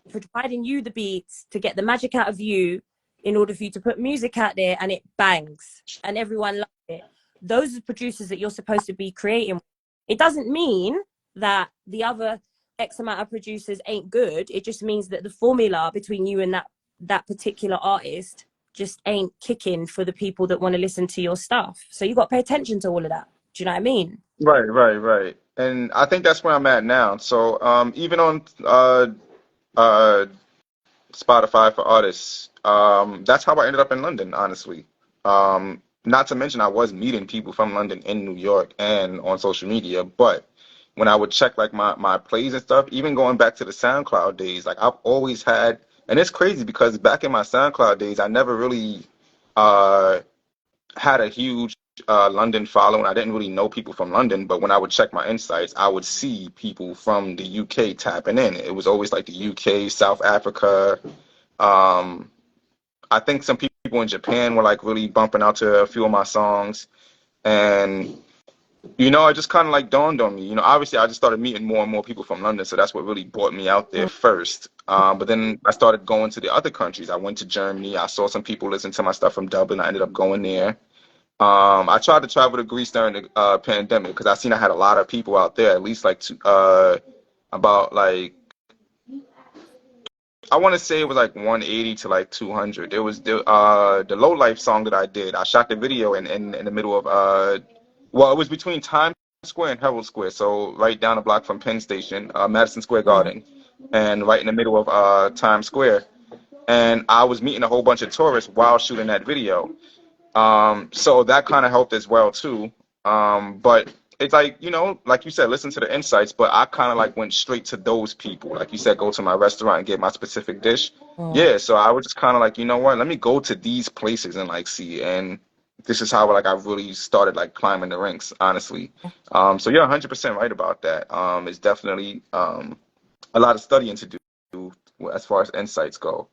providing you the beats to get the magic out of you in order for you to put music out there, and it bangs and everyone loves it. Those are producers that you're supposed to be creating. It doesn't mean that the other X amount of producers ain't good. It just means that the formula between you and that particular artist just ain't kicking for the people that want to listen to your stuff. So you got to pay attention to all of that. Do you know what I mean? Right. And I think that's where I'm at now. So even on uh Spotify for artists, that's how I ended up in London, honestly. Not to mention I was meeting people from London in New York and on social media, but when I would check like my plays and stuff, even going back to the SoundCloud days, like I've always had, and it's crazy because back in my SoundCloud days, I never really uh had a huge London following. I didn't really know people from London, but when I would check my insights, I would see people from the UK tapping in. It was always like the UK, South Africa. Um, I think some people in Japan were like really bumping out to a few of my songs. And, it just kind of like dawned on me. Obviously, I just started meeting more and more people from London. So that's what really brought me out there first. But then I started going to the other countries. I went to Germany. I saw some people listen to my stuff from Dublin. I ended up going there. I tried to travel to Greece during the pandemic because I seen I had a lot of people out there, at least like about like I want to say it was like 180 to like 200. There was the Low Life song that I did. I shot the video in the middle of well, it was between Times Square and Herald Square, so right down the block from Penn Station, Madison Square Garden, and right in the middle of Times Square. And I was meeting a whole bunch of tourists while shooting that video. So that kind of helped as well too. But it's like, like you said, listen to the insights, but I kind of like went straight to those people. Like you said, go to my restaurant and get my specific dish. Yeah, so I was just kind of like, you know what, let me go to these places and like see. And this is how like I really started like climbing the ranks, honestly. So you're 100% right about that. It's definitely a lot of studying to do as far as insights go.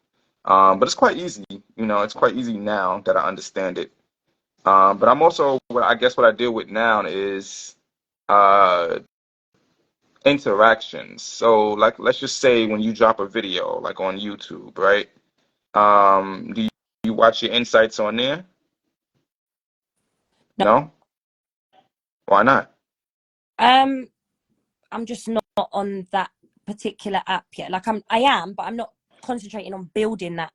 But it's quite easy, it's quite easy now that I understand it. But I'm also, I guess what I deal with now is uh, interactions. So, like, let's just say when you drop a video, like on YouTube, right? Do you watch your insights on there? No, No? Why not? I'm just not on that particular app yet. Like I am, but I'm not concentrating on building that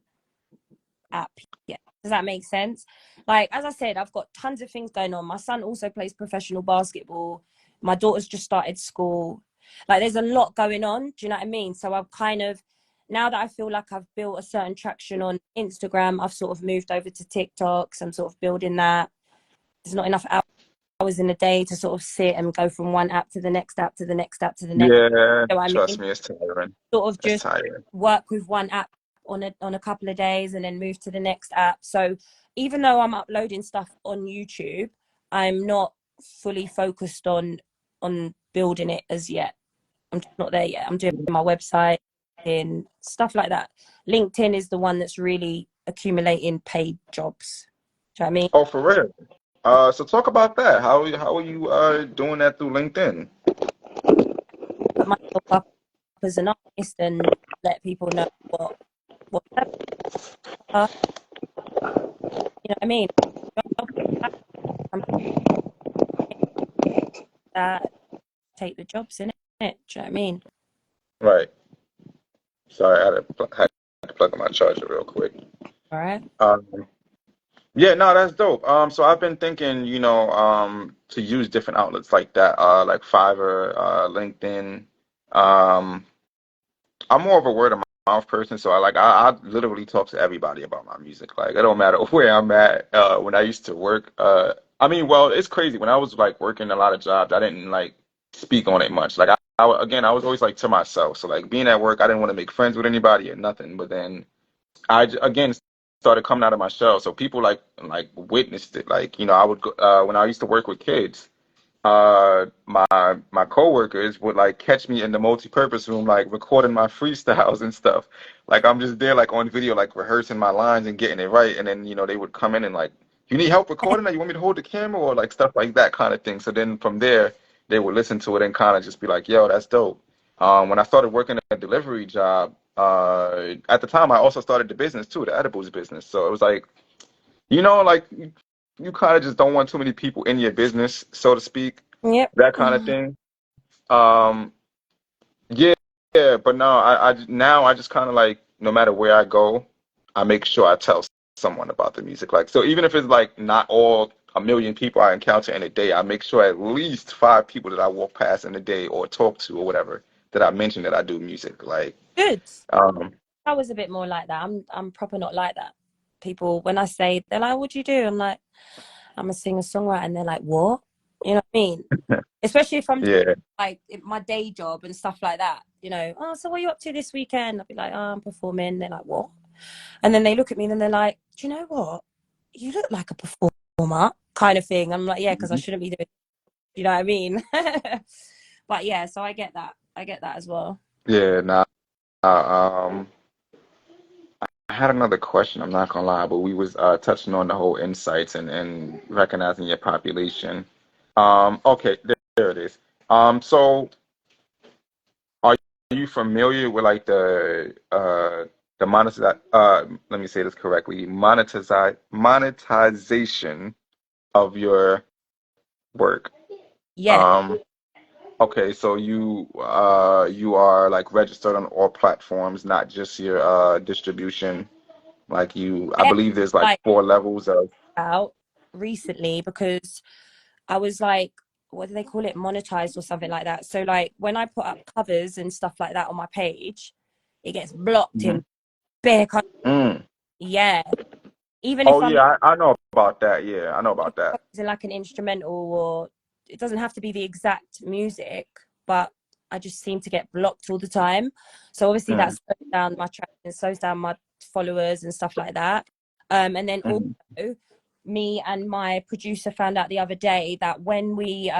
app yet. Does that make sense? Like, as I said, I've got tons of things going on. My son also plays professional basketball. My daughter's just started school. Like, there's a lot going on. Do you know what I mean? So I've kind of, now that I feel like I've built a certain traction on Instagram, I've sort of moved over to TikTok. So I'm sort of building that. There's not enough hours in a day to sort of sit and go from one app to the next app to the next app to the next. Yeah, So I trust mean, me, it's tiring. sort of It's just tiring. work with one app on a couple of days and then move to the next app. So even though I'm uploading stuff on YouTube, I'm not fully focused on building it as yet. I'm just not there yet. I'm doing my website and stuff like that. LinkedIn is the one that's really accumulating paid jobs. Do you know what I mean? Oh, for real? So talk about that. How are you doing that through LinkedIn? Put myself up as an artist and let people know what you know what I mean? That take the jobs in it. Do you know what I mean? Right. Sorry, I had to plug in my charger real quick. All right. Um, yeah, no, that's dope. So I've been thinking, to use different outlets like that, like Fiverr, LinkedIn. Um, I'm more of a word of mouth person, so I literally talk to everybody about my music. Like it don't matter where I'm at. When I used to work, I mean, well, it's crazy. When I was like working a lot of jobs, I didn't like speak on it much. Like again, I was always like to myself. So like being at work, I didn't want to make friends with anybody or nothing. But then again started coming out of my shell, so people like witnessed it. Like I would go, when I used to work with kids, my coworkers would like catch me in the multi-purpose room like recording my freestyles and stuff. Like I'm just there like on video like rehearsing my lines and getting it right, and then they would come in and like, you need help recording that, you want me to hold the camera, or like stuff like that kind of thing. So then from there they would listen to it and kind of just be like, yo, that's dope. When I started working a delivery job, at the time I also started the business too, the edibles business. So it was like, like you kind of just don't want too many people in your business, so to speak, Yep. that kind of thing. Um, yeah, yeah, but no, now I just kind of like, no matter where I go, I make sure I tell someone about the music. Like, so even if it's like not all a million people I encounter in a day, I make sure at least 5 people that I walk past in a day or talk to or whatever that I mention that I do music. Like, Good. um, I was a bit more like that. I'm proper not like that. People, when I say, they're like, "What do you do?" I'm like, "I'm a singer songwriter," and they're like, "What?" You know what I mean? Especially if I'm yeah, like my day job and stuff like that. Oh, so what are you up to this weekend? I'll be like, "Oh, I'm performing." They're like, "What?" And then they look at me and then they're like, "Do you know what? You look like a performer," kind of thing. I'm like, "Yeah, because I mhm, shouldn't be doing." You know what I mean? But yeah, so I get that. I get that as well. yeah, nah, um, I had another question, I'm not gonna lie, but we was touching on the whole insights and recognizing your population. Okay, there it is. So are you familiar with like the let me say this correctly, monetization of your work? Yeah. Um, okay, so you are like registered on all platforms, not just your distribution. Like I Yeah. believe there's like Like 4 levels of. out recently because I was like, what do they call it? Monetized or something like that. So like when I put up covers and stuff like that on my page, it gets blocked Mhm. in bare Mm. yeah. Even Oh if I'm yeah, I know about that. Yeah, I know about that. using like an instrumental, or it doesn't have to be the exact music, but I just seem to get blocked all the time. So obviously that Mm. slows down my track and slows down my followers and stuff like that. And then also Mhm. me and my producer found out the other day that when we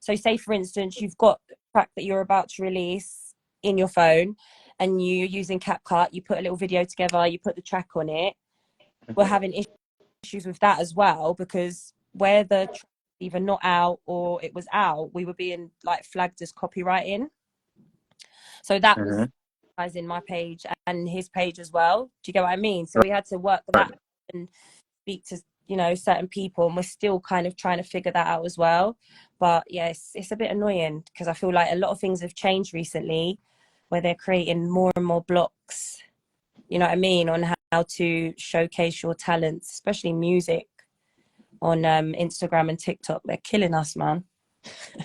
so say for instance you've got a track that you're about to release in your phone and you're using CapCut, you put a little video together, you put the track on it, we're having issues with that as well, because where the track either not out or it was out, we were being like flagged as copywriting. So that was Mhm. in my page and his page as well. Do you get what I mean? So we had to work Right. that and speak to certain people, and we're still kind of trying to figure that out as well. But yes, it's a bit annoying because I feel like a lot of things have changed recently where they're creating more and more blocks, you know what I mean, on how to showcase your talents, especially music on Instagram and TikTok. They're killing us, man.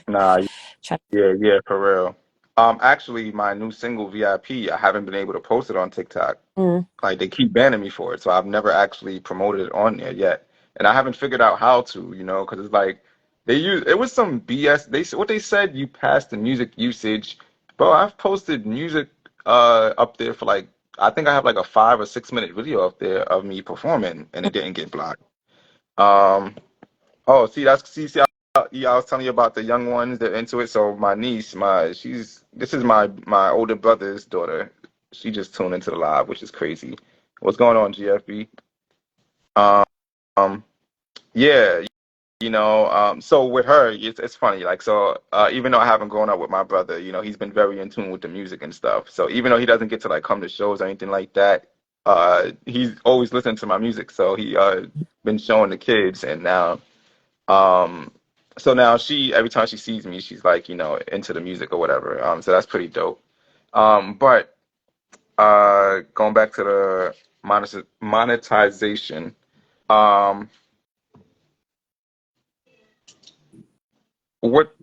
Nah, Try- yeah, yeah, for real. Actually, my new single VIP, I haven't been able to post it on TikTok. Mm. Like they keep banning me for it, so I've never actually promoted it on there yet, and I haven't figured out how to, because it's like it was some BS. What they said, you passed the music usage, bro. I've posted music up there for like, I think I have like a 5 or 6 minute video up there of me performing, and it didn't get blocked. Um, oh, see, yeah, I was telling you about the young ones that are into it. So my niece, this is my older brother's daughter. She just tuned into the live, which is crazy. What's going on, GFB? Um, yeah, so with her, it's funny. Like, so even though I haven't grown up with my brother, he's been very in tune with the music and stuff. So even though he doesn't get to like come to shows or anything like that, he's always listening to my music. So he been showing the kids, and now. Um, so now every time she sees me, she's like, into the music or whatever. So that's pretty dope. But going back to the monetization. Um, what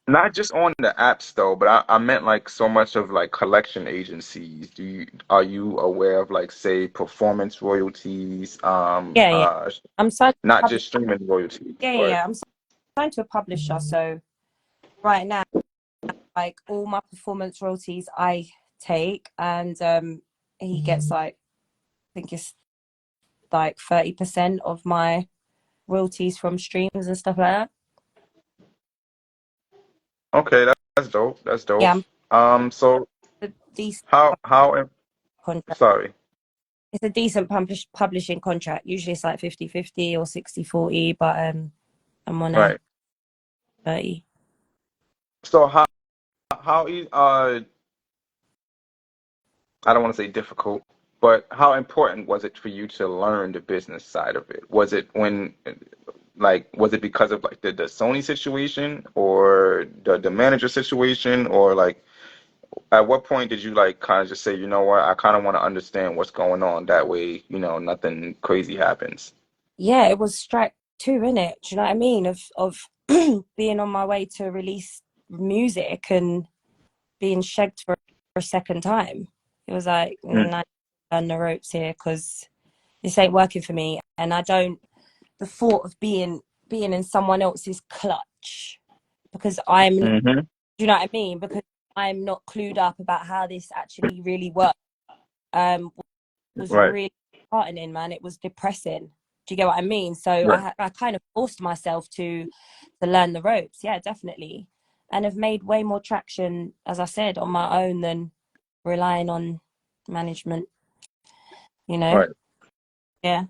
Not just on the apps though, but I meant like so much of like collection agencies. Are you aware of like say performance royalties, Yeah, yeah. I'm signed to a not publisher. just streaming royalties, Yeah, yeah, but yeah. I'm signed to a publisher. So right now, like all my performance royalties I take, and he gets like, I think it's like 30% of my royalties from streams and stuff like that. okay, that's dope. That's dope. Yeah, I'm So a decent how contract. sorry. It's a decent publishing contract. Usually it's like 50-50 or 60-40, but I'm on a Right. 30. So how I don't want to say difficult, but how important was it for you to learn the business side of it? Was it because of like the Sony situation or the manager situation, or like at what point did you like kind of just say, you know what, I kind of want to understand what's going on, that way, nothing crazy happens. Yeah, it was strike two, innit? Do you know what I mean? Of being on my way to release music and being shagged for a second time. It was like, Mm, I done the ropes here because this ain't working for me. And I don't, the thought of being in someone else's clutch because I'm not, hmm do you know what I mean? Because I'm not clued up about how this actually really works. Um, was Right, really disheartening, man. It was depressing. Do you get what I mean? So right, I kind of forced myself to learn the ropes. Yeah, definitely. And have made way more traction, as I said, on my own than relying on management, you know? right. Yeah.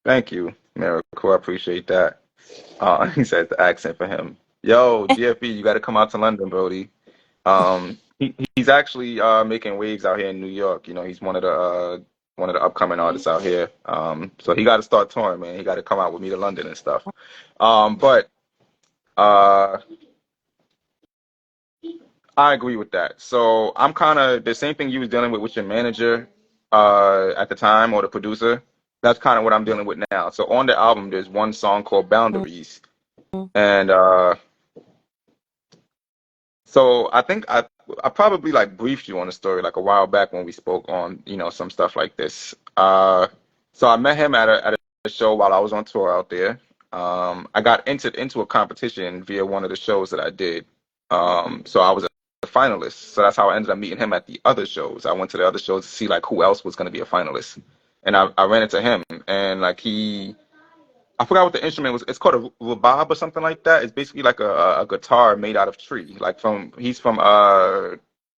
Thank you, Miracle. I appreciate that. He said the accent for him. Yo, GFB, you got to come out to London, Brody. He's actually making waves out here in New York. He's one of the upcoming artists out here. So he got to start touring, man. He got to come out with me to London and stuff. But uh, I agree with that. So I'm kind of the same thing you was dealing with your manager at the time, or the producer. That's kind of what I'm dealing with now. So on the album, there's one song called Boundaries, Mhm. and so I think I probably like briefed you on the story like a while back when we spoke on some stuff like this. So I met him at a show while I was on tour out there. I got entered into a competition via one of the shows that I did. So I was a finalist. So that's how I ended up meeting him at the other shows. I went to the other shows to see like who else was going to be a finalist, and I ran into him, and like I forgot what the instrument was. It's called a rubab or something like that. It's basically like a guitar made out of tree. Like he's from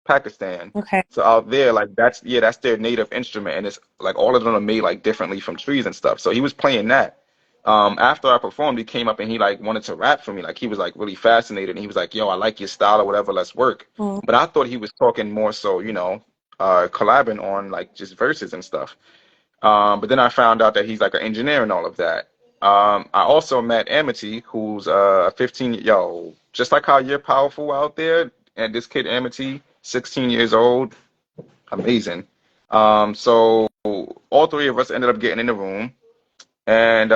Pakistan. Okay. So out there, like that's their native instrument, and it's like all of them are made like differently from trees and stuff. So he was playing that. After I performed, he came up and he like wanted to rap for me. Like he was like really fascinated, and he was like, "Yo, I like your style or whatever. Let's work." Mm. But I thought he was talking more so, collabing on like just verses and stuff. But then I found out that he's like an engineer and all of that. I also met Amity, who's 15. Yo, just like how you're powerful out there, and this kid Amity, 16 years old, amazing. So all three of us ended up getting in the room, and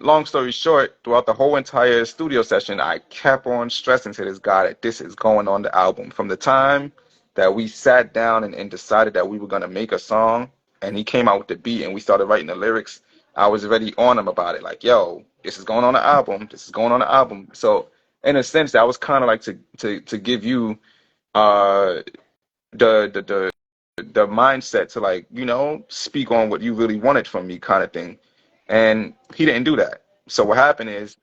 long story short, throughout the whole entire studio session, I kept on stressing to this guy that this is going on the album. From the time that we sat down and decided that we were gonna make a song, and he came out with the beat, and we started writing the lyrics, I was already on him about it. Like, yo, this is going on the album. This is going on the album. So in a sense, that was kind of like to give you uh the the the the mindset to like speak on what you really wanted from me, kind of thing. And he didn't do that. So what happened is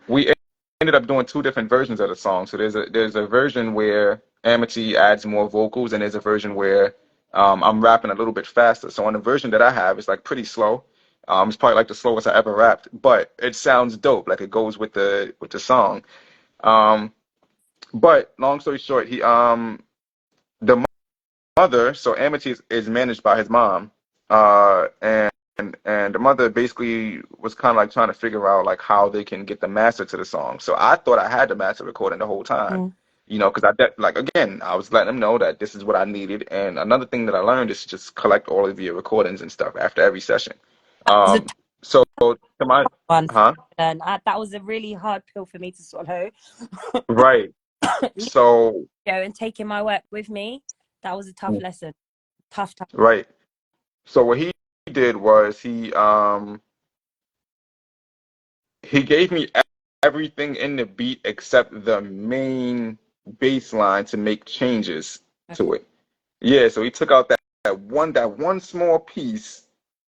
we ended up doing two different versions of the song. So there's a version where Amity adds more vocals, and there's a version where I'm rapping a little bit faster. So on the version that I have, it's like pretty slow. It's probably like the slowest I ever rapped, but it sounds dope. Like it goes with the song. Um, but long story short, the mother, so Amity is managed by his mom, and the mother basically was kind of like trying to figure out like how they can get the master to the song. So I thought I had the master recording the whole time. Mm. you know, because like again, I was letting them know that this is what I needed. And another thing that I learned is to just collect all of your recordings and stuff after every session. That was a So to my, one for huh? me to learn. That was a really hard pill for me to swallow. Right. So, And taking my work with me, that was a tough lesson. Tough. right. So what he did was he gave me everything in the beat except the main bass line to make changes to it. Yeah, so he took out that one small piece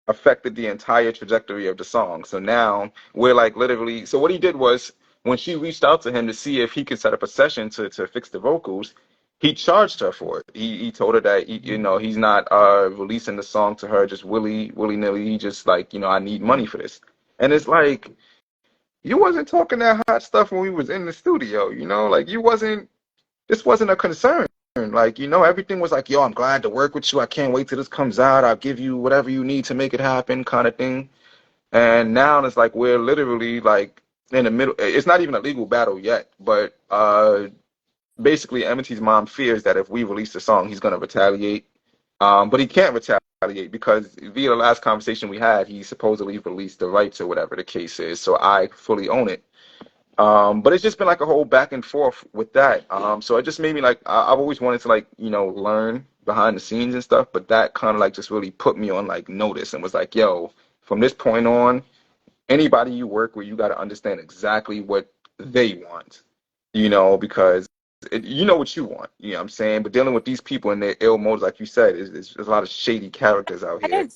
affected the entire trajectory of the song. So now we're like literally. So what he did was when she reached out to him to see if he could set up a session to fix the vocals, he charged her for it. He told her that you know he's not releasing the song to her just willy nilly. He just like, you know, I need money for this. And it's like you wasn't talking that hot stuff when we was in the studio, you know, like you wasn't. This wasn't a concern. Like, you know, everything was like, yo, I'm glad to work with you. I can't wait till this comes out. I'll give you whatever you need to make it happen, kind of thing. And now it's like we're literally like in the middle. It's not even a legal battle yet, but basically, Emity's mom fears that if we release the song, he's gonna retaliate. But he can't retaliate because via the last conversation we had, he supposedly released the rights or whatever the case is. So I fully own it. But it's just been like a whole back and forth with that. So it just made me like I've always wanted to like, you know, learn behind the scenes and stuff, but that kind of like just really put me on like notice and was like, yo, from this point on, anybody you work with, you got to understand exactly what they want, you know, because you know what you want, you know what I'm saying? But dealing with these people and their ill motives, like you said, is there's a lot of shady characters out I here. don't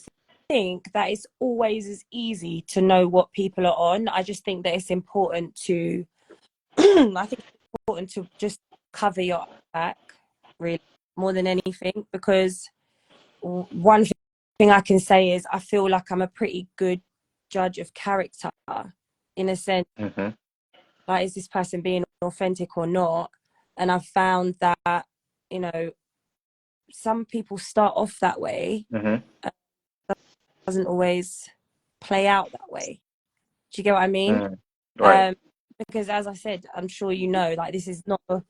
think that it's always as easy to know what people are on. I just think that it's important to, I think it's important to just cover your back, really, more than anything, because one thing I can say is I feel like I'm a pretty good judge of character in a sense. Mm-hmm. Like, is this person being authentic or not? And I've found that, you know, some people start off that way. Mm-hmm. Doesn't always play out that way. Do you get what I mean? Mm-hmm. Right. Because as I said, I'm sure you know, like this is not a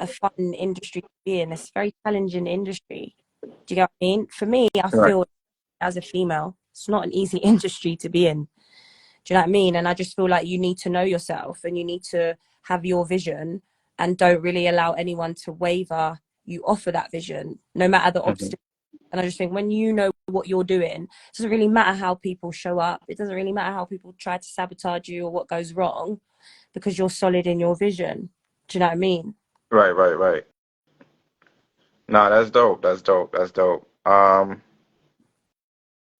fun industry to be in. It's a very challenging industry. Do you get what I mean? For me, I Right. feel as a female, it's not an easy industry to be in. Do you know what I mean? And I just feel like you need to know yourself and you need to have your vision and don't really allow anyone to waver you off of that vision, no matter the Mm-hmm. obstacle. And I just think when you know what you're doing, it doesn't really matter how people show up. It doesn't really matter how people try to sabotage you or what goes wrong because you're solid in your vision. Do you know what I mean? Right. Nah, that's dope. That's dope. That's dope.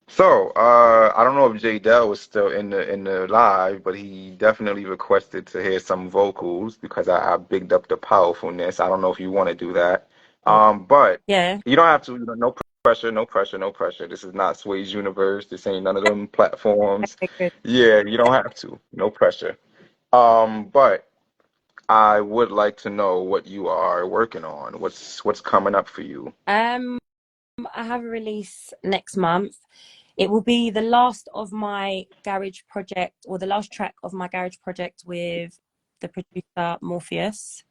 So, I don't know if Jay Dell was still in the live, but he definitely requested to hear some vocals because I bigged up the powerfulness. I don't know if you want to do that. But Yeah. you don't have to, you know, no pressure, no pressure, no pressure. This is not Sway's Universe. This ain't none of them platforms. Okay, good. Yeah, you don't have to. No pressure. But I would like to know what you are working on. What's coming up for you? I have a release next month. It will be the last of my garage project, or the last track of my garage project with the producer Morpheus.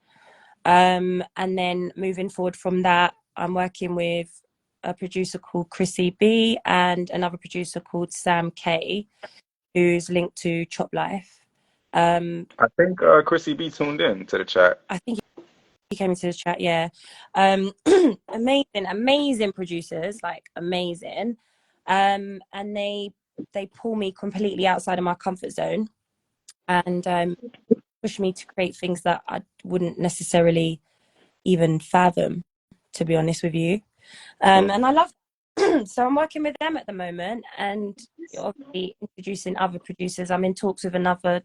And then moving forward from that, I'm working with a producer called Chrissy B and another producer called Sam K, who's linked to Chop Life. I think Chrissy B tuned in to the chat. I think he came into the chat, yeah. Amazing producers, like amazing. And they pull me completely outside of my comfort zone and push me to create things that I wouldn't necessarily even fathom, to be honest with you. And I love so I'm working with them at the moment and obviously introducing other producers. I'm in talks with another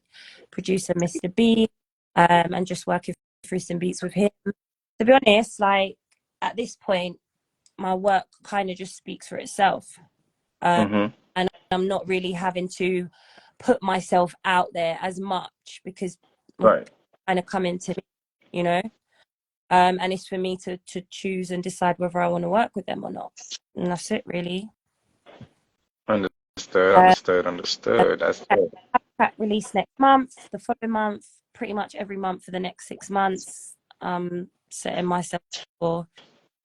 producer, Mr. B, and just working through some beats with him. To be honest, like at this point, my work kind of just speaks for itself. Mm-hmm. And I'm not really having to put myself out there as much because Right. kind of come into me, you know. And it's for me to choose and decide whether I want to work with them or not. And that's it, really. Understood. That's it. Track release next month. The following month, pretty much every month for the next 6 months. Setting myself for,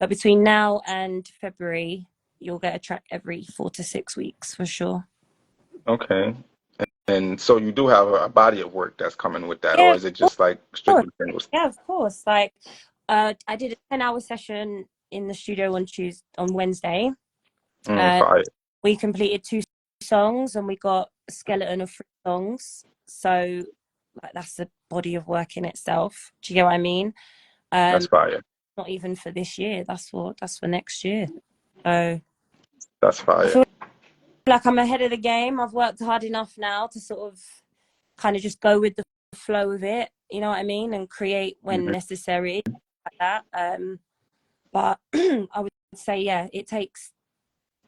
but between now and February, you'll get a track every 4 to 6 weeks for sure. Okay. And so you do have a body of work that's coming with that, or Yeah, is it just like course. strictly singles? Yeah, of course. Like, I did a 10-hour session in the studio on Wednesday. Fire. We completed 2 songs and we got a skeleton of 3 songs. So, like, that's a body of work in itself. Do you get what I mean? That's fire. Not even for this year. That's for next year. So That's I fire. feel like I'm ahead of the game. I've worked hard enough now to sort of kind of just go with the flow of it, you know what I mean, and create when necessary, like that. But I would say, yeah, it takes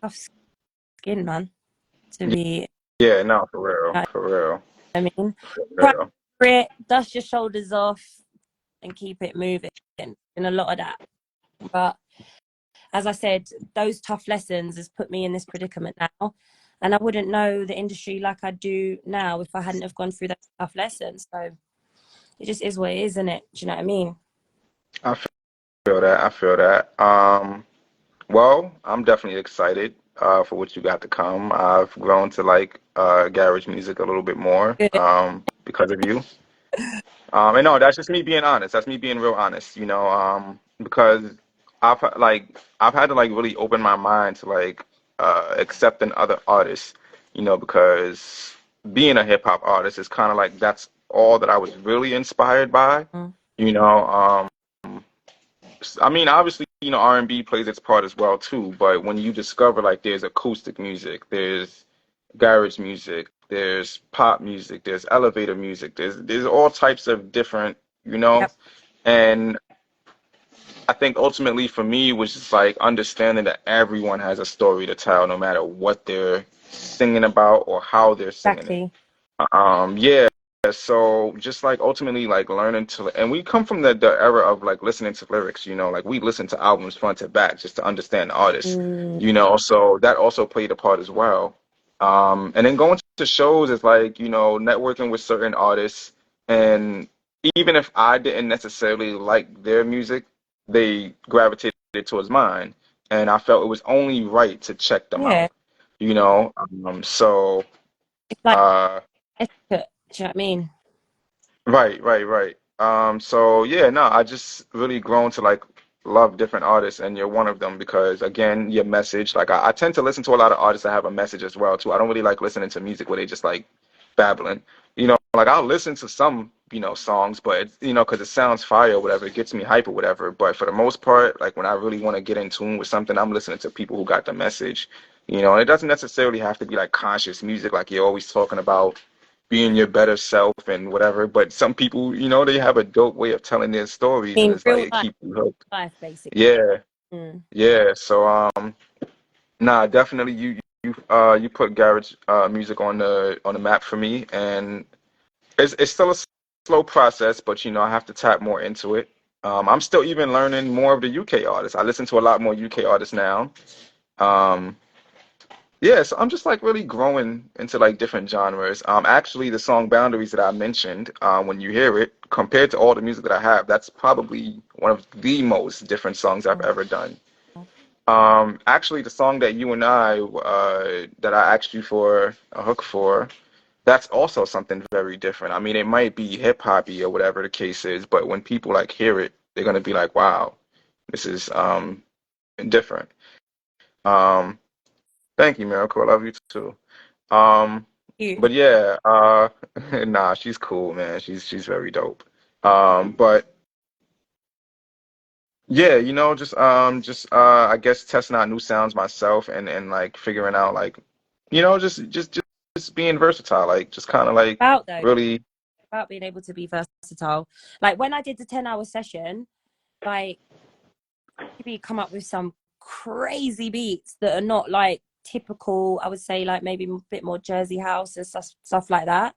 tough skin, man, to be. Yeah, no, for real, for real, I mean, for real. it, dust your shoulders off, and keep it moving. And a lot of that, but as I said, those tough lessons has put me in this predicament now. And I wouldn't know the industry like I do now if I hadn't have gone through those tough lessons. So it just is what it is, isn't it? Do you know what I mean? I feel that. I feel that. Well, I'm definitely excited for what you got to come. I've grown to like garage music a little bit more Good. because of you. And no, that's just me being honest. That's me being real honest, because I've had to like really open my mind to like accepting other artists, because being a hip hop artist is kind of like that's all that I was really inspired by, Mm. you know. I mean, obviously, R&B plays its part as well too, but when you discover like there's acoustic music, there's garage music, there's pop music, there's elevator music, there's all types of different, Yep. and I think ultimately for me was just like understanding that everyone has a story to tell, no matter what they're singing about or how they're singing it. Exactly. Yeah. So just like ultimately like learning to, and we come from the era of like listening to lyrics, like we listen to albums front to back just to understand the artists, Mm. so that also played a part as well. And then going to shows is like, networking with certain artists, and even if I didn't necessarily like their music, they gravitated towards mine, and I felt it was only right to check them Yeah. out, so It's like uh etiquette. Do you know what I mean? right. So yeah, no, I just really grown to like love different artists, and you're one of them because again, your message. Like I tend to listen to a lot of artists that have a message as well too. I don't really like listening to music where they just like babbling. Like I'll listen to some, songs, but because it sounds fire or whatever, it gets me hype or whatever. But for the most part, like when I really want to get in tune with something, I'm listening to people who got the message. And it doesn't necessarily have to be like conscious music, like you're always talking about being your better self and whatever. But some people, they have a dope way of telling their stories, and In it's like real it keeps you hooked. life, basically. Yeah, Mm. yeah. So nah, definitely you put garage music on the map for me, and it's still a slow process, but I have to tap more into it. I'm still even learning more of the UK artists. I listen to a lot more UK artists now. Um, Yeah, so I'm just like really growing into like different genres. Actually, the song Boundaries that I mentioned, when you hear it, compared to all the music that I have, that's probably one of the most different songs I've ever done. Actually, the song that you and that I asked you for a hook for, that's also something very different. I mean, it might be hip hoppy or whatever the case is, but when people like hear it, they're gonna be like, wow, this is different. Um, Thank you, Miracle. I love you too. Um, You. but yeah, nah, she's cool, man. She's very dope. But yeah, I guess testing out new sounds myself and like figuring out like, just being versatile, like just kind of like About though, really. about being able to be versatile. Like when I did the 10-hour session, like maybe come up with some crazy beats that are not like typical. I would say like maybe a bit more Jersey house and stuff like that.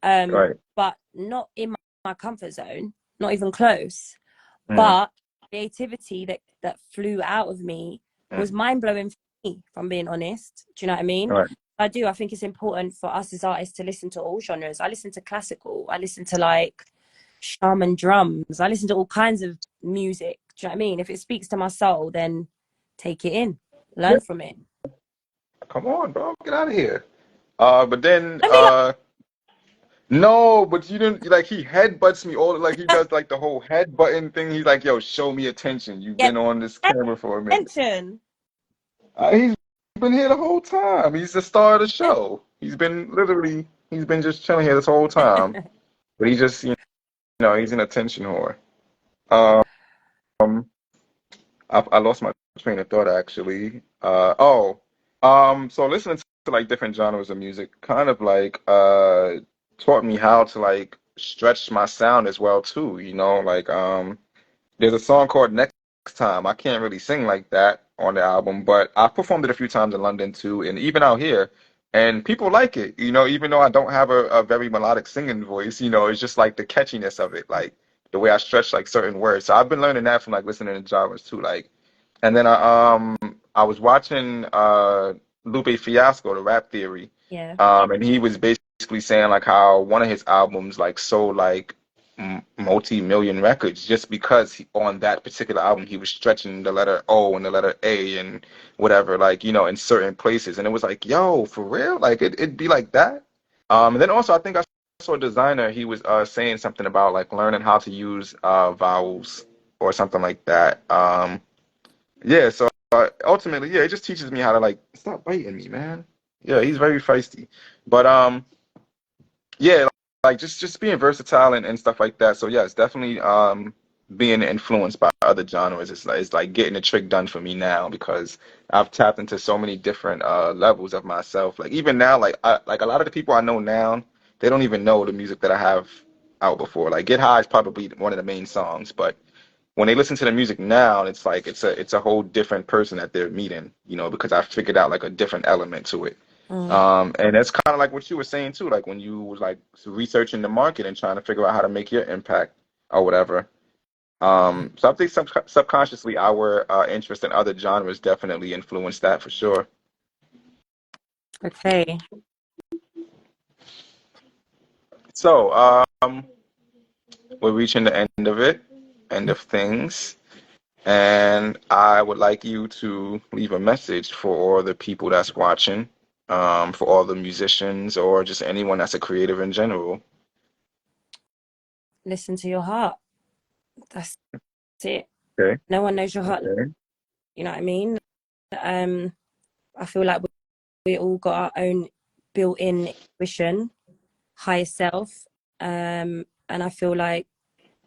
Right. But not in my comfort zone, not even close. Mm, But creativity that flew out of me mm, was mind blowing for me, if I'm being honest. Do you know what I mean? right. I think it's important for us as artists to listen to all genres. I listen to classical. I listen to like shaman drums. I listen to all kinds of music. Do you know what I mean? If it speaks to my soul, then take it in, Yeah. learn from it. Come on, bro. Get out of here. But then Don't be like, no, but you didn't like he headbutts me all like he does like the whole headbutting thing. He's like, yo, show me attention. You've yeah, been on this camera for a minute. attention. He's been here the whole time. He's the star of the show. He's been just chilling here this whole time. But he just, he's an attention whore. Um, I lost my train of thought actually. So listening to like different genres of music kind of like taught me how to like stretch my sound as well too. There's a song called Next Time. I can't really sing like that on the album, but I performed it a few times in London too, and even out here. And people like it, even though I don't have a very melodic singing voice, it's just like the catchiness of it, like the way I stretch like certain words. So I've been learning that from like listening to genres too. And then I was watching Lupe Fiasco, the Rap Theory, Yeah. and he was basically saying like how one of his albums like sold like multi-million records just because on that particular album he was stretching the letter O and the letter A and whatever like in certain places, and it was like, yo, for real, like it'd be like that. And then also I think I saw a designer, he was saying something about like learning how to use vowels or something like that. Yeah, so ultimately, yeah, it just teaches me how to like stop biting me, man. Yeah, he's very feisty, but yeah, like just being versatile and stuff like that. So yeah, it's definitely being influenced by other genres. It's like getting the trick done for me now because I've tapped into so many different levels of myself. Like even now, like a lot of the people I know now, they don't even know the music that I have out before. Like Get High is probably one of the main songs, but when they listen to the music now, it's like it's a whole different person that they're meeting, because I figured out like a different element to it. Mm. And that's kind of like what you were saying too, like when you was like researching the market and trying to figure out how to make your impact or whatever. So I think subconsciously our interest in other genres definitely influenced that for sure. Okay. So we're reaching the end of things. And I would like you to leave a message for all the people that's watching, for all the musicians or just anyone that's a creative in general. Listen to your heart. That's it. Okay. No one knows your heart. Okay. You know what I mean? I feel like we all got our own built-in intuition, higher self. And I feel like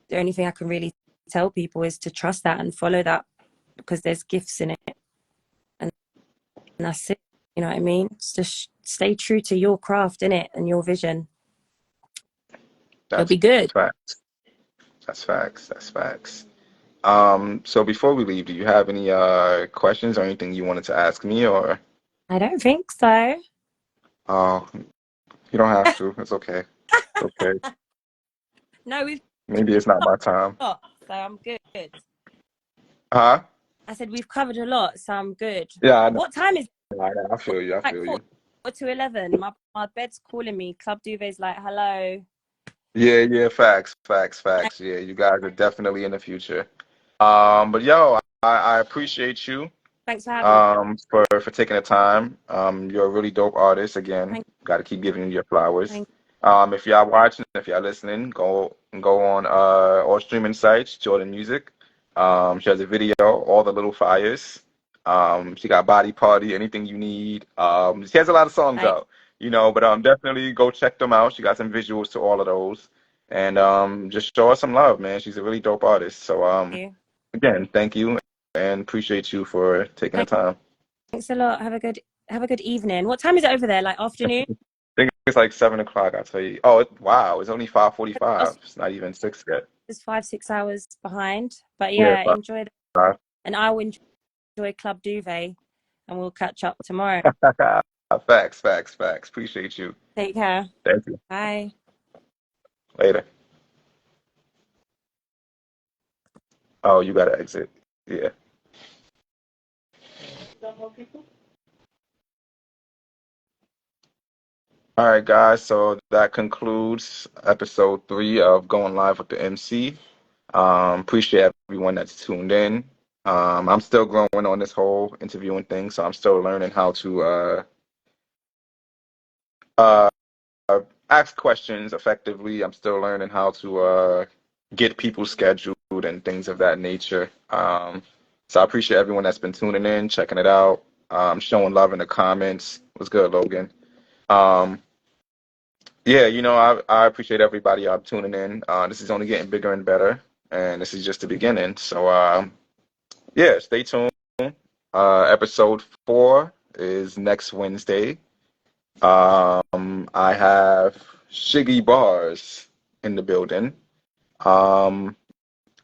the only thing I can really tell people is to trust that and follow that because there's gifts in it. And that's it. You know what I mean? It's just stay true to your craft, innit, and your vision. It'll That's be good. facts. That's facts. That's facts. So before we leave, do you have any questions or anything you wanted to ask me or I don't think so. oh, you don't have to. It's okay. It's okay. No, we've Maybe it's not my time. got, so I'm good. Huh? I said we've covered a lot, so I'm good. Yeah, I know. What time is it? I feel you. I Like feel you. 4 to 11. My bed's calling me. Club Duvet's like, hello. Yeah, yeah, facts, facts, facts. Yeah, you guys are definitely in the future. But yo, I appreciate you Thanks for having me. for taking the time. You're a really dope artist. Again, Thank, got to keep giving you your flowers. thank. If y'all watching, if y'all listening, go on all streaming sites, Jordan Music. She has a video, All the Little Fires. She got Body Party, anything you need. She has a lot of songs Thank out, but definitely go check them out. She got some visuals to all of those. And just show her some love, man. She's a really dope artist. So you. again, thank you and appreciate you for taking the time. Thanks a lot. Have a good evening. What time is it over there? Like afternoon? I think it's like 7 o'clock, I'll tell you. Oh, wow, it's only 5:45. It's not even 6 yet. It's 5, 6 hours behind. But Yeah, yeah, enjoy that. 5. And I will enjoy Club Duvet and we'll catch up tomorrow. Facts, facts, facts. Appreciate you. Take care. Thank you. Bye. Later. Oh, you gotta exit. Yeah. All right, guys. So that concludes episode 3 of Going Live with the MC. Appreciate everyone that's tuned in. I'm still growing on this whole interviewing thing, so I'm still learning how to uh, ask questions effectively. I'm still learning how to get people scheduled and things of that nature. So I appreciate everyone that's been tuning in, checking it out, showing love in the comments. What's good, Logan? Um, yeah, I appreciate everybody tuning in. This is only getting bigger and better, and this is just the beginning. So yeah, stay tuned. Episode 4 is next Wednesday. I have Shiggy Bars in the building. Um,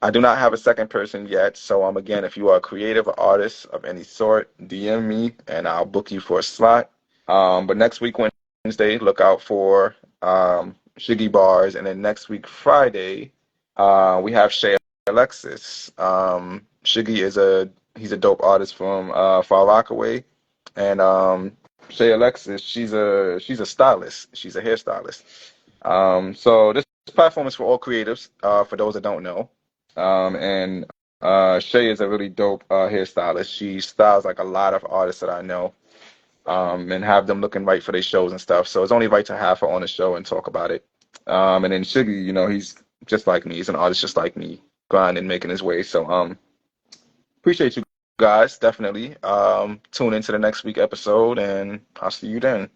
I do not have a second person yet, so again, if you are a creative or artist of any sort, DM me and I'll book you for a slot. But next week Wednesday, look out for Shiggy Bars, and then next week Friday, we have Shay Alexis. Shiggy he's a dope artist from Far Rockaway, and Shay Alexis, she's a stylist. She's a hairstylist. So this platform is for all creatives, for those that don't know. And Shay is a really dope hairstylist. She styles like a lot of artists that I know, and have them looking right for their shows and stuff. So it's only right to have her on the show and talk about it. And then Shiggy, he's just like me. He's an artist just like me, grinding, making his way. So appreciate you guys, definitely. Tune into the next week episode, and I'll see you then.